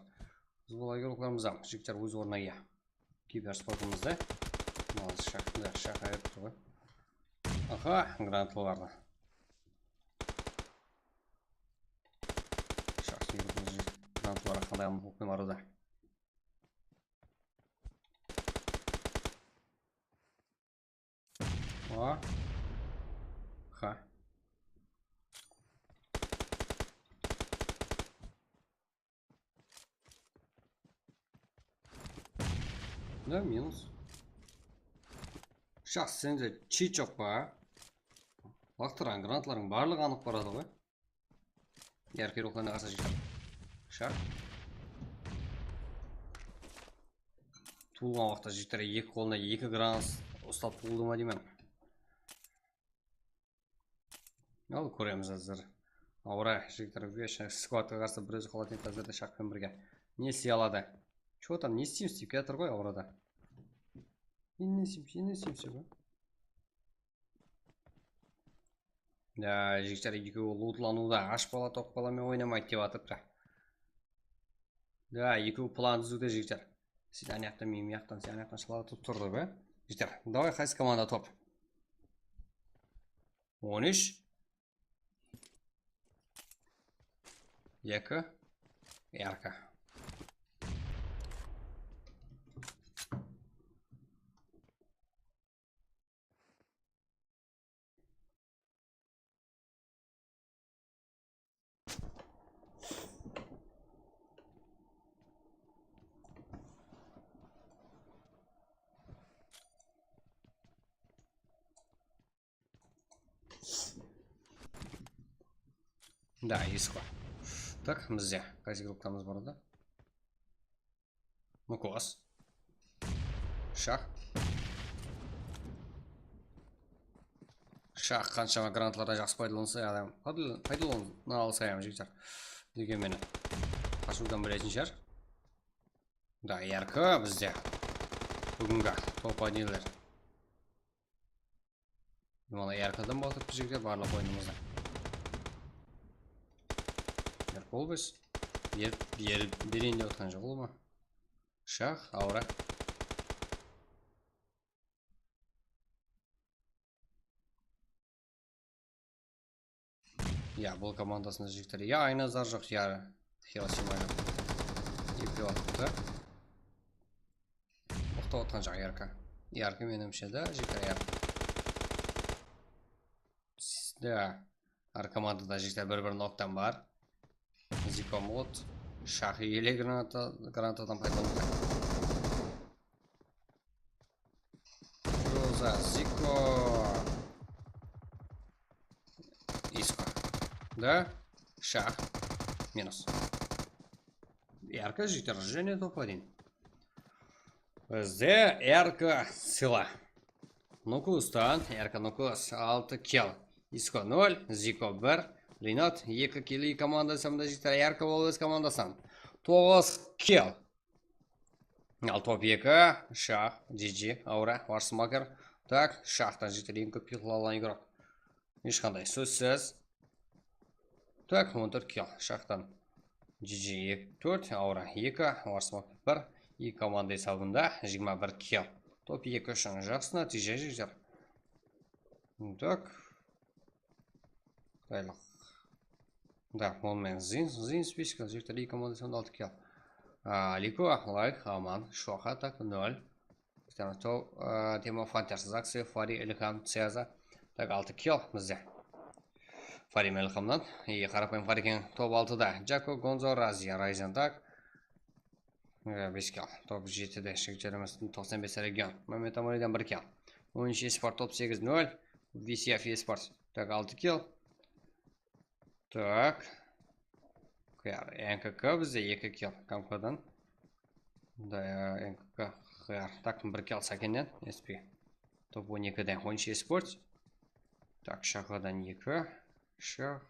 Қызбал игрокlarımızдан жігіттер өз орнына ие. Кибер спортымызда. Малыз шақ, да, шақ айып тұр ғой. Аха, гранатыларды. Шақ игрокымыз гранатылары қандай амын оқпен арада. О. Ха. Да, минус. Шақ, сенде чит жоқ па? Лақтырған гранаталардың барлығы анық барады ғой. Яркер оқларына қарса жігіттер. Шақ. Туылған уақытта жігіттер екі қолына 2 гранат ұстап туылды ма деймін. Ал көреміз әзір. Аура жігіттер сквадқа қарсы бір өзі қалатын әзірді Шақпен бірге. Не істей алады? Чо там, не істейміз деп кетір ғой аурада. Не істейміз ғой. Да, жігіттер екеуі лутлануда, аш бала тоқ баламен ойнамайды деп атыпты. Да, екеуі план түзуде жігіттер. Сен аяқтан, мен аяқтан, сен аяқтан шылағы тұп тұрды бе? Жігіттер, давай қайсы команда топ. 13. 2. Ярко. Да, иско. Так, бізде қайсы групптамыз бар да? Мукос. Шах. Шах қаншама грантларда жақсы пайдаланса адам. Пайдалана алса ем жігіттер. Деген мені. Қашудан білетін шығар. Да, ярко бізде. Бүгінгі топ-1-лер. Мана яркадан балтып жігіттер барлық ойынымызда. Ол біз берейін де отқан жоқ ол ма? Шах, аура. Я, бұл командасында жігіттер. Я, айназар жоқ, я. Хиросима жоқ. Епе отты. Оқта отқан жоқ, ярка. Ярка менімше да, жігіттер ярка. Да, ар командада жігіттер бір-бірін оқтан бар. Зико мод, шах еле гранатадан пайдаланды. Роза, Зико. Иско. Да? Шах. Минус. Ярко жігіттер, және топ-1. Бізде ярко сила. Нукустан, ярко нукус, 6 килл. Иско 0, Зико 1. Ринат, 2 килл командасында жігіттер, ярко болып өз командасан. 9 килл. Ал топ-2, Шах, GG, аура, Варсмакер. Так, Шахтан жігіттер, ең көп килл алған игрок. Ешқандай сөзсіз. Так, 14 килл. Шахтан GG 4, аура 2, Варсмакер 1. И команда есабында 21 килл. Топ-2 үшін жақсы нәтиже жігіттер. Так. Қайлық. Да, болмайын. Зин список, жігіттер 2 команда сонда 6 kill. Лико, лайк, Аман, Шоха, так, 0. Тема Фантер, Заксы, Фари, Илхам, Цеза. Так, 6 kill бізде. Фари мен Илхамнан. И қарапайым Фарикен топ 6-да. Джако, Гонзо, Разия, Райзен, так. 5 kill. Топ 7-де жігіттеріміздің 95 регион. Момент Амалидан 1 kill. 13 спорт топ 8-0. VCF eSports. Так, 6 kill. Так. НКК бізде 2 kill. Камқадан. Да, НКК. Так, 1 kill Сакеннен. SP. Топ 12-ден 13 eSports. Так, Шахадан 2. Шах.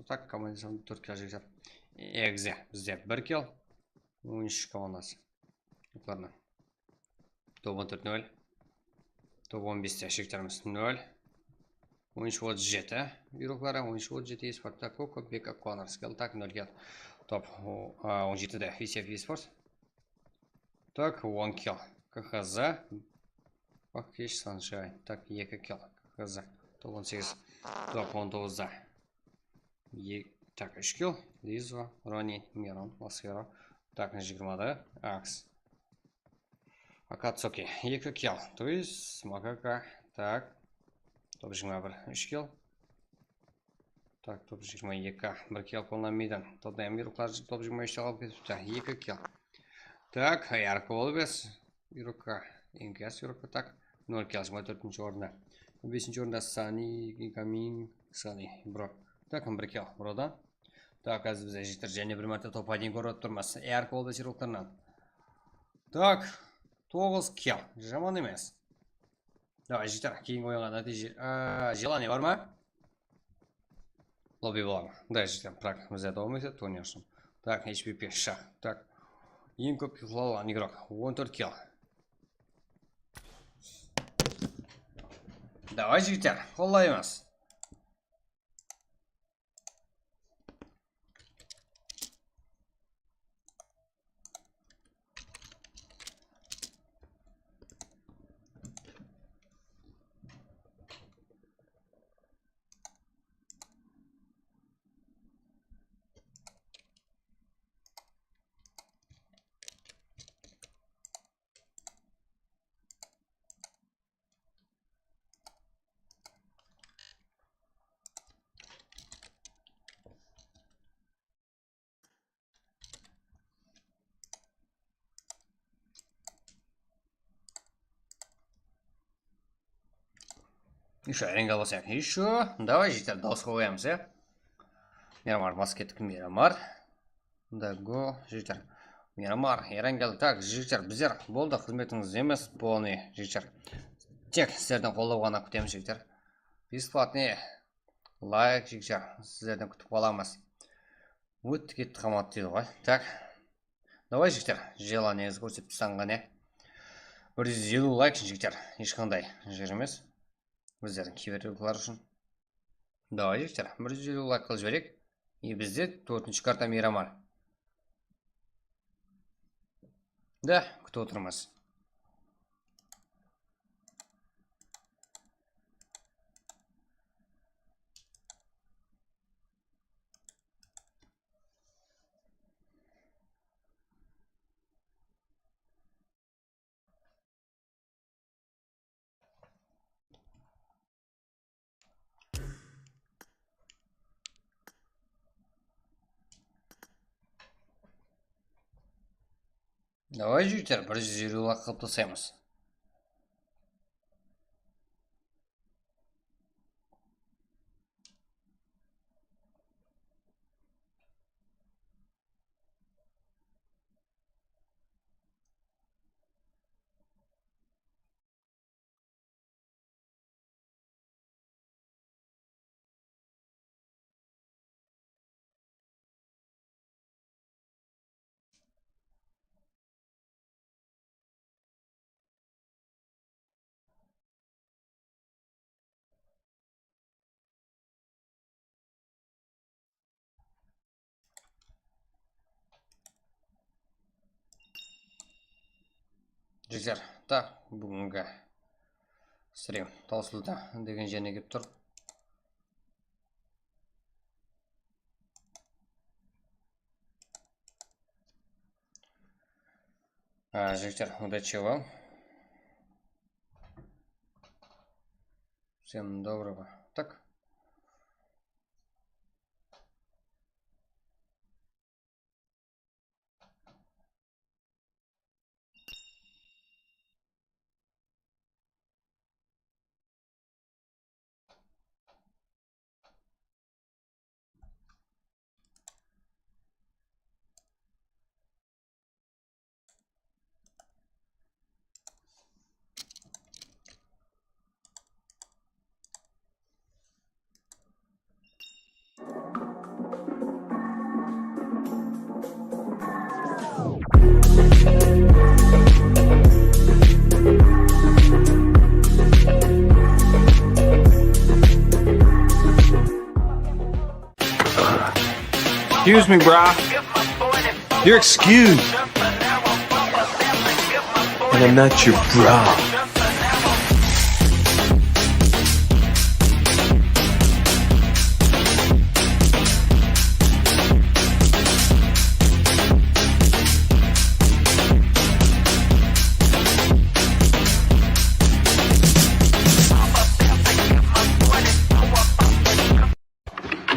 Так, командасының 4 kill жігіттер. Экзе. Бізде 1 kill. 13 командасы. Ладно. Топ 14-0. Топ 15-те жігіттеріміз 0. 13-37 бюроклары, 13-37 eSports, Коко, Бека, Конор, Скелл, так, 0 kill. Топ 17-де VCF eSports. Так, 1 kill. КХЗ. Пакеш Саншай. Так, 2 kill. КХЗ. Топ 18. Топ 19-да. Так, 3 kill. Лизва, Рони, Мирон, Ласхеро. Так, на 20-да. Акс. Акацоки. 2 kill. То есть, Макака. Так. Топ 21 3 kill. Так, топ 22 1 kill қолданбайдан. Топтан бюроклар топ 23 алып кетіпті. 2 kill. Так, Ярко Олбес. Бюрокқа. Енгес бюрокқа. Так, 0 kill. 24-ші орында. 5-ші орында Сани, Камин, Сани, Бро. Так, 1 kill. Бродан. Так, қазір бізде жігіттер және бір мәрте топ 1 көріп тұрмыз. Ярко Олбес бюроқтарынан. Так, 9 kill. Жаман емес. Давай, жігіттер, кейін ойынға нәтиже. Желание бар ма? Лобби бар ма? Да, жігіттер, бірақ бізде толмайды, турниршым. Так, HPP, шақ. Так, ең көп kill алған игрок. 14 kill. Давай, жігіттер, қолдаймыз. Еще ринга лосяк. Еще. Давай, жігіттер, дауыс қоямыз, е? Мирамар, баскеттік Мирамар. Да, го, жігіттер. Мирамар, Ерангел. Так, жігіттер, біздер болды, қызметіңіз емес, полный, жігіттер. Тек сіздерден қолдау ғана күтеміз, жігіттер. Бесплатный лайк, жігіттер, сіздерден күтіп қаламыз. Өтті кетті қамат дейді ғой. Так, давай, жігіттер, желаниеңіз көрсетіп тастаған, е? 150 лайк, жігіттер, ешқандай жер емес. Біздердің кейбіреулер үшін. Давай, жігіттер, 150 лайк қылып жіберейік. И бізде 4-ші карта Мирамар. Да, күтіп отырмыз. Давай, жігіттер, 150 лайк қылып тастаймыз. Жігіттер, так, бүгінгі стрим таусылды деген жеріне келіп тұр. Жигитер, удачи вам. Всем доброго. Так. Excuse me, brah. You're excused. And I'm not your bra.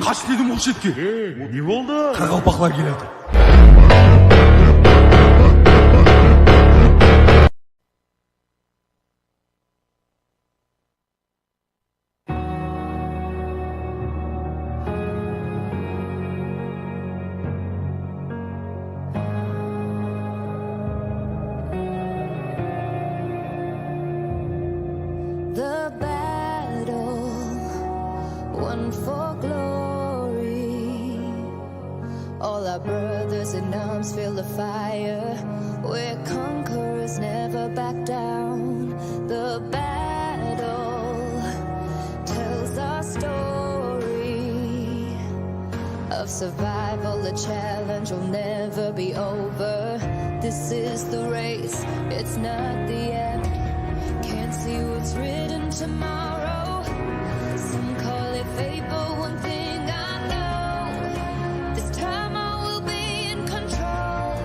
Kaç dedim o şetki. Ne oldu? Karagopaklar geledi. The battle won for glory. All our brothers in arms feel the fire. We're conquerors, never back down. The battle tells our story of survival. The challenge will never be over. This is the race, it's not the end. Can't see what's written tomorrow. Some call it fate, but one thing I know, this time I will be in control.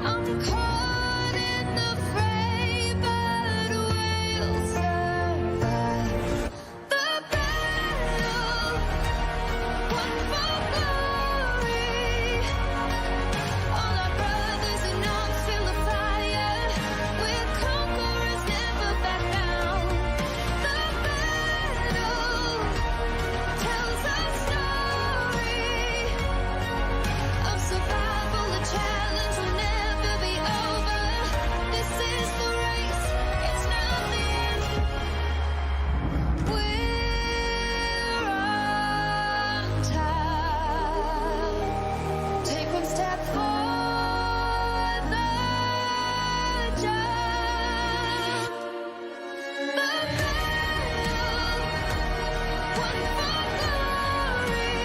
I'm caught in the fray, but we'll survive. The battle won for glory. All our brothers in arms feel the fire. We're conquerors, never back down. The battle tells our story of survival. The challenge will never be over. This is the race, it's not the end. We're on time. Take one step for the jump. The battle won for glory.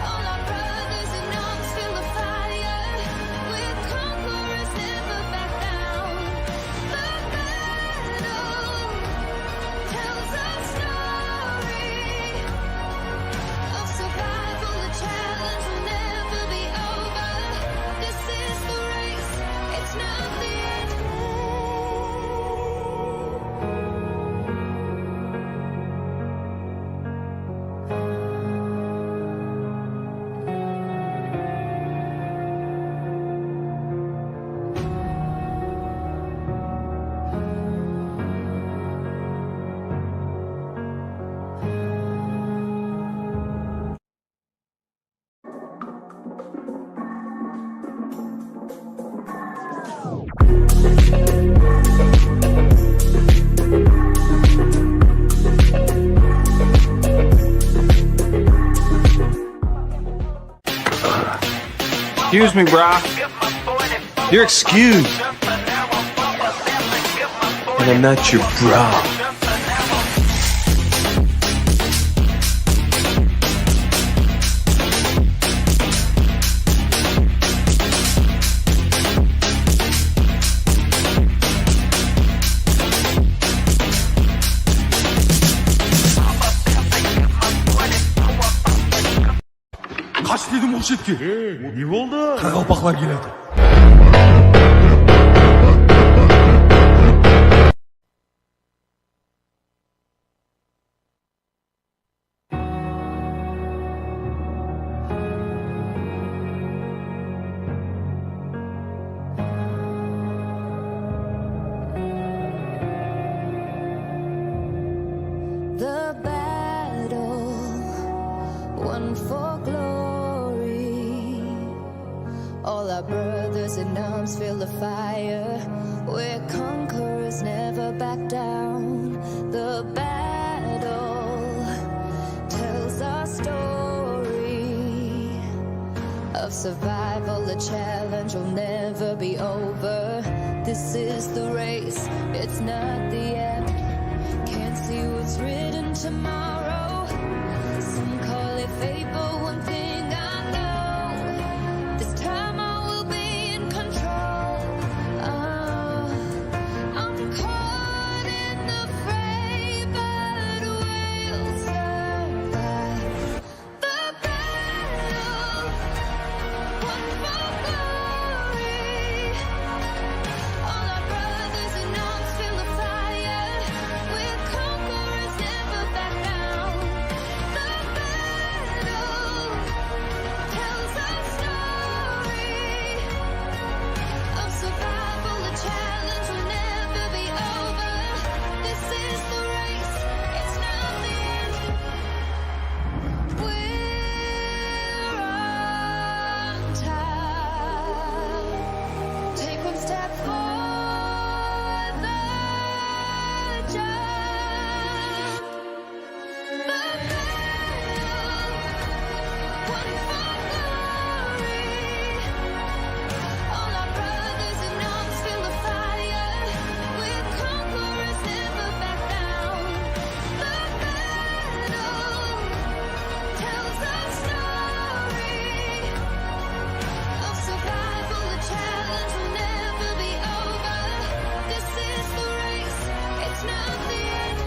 All our brothers in arms feel the fire. We're conquerors, never back down. The battle tells our story of survival. The challenge will never be over. This is the race, it's not the end. Excuse me, brah. You're excused. And I'm not your bra. Қаш дедім ол шетке. Не болды? Қарақалпақлар келеді. The battle won for glory. All our brothers in arms feel the fire. We're conquerors, never back down. The battle tells our story of survival. The challenge will never be over. This is the race, it's not the end. Can't see what's written tomorrow. Some call it fate, but one thing I know, this time I will be in control. I'm caught in the fray, but we'll survive. The battle won for glory. All our brothers in arms feel the fire. We're conquerors, never back down. The battle tells our story of survival. The challenge will never be over. This is the race, it's not the end. We're on time. Take one step for the jump. The battle won for glory. All our brothers in arms feel the fire. We're conquerors, never back down. The battle tells our story of survival. The challenge will never be over. This is the race, it's not the end.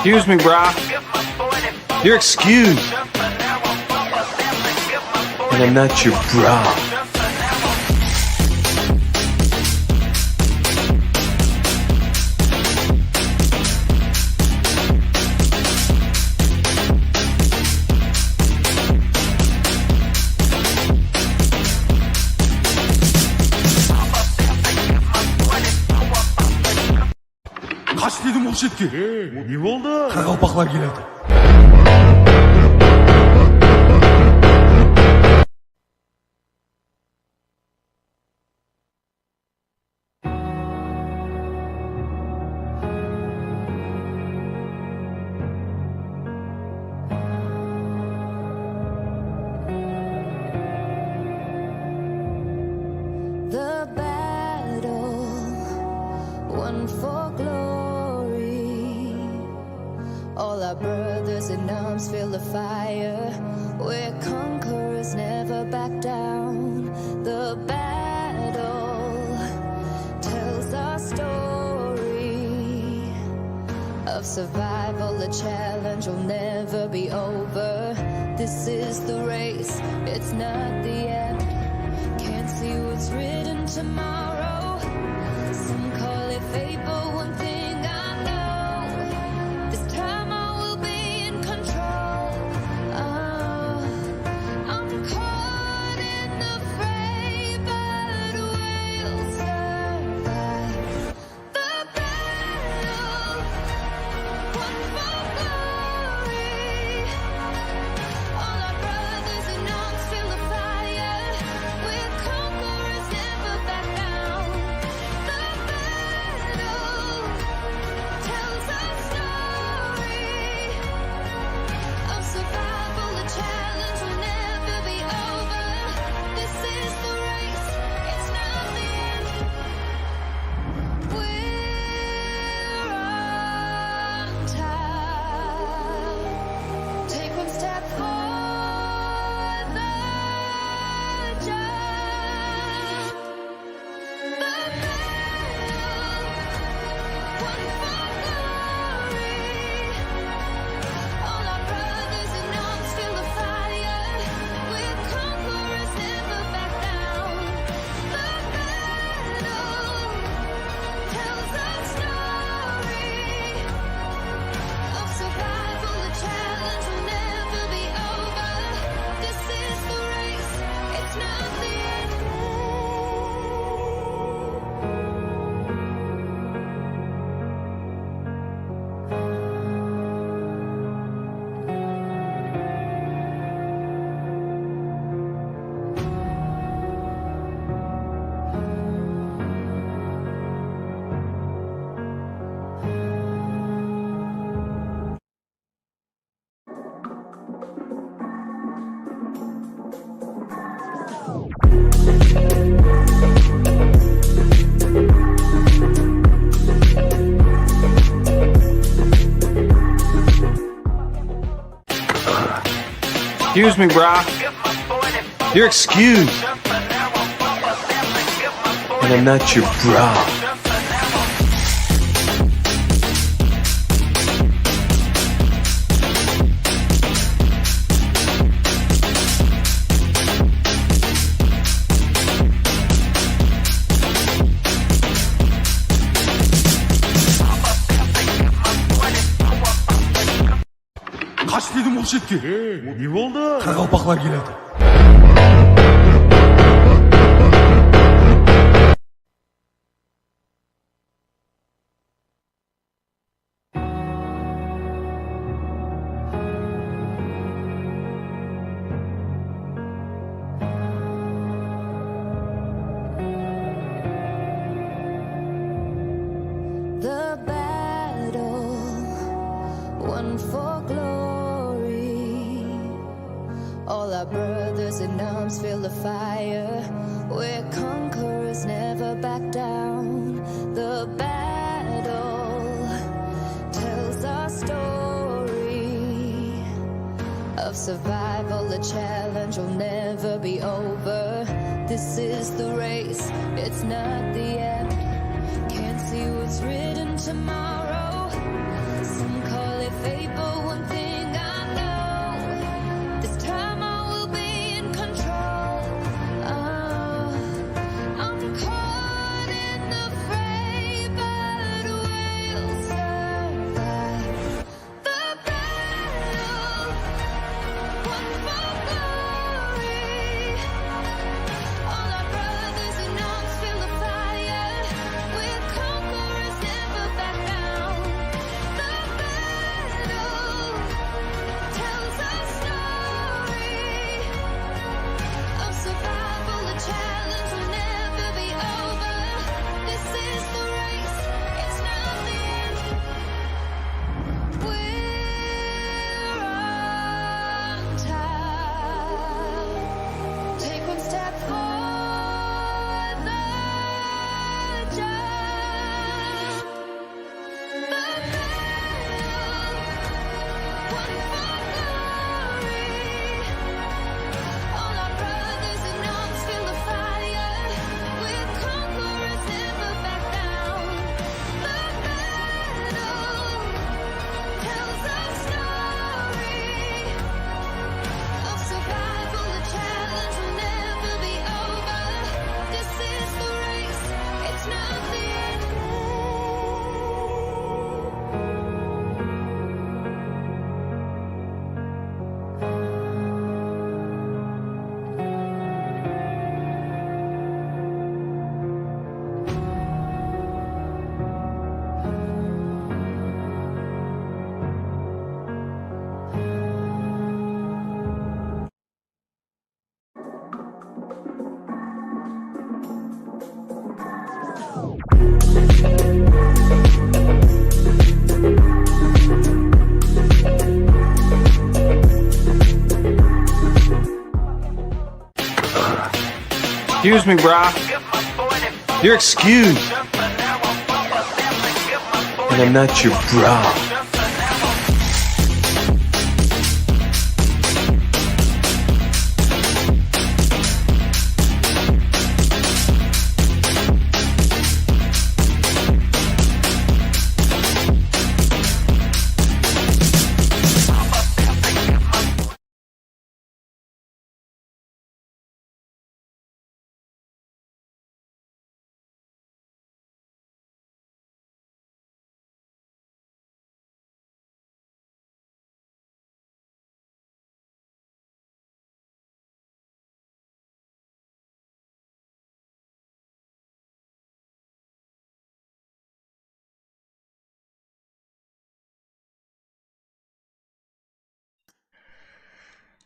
Excuse me, brah. You're excused. And I'm not your bra. Қаш дедім ол шетке. Не болды? Қарақалпақлар келеді. The battle won for glory. All our brothers in arms feel the fire. We're conquerors, never back down. The battle tells our story of survival. The challenge will never be over. This is the race, it's not the end. Can't see what's written tomorrow. Some call it fate, but one thing I know, this time I will be in control. I'm caught in the fray, but we'll survive. The battle won for glory. All our brothers in arms feel the fire. We're conquerors, never back down. All our brothers in arms feel the fire. We're conquerors, never back down. The battle tells our story of survival. The challenge will never be over. This is the race, it's not the end. Excuse me, brah. You're excused. And I'm not your bra. Kaç dedim o şetki. Ne oldu? Karagopaklar geledi. The battle won for glory. All our brothers in arms feel the fire. We're conquerors, never back down. The battle tells our story of survival. The challenge will never be over. This is the race, it's not the end. Can't see what's written tomorrow. Some call it fate, but one thing I know, this time I will be in control. I'm caught in the fray, but we'll survive. The battle won for glory. All our brothers in arms feel the fire. We're conquerors, never back down. The battle tells our story of survival. The challenge will never be over. This is the race, it's not the end. We're on time. Take one step for the jump. The battle won for glory. All our brothers in arms feel the fire. We're conquerors, never back down. The battle tells our story of survival. The challenge will never be over. This is the race, it's not the end. Excuse me, brah. You're excused. And I'm not your bra.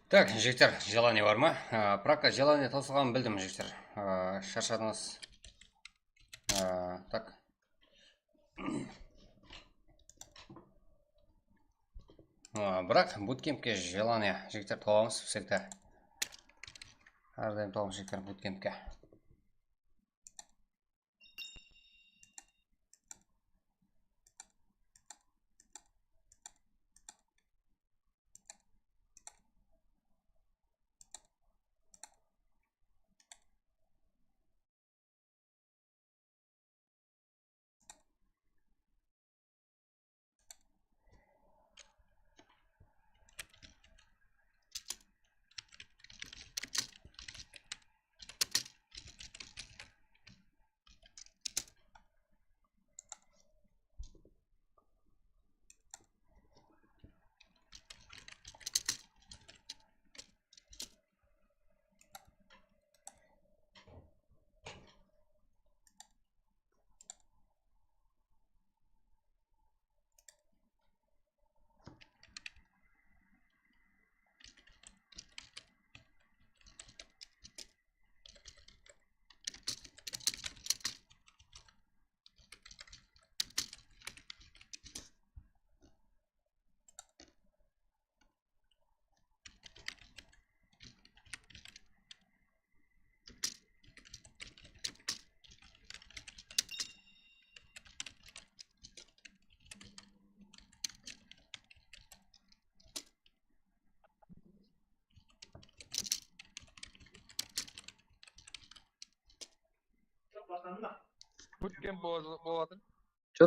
Так, жігіттер, желание бар ма? Практа желание таусылғанын білдім, жігіттер. Шаршадыңыз. Так. Бірақ буткемпке желание, жігіттер, толамыз всегда. Әрдайым толамыз, жігіттер, буткемпке. Bootcamp болатын. Что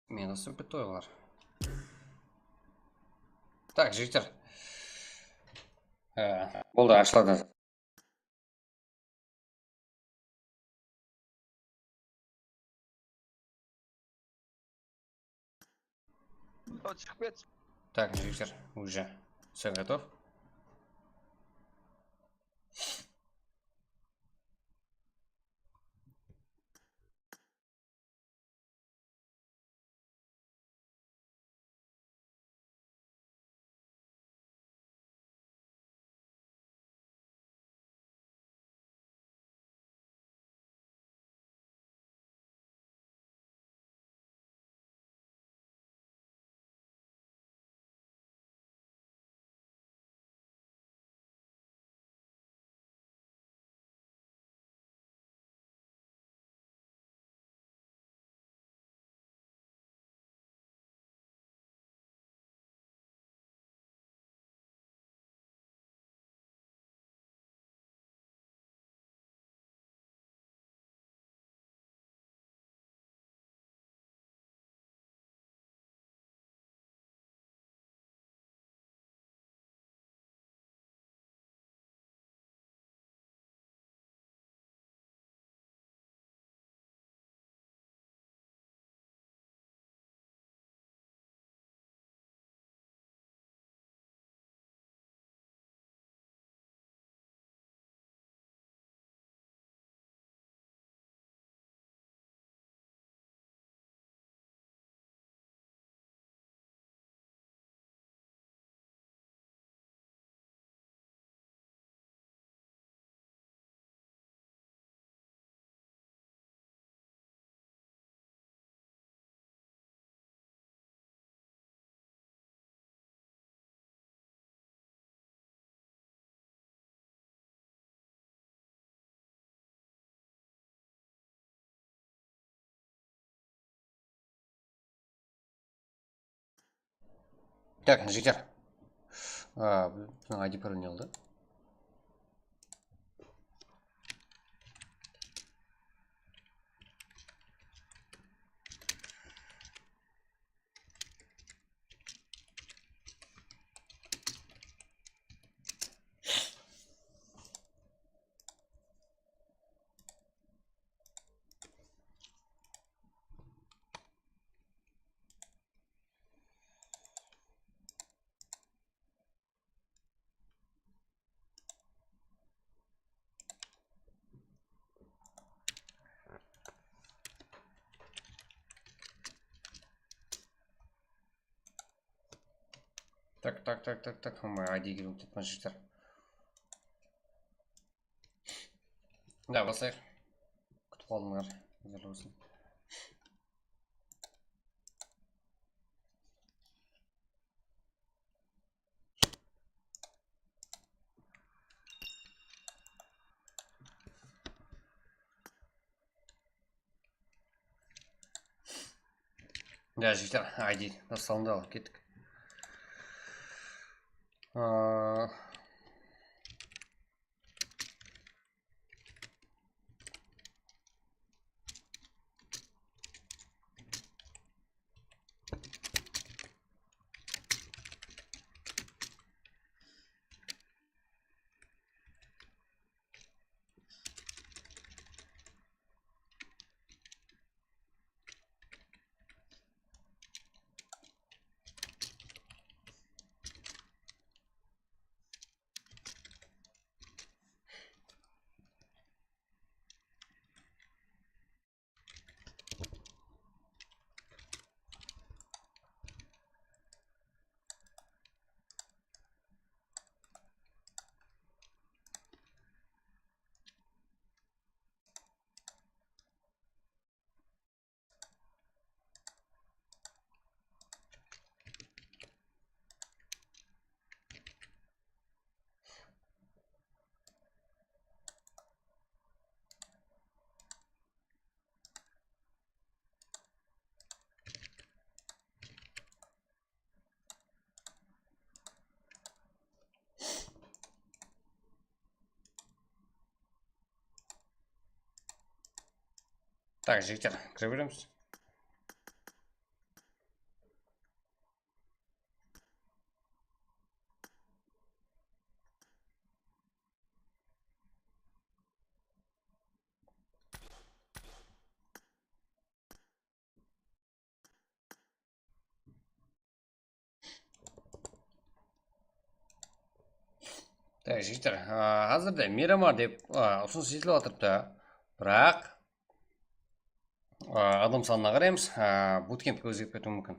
Минусы бітті олар. Так, жігіттер. Болды, ашылады. Шығып кет. Так, жігіттер, уже все готов. Так, жігіттер. ID пароль не алды. Так, мы ID girdim tutma жігіттер. Да, басайық. Күтіп қалдыңдар. Güzel olsun. Да, жігіттер, ID жасалынды алып кеттік. Так, жігіттер, кіре береміз. Так, жігіттер, қазірде Мирамар деп ұсыныс етіліп отырыпты. Бірақ адам санына қараймыз, буткемпке өзгеріп кетуі мүмкін.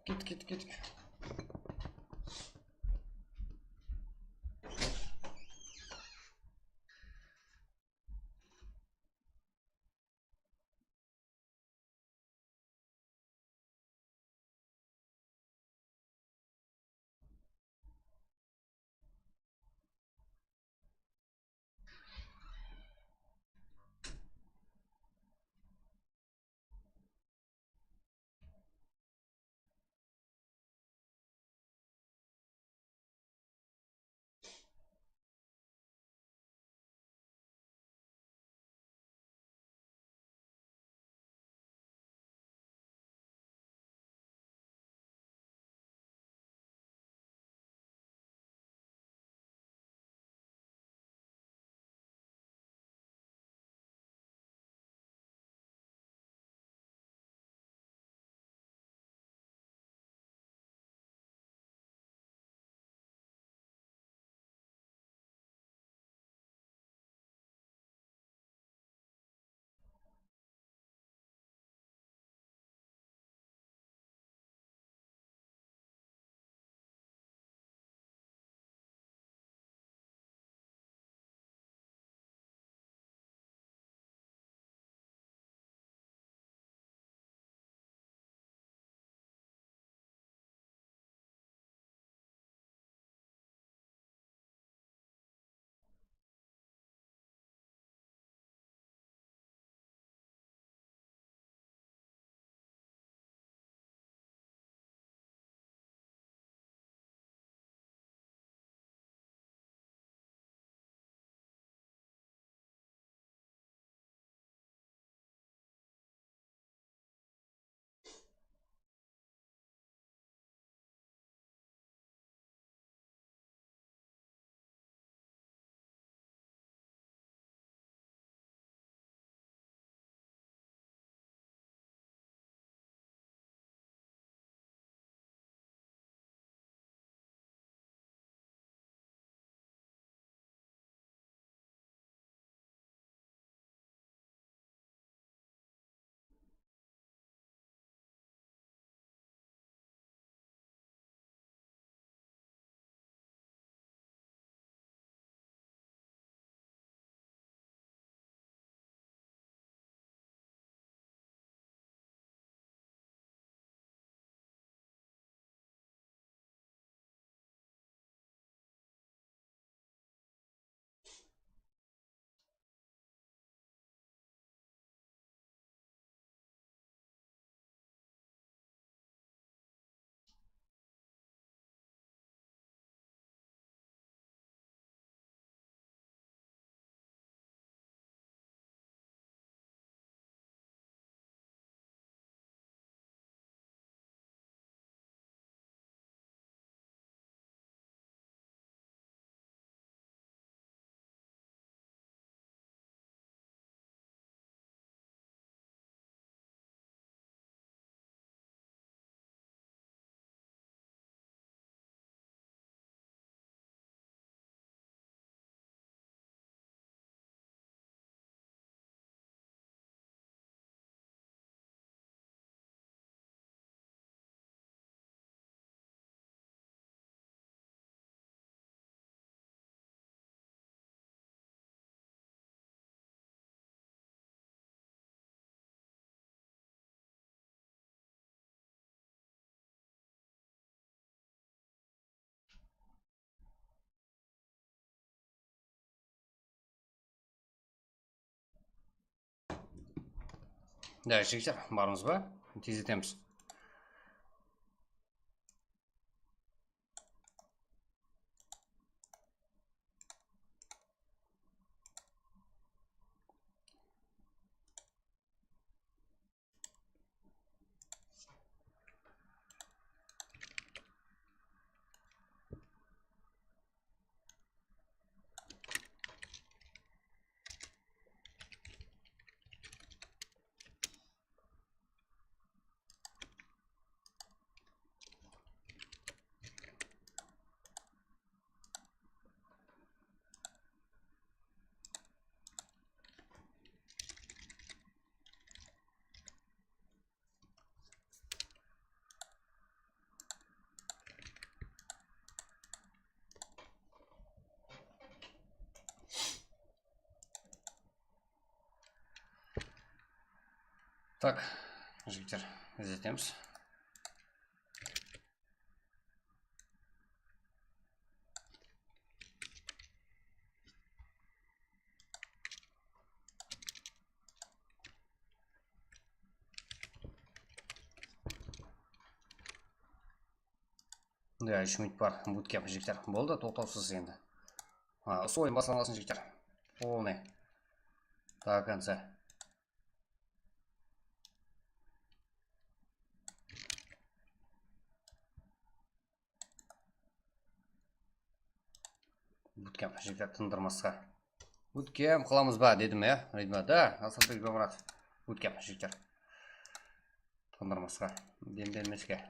Кеттік. Да, жігіттер, бармыз ба? Тездетеміз. Так, жігіттер, іздетеміз. Да, 3 минут бар. Буткемп жігіттер. Болды, тоқтаусыз енді. Ойын басталсын жігіттер. Полный. До конца. Буткемп жігіттер тындырмасқа. Буткемп қыламыз ба дедім я. Рейдма, да, Асылбек Бомұрат. Буткемп жігіттер. Тындырмасқа. Демделмеске.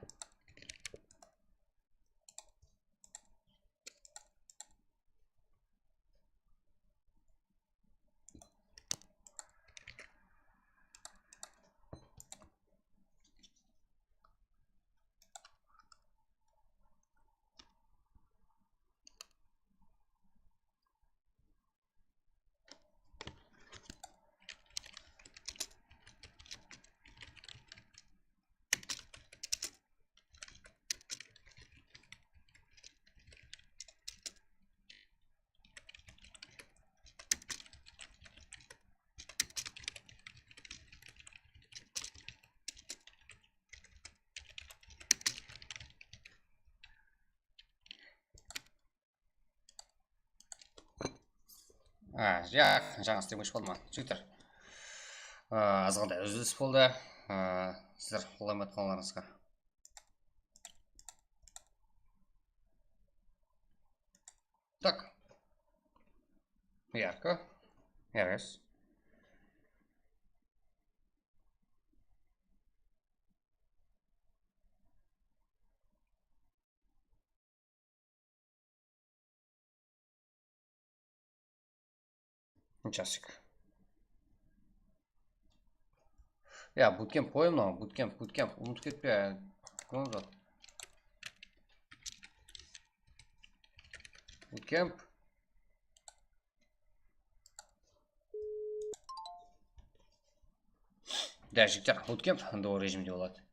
Жаңа істемекші болдым жігіттер. Азғандай үзіліс болды. Сіздер қолдаймын қалаларыңызға. Так. Ярко. Ярес. Часик. Я буткемп қойым мынау. Буткемп. Ұмытып кетпе. Қойыңыз. Буткемп. Да, жігіттер, буткемп до режимде болады.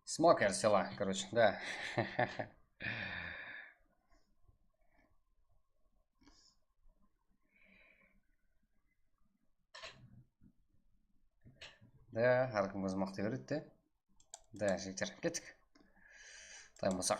Смокер села, короче, да. Да, әркім өз мақтай береді де. Да, жігіттер, кеттік. Тайм болсақ.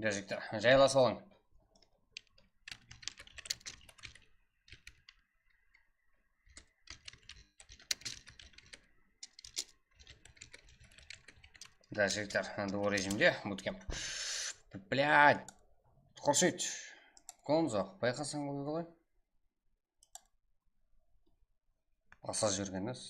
Жігіттер, жайласып алың. Да, жігіттер, до режимде буткемп. Блядь, қоршайды. Конзо, байқасаң болды ғой. Аса жүргеніз.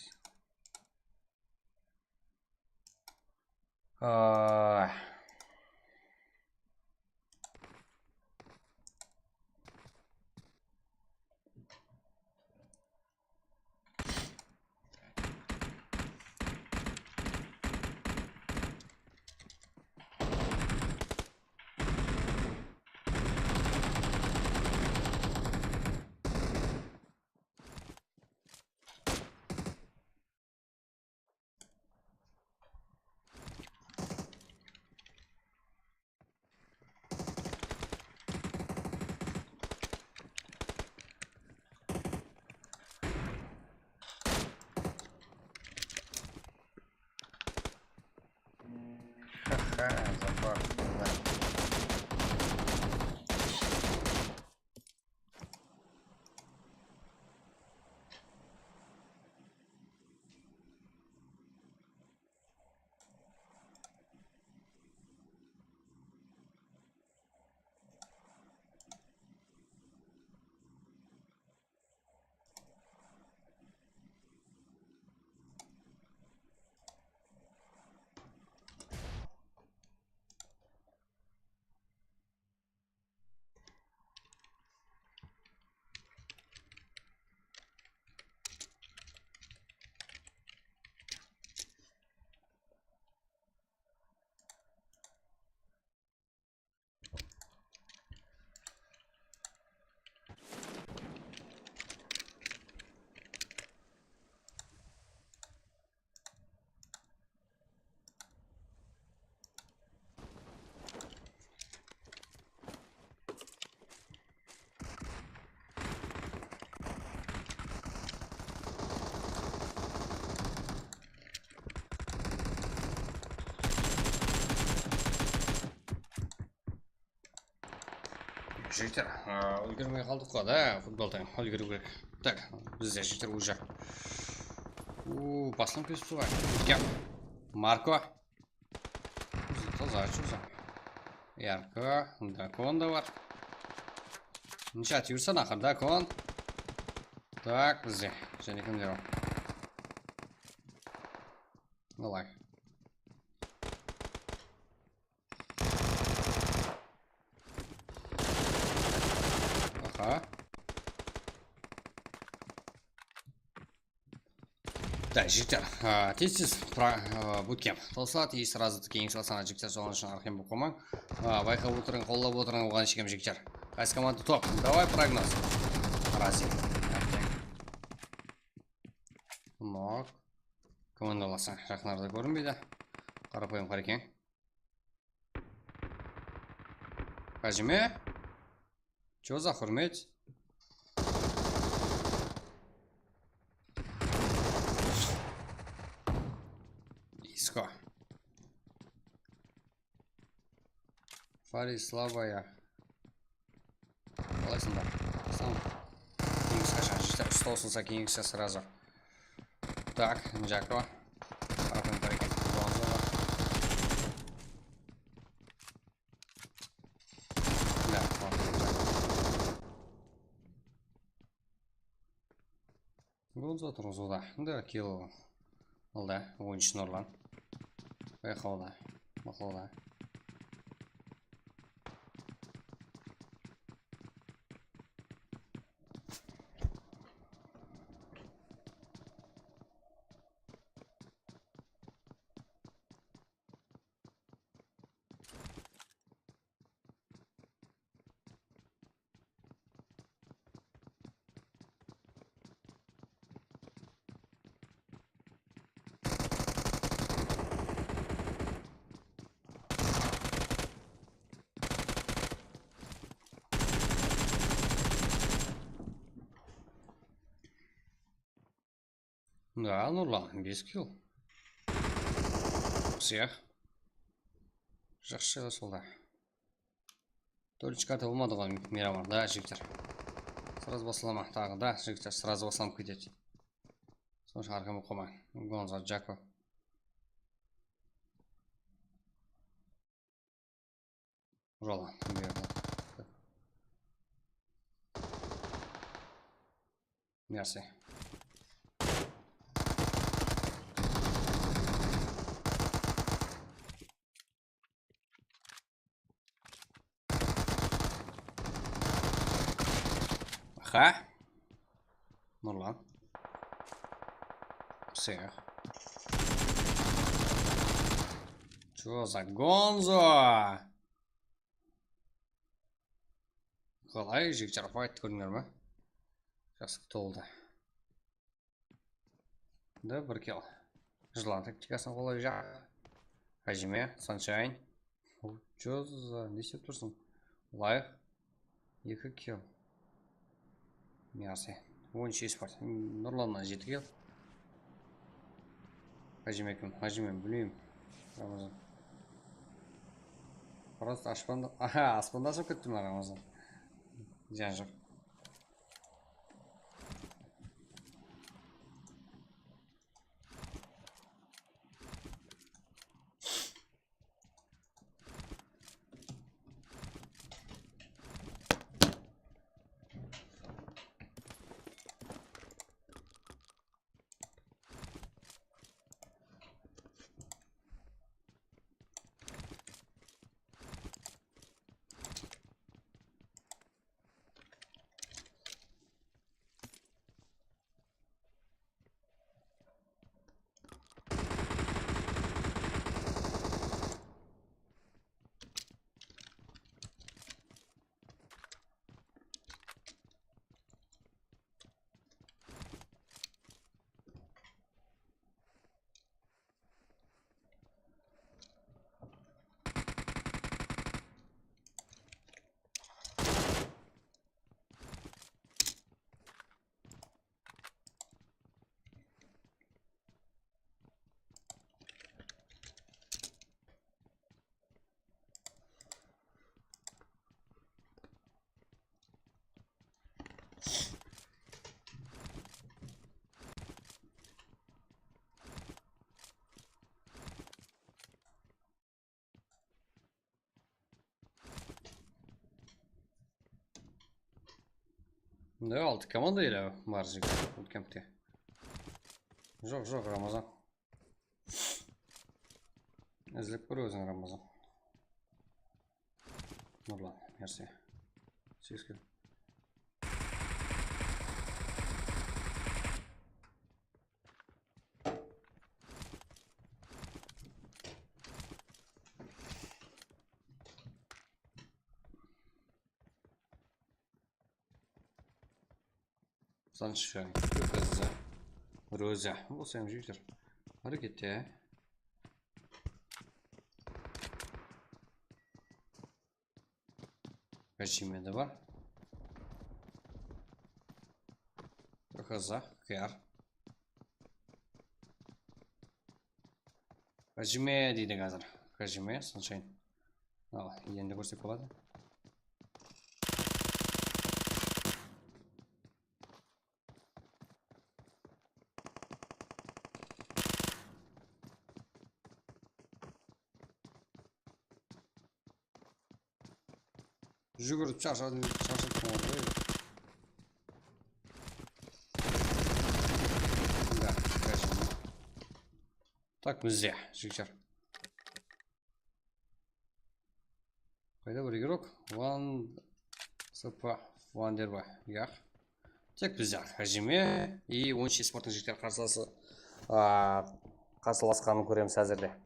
жігіттер, үлгермей қалдық қой, да, футболдан үлгеру керек. Так, бізде жігіттер уже. Басылым кесіп суға. Кем? Марко. Таза açıyorsa. Ярко, Дакон да бар. Ничего, тюрса нахер, Дакон. Так, бізде. Және кімдер ол? Олай. Аха. Так, жігіттер, тез-тез буткемп толсылады, и сразу-таки ең салсана жігіттер соған үшін арқем бұл қомаң. Байқап отырың, қоллап отырың оған шекем жігіттер. Қайсы команда топ? Давай прогноз. Рази. Нок. Командаласың, жақынарда көрінбейді. Қарапайым қарекен. Қажеме? Чё за құрмет? Иско. Фари слабая. Қалайсың ба? Сам. Кеңіс қашан. Жістер үсті осылса кеңісі сразу. Так, Джакро. Қарапайым қарекен. Гонзо бар. Да, Гонзо тұрғызуда. Да, килл. Алда, ойыншы Нұрлан. Байқауда. Бақылауда. Да, Нұрлан, 5 килл. Всех. Жақсы солда. Төліш карта болмады ғой, Мирамар, да, жігіттер. Сразу басылама, тағы да, жігіттер, сразу басылам кетеді. Соңшы арқамы қомай. Гонзо, Джако. Ролан, Мерси. Аха. Нұрлан. Всех. Чё за Гонзо? Қалай жігіттер файт көрдіңдер ме? Жақсы толды. Да, бір килл. Жылан тактикасын қолай жақ. Хажиме, Саншайн. Чё за... Не істеп тұрсың? Лайық. 2 килл. Мерси. 10 спорт. Нұрланнан 7 килл. Хажиме кім? Хажиме, білмеймін. Рамазан. Просто ашпанда... Аха, аспанда ашып кетті ма Рамазан? Жан жоқ. Да, 6 команда или бар жігіттер буткемпте? Жоқ, Рамазан. Іздеп көр өзің Рамазан. Нұрлан, мерси. Сүйіскел. Sunshine, Kızı, Roza. Bu sayım jüyler. Harekette. Kaçımı da var. Kızı, kıyar. Kaçımı deydi hazır. Kaçımı, Sunshine. Al, yendi görsek oladı. Жүгіріп шаршадым қалды. Да, кажется. Так, бізде, жігіттер. Қайда бір игрок? Вандербай. Яқ. Тек бізде, Хажиме и 16 спорттың жігіттер қарсыласқанын көреміз әзірде.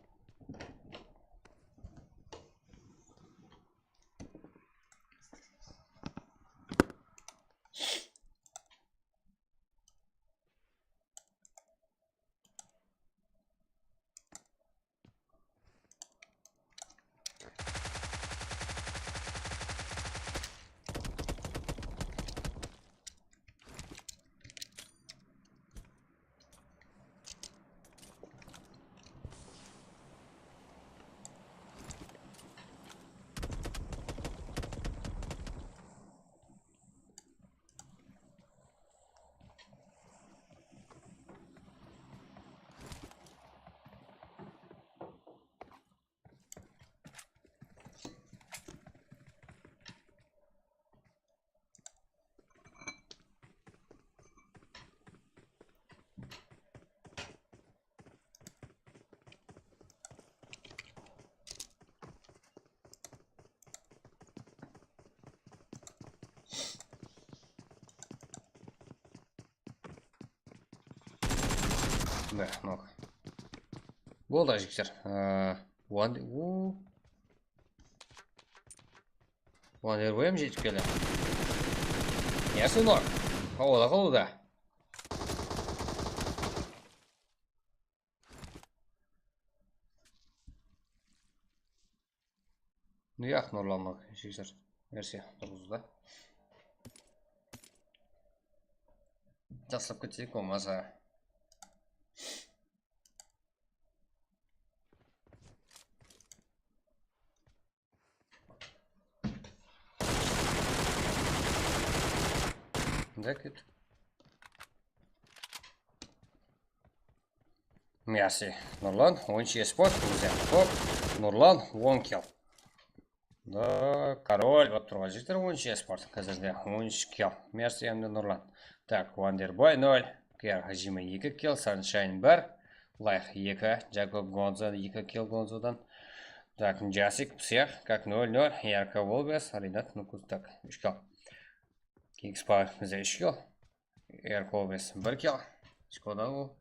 Да, ну. Болды жігіттер. Вандербайым жетіп келді. Несі нұр? Қалуда. Ну, яқ нұрланмақ жігіттер. Мерсе, тұрғызды. Жақсылап кетсек болмаса. Дәкет. Мерси. Нұрлан, 17 спорт. Нұрлан, 10 килл. Да, король. Вот тұрға жіктер 17 спорт. Қазірде 13 килл. Мерси әмді Нұрлан. Так, Вандербай 0. Кияр Хажима 2 килл. Sunshine 1. Лайх 2. Джакоб Гонзо 2 килл Гонзодан. Так, Джасик всех. Как 0-0. Ярко Волбес. Ринат, ну так, 3 килл. Кикспар бізде 3 килл. Ерколбес 1 килл. Шкода ол.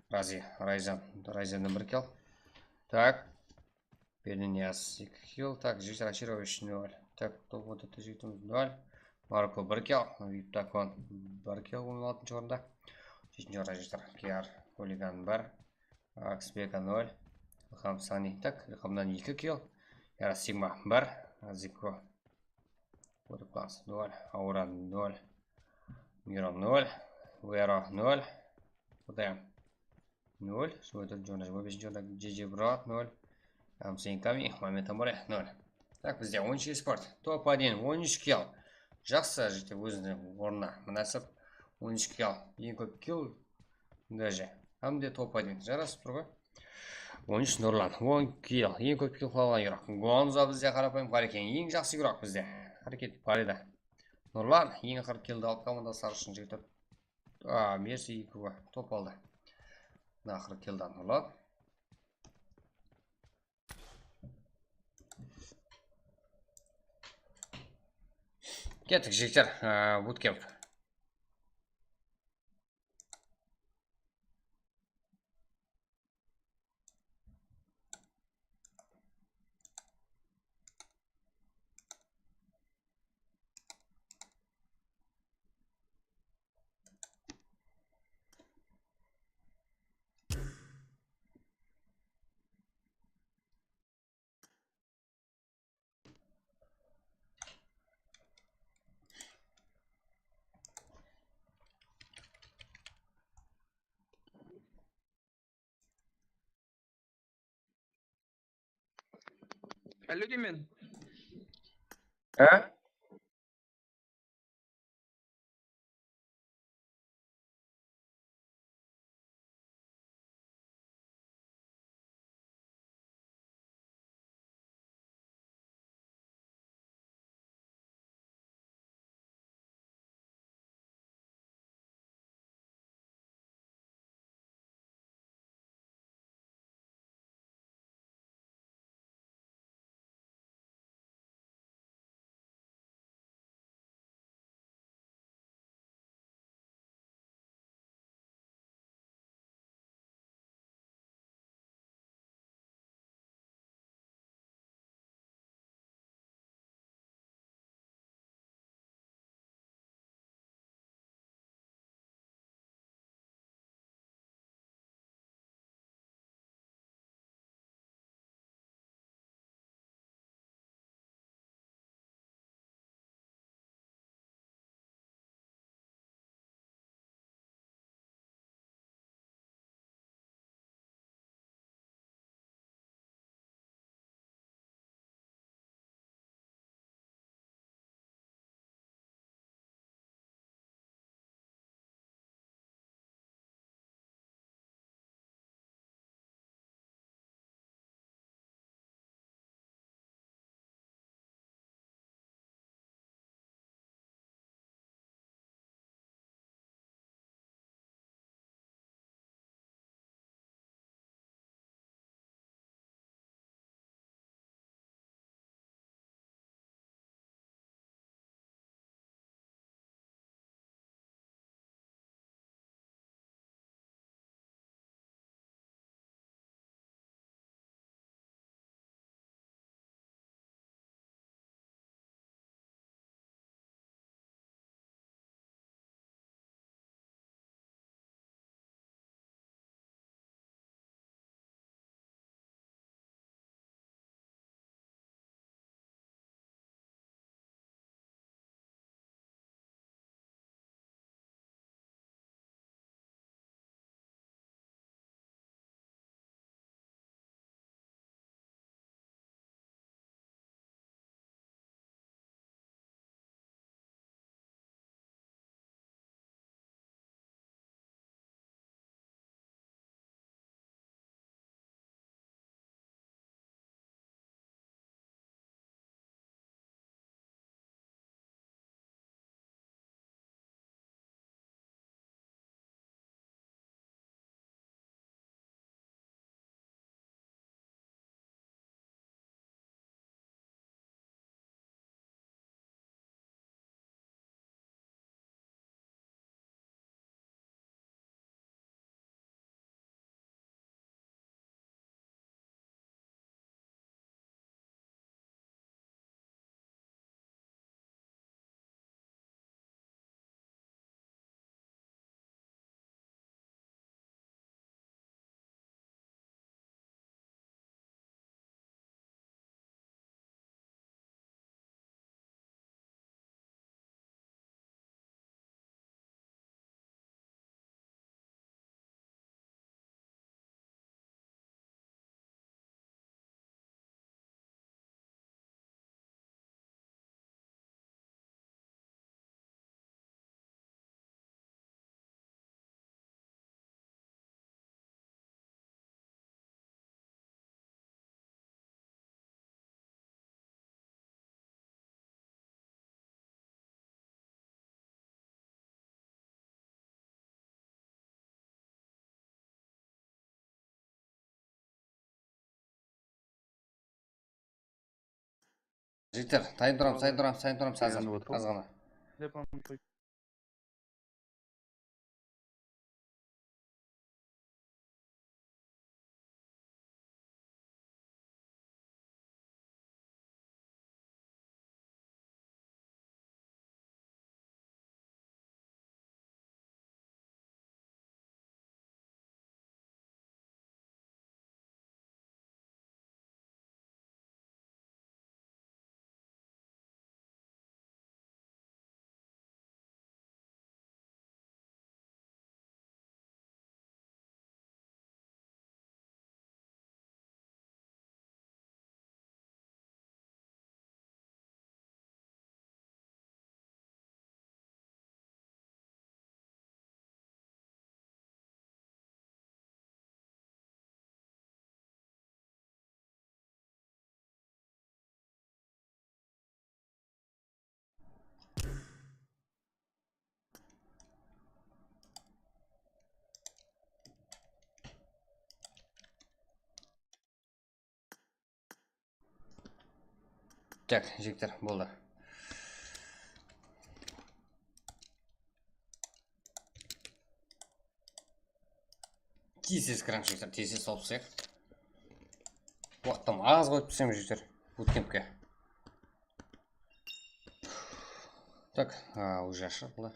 Райзен 1 килл. Так. Перенес 2 килл. Так, житель Очарович 0. Так, кто вот это житель 0. Марко 1 килл. Так, он 1 килл 16 орында. 3 орында житель Кияр Хулиган 1. Аксбека 0. Илхам Сани. Так, Илхамдан 2 килл. Яра Сигма 1. Азико. Класс 0, Ауран 0, Мирон 0, Вера 0, Удаем 0, Шуэтер Джонаш, Вобиш Джонак, Джиджи Брат 0, Амсинками, Мамета Море 0. Так, бізде 10 спорт. Топ-1, 13 килл. Жақсы жете өзінің орнына. Мұнасып 13 килл. Ең көп килл даже. Хамде топ-1. Жарасып тұрғы. 13 Нұрлан, 10 килл. Ең көп килл қалған игрок. Гонзо бізде қарапайым бар екен. Ең жақсы игрок бізде. Hareket var eda. Нұрлан ең ақыр келді алып команда сарышын жігіттер. Мерси 2-ға топ алды. Ақыр келді Нұрлан. Кеттік жігіттер, буткемп. Алло, Демен. Ә? Жігіттер, тайын тұрамыз қазір. Аз ғана. Так, жігіттер, болды. Тез кіреміз жігіттер, тез салып тастайық. Уақыттан аз қойып тастаймыз жігіттер, буткемпке. Так, уже ашылды.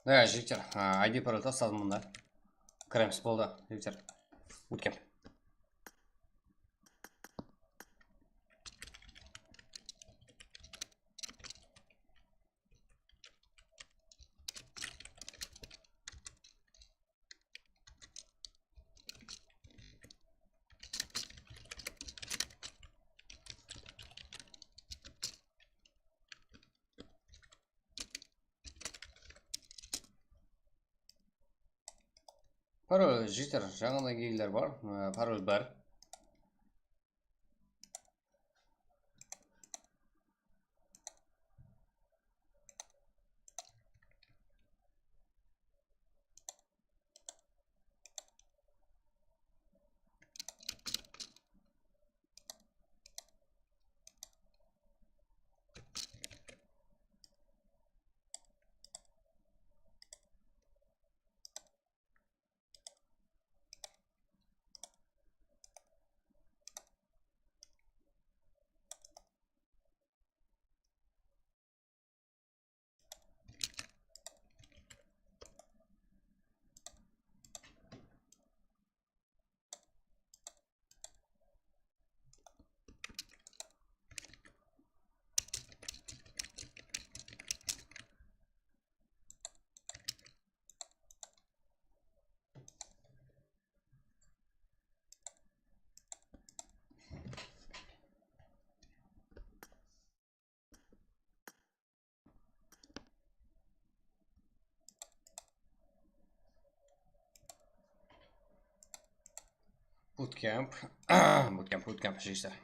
Да, жігіттер, ID пароль тастадым мұнда. Кіреміз болды, жігіттер. Bootcamp. Пароль жігіттер, жаңағыдай кейлер бар, пароль бар. Bootcamp. Bootcamp, жігіттер.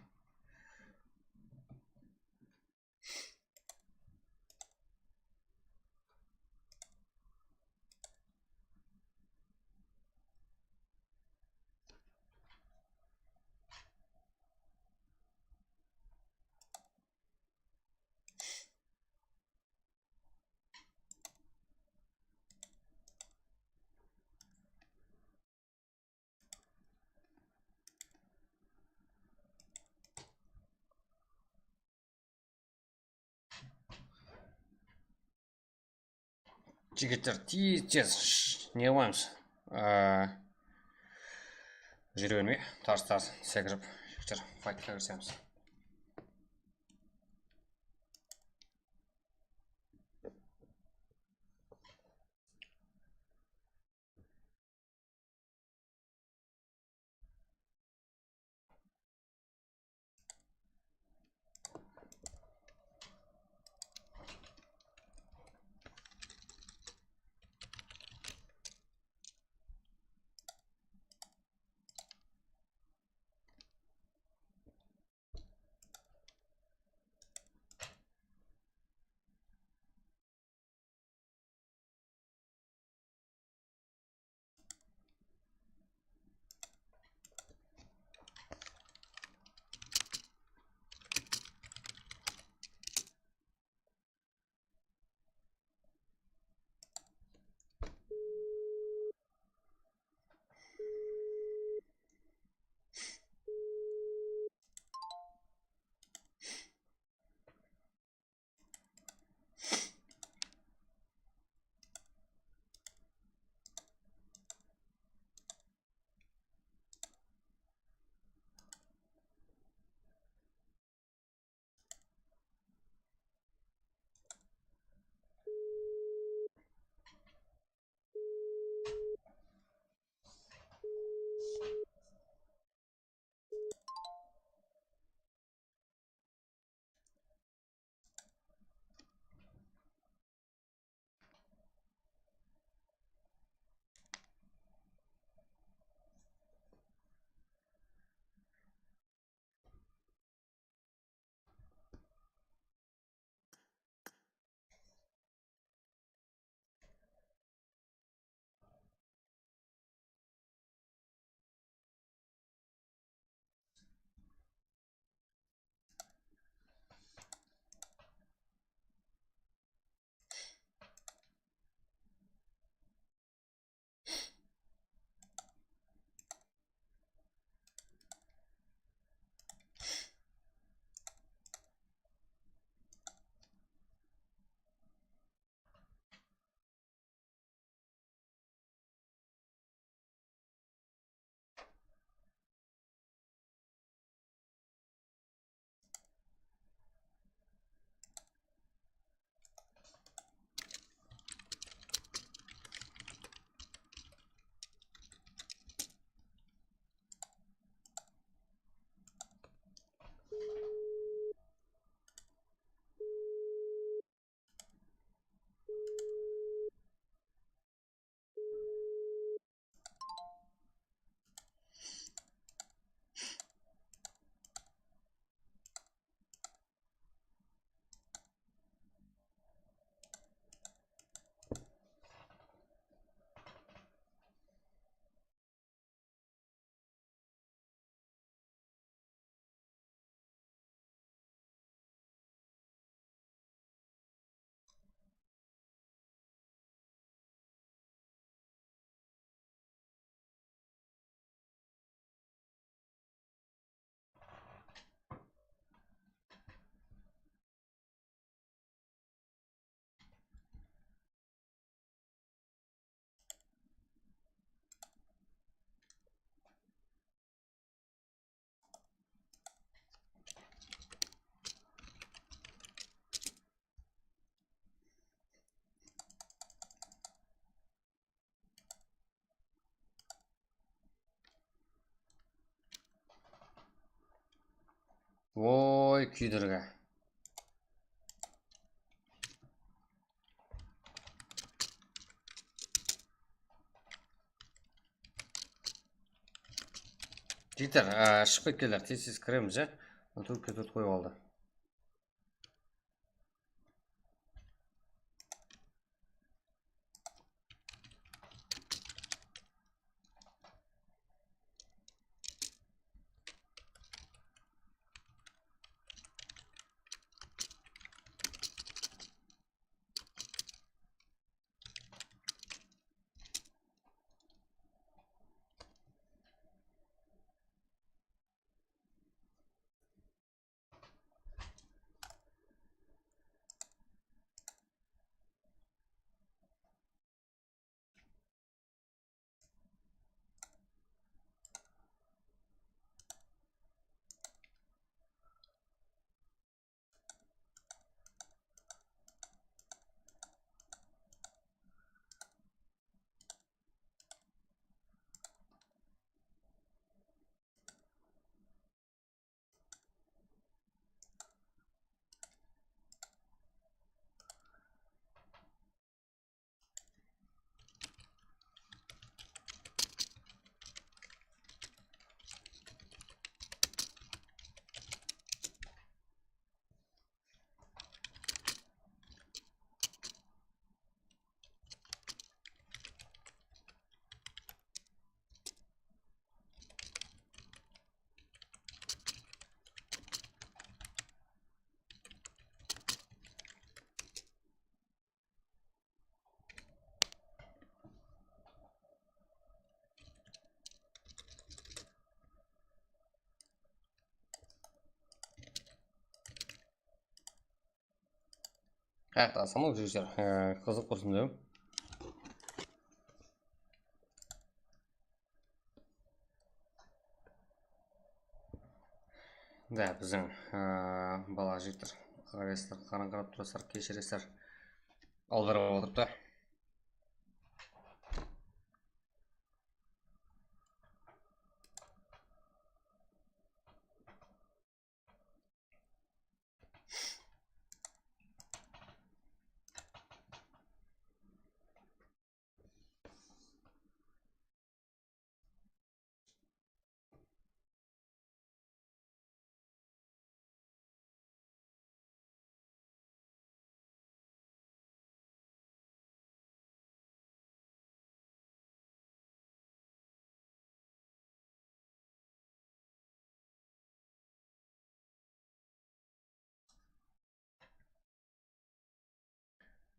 Жігіттер, тез не қоймыз. Жүре бермей, тарс секіріп, жігіттер, файтқа кірісеміз. Ой, күйдіргі. Жігіттер, шығып кеткендер, тез кіреміз, же? Төртке төрт қойып алды. Қаяқта асамау жүрсер, қызық құрсын дөм. Да, біздің бала жігіттер қарап тұрасар, кешіресер алдарып отырыпты.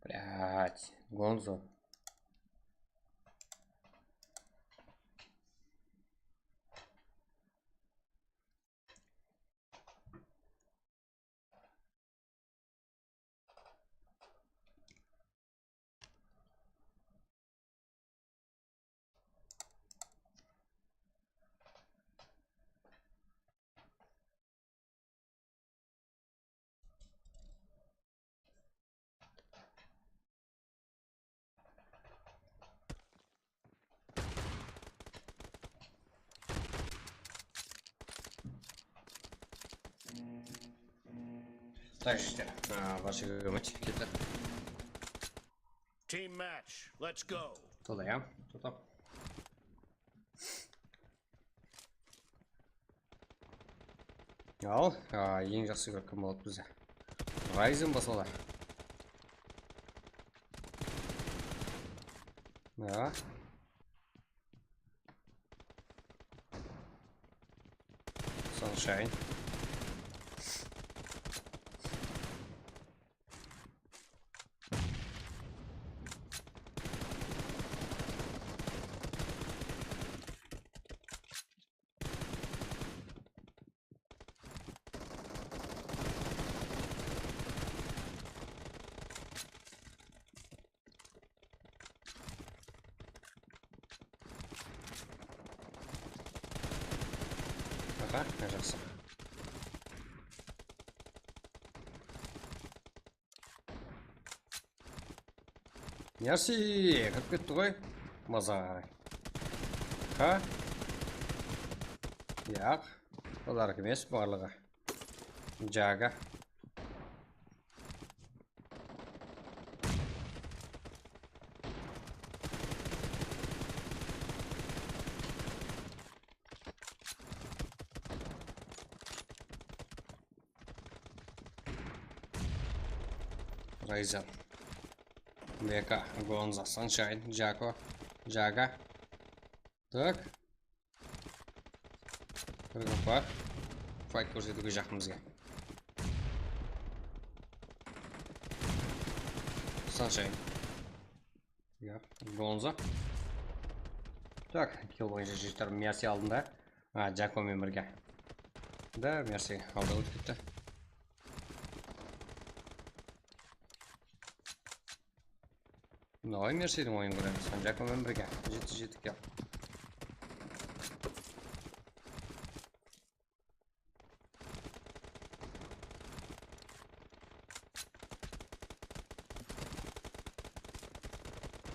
Блять, Гонзо. Так, жігіттер, ваші гамач, кетті. Team match. Let's go. Туда я, туда. Ал, ең жақсы көріп кім болады бізде? Ryzen басалар. Да. Sunshine. Ага, жақсы. Яси, кіріп кетті ғой. Маза қарай. Ха? Яқ, олар емес барлығы. Джага. Райзен. Бека, Гонза, Саншайн, Джако, Джага. Так. Опа. Файт көрсетуге жақынбызға. Саншайн. Гонза. Так, килл бойынша життар Мерси алдында. Джакомен бірге. Да, Мерси алда өтіп кетті. Давай Мерсидің ойын көреміз. Джакомен бірге. Жеті килл.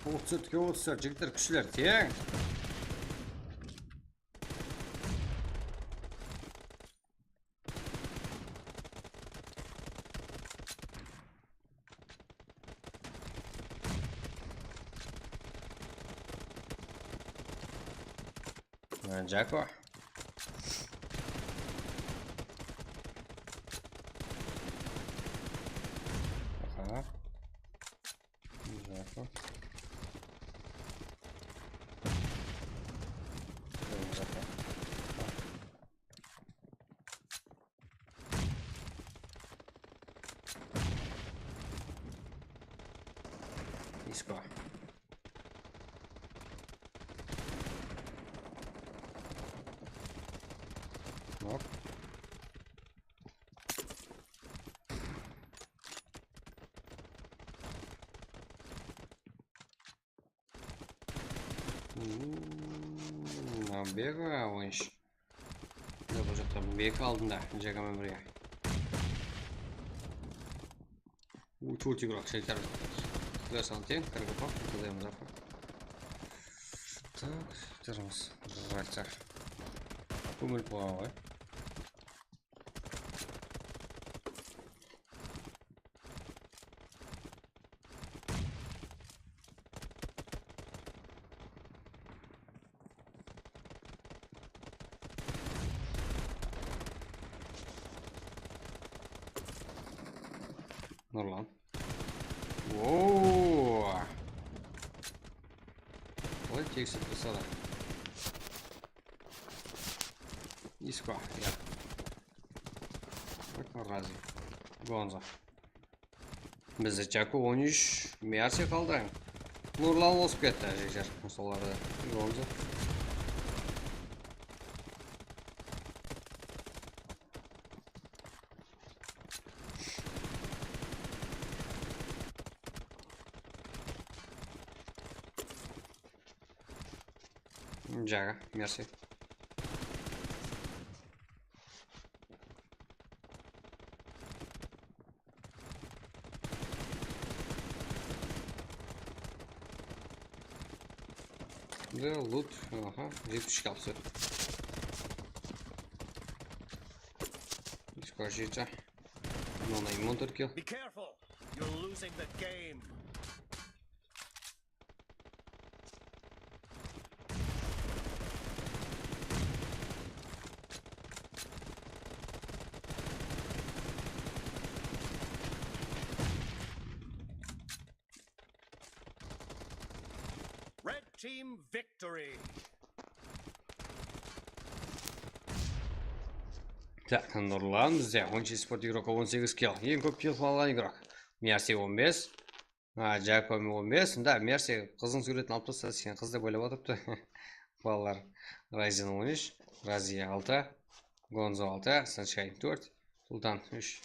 Отсыр, жігіттер күшілер, тең. Джако. Ага. Джако. Иско. Оп. Бега ойынш. Да, бұл жақта бек алдында Джагамен бірге. Төрт игрок шелтер. Құдай тең, кіргіпақ, құдайымыз апа. Так, тұрмыз. Жайца. Көміл болған ғой. Нұрлан. Ооо. Ой, тексіп тұрсада. Иско, я. Как рази. Гонза. Бізді Чако 13 Мерси қалды. Нұрлан осып кетті, жекжер. Соларды Гонза. Джага, Мерси. Да, лут, ага, жетпішке алып сөт. Скажите, ну на ему только. Be careful. You're losing the game. Red team victory. Так, Нұрлан бізде 17 спорт игрока 18 килл. Ең көп килл алған игрок. Мерси 15. Джакоми 15. Да, Мерси қыздың суретін алып тастады. Сен қызды бөліп отырыпты. Балалар. Райзен 13. Разия 6. Гонзо 6. Саншайн 4. Султан 3.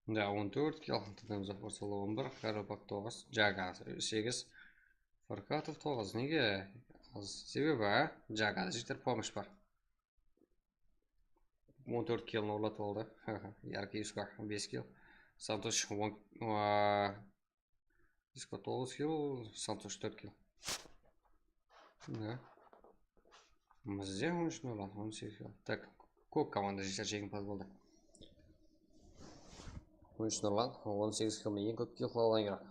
Да, 14 килл. Тыдым Запорсалы 11. Карабак 9. Джага 8. Фаркатов 9. Неге? Себебі, Джагада жіктер помощь бар. 14 килл ұрлатып алды. Яркий Иско 5 килл. Сантош 9 килл. Сантош 4 килл. Да. Бізде 13 18 килл. Так, көп команда жеңімпаз болды. Oyuncu Nurlan 18 km ең көп kill қыла алған игрок.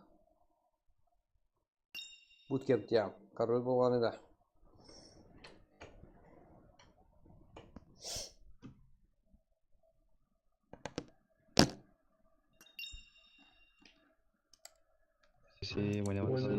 Bootcamp'те король болған еді. Sí, buena, buena.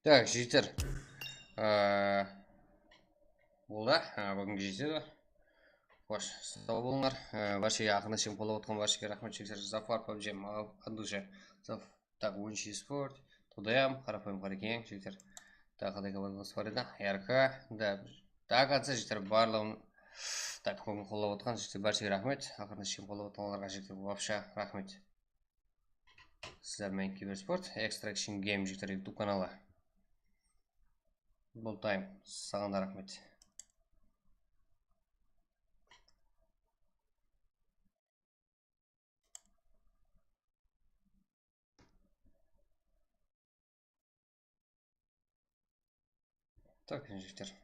Так, жігіттер. Болды, бүгінгі жетеді. Қош, сау болыңдар. Баршаға ақырында шен қолап отқан баршаға рахмет жігіттер. Зафар PUBG от души. Так, ойыншы спорт, ТДМ, қарапайым қарекең жігіттер. Так, қандай командамыз бар еді? РК, да. Так, атса жігіттер барлығын. Так, бүгін қолап отқан жігіттер баршаға рахмет. Ақырында шен қолап отқанларға жігіттер вообще рахмет. Сіздермен Киберспорт, Extraction Game жігіттер YouTube каналы. Бұл тайм, саған да рахмет. Так, жігіттер.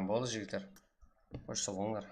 Болды жігіттер. Қош сау болыңдар.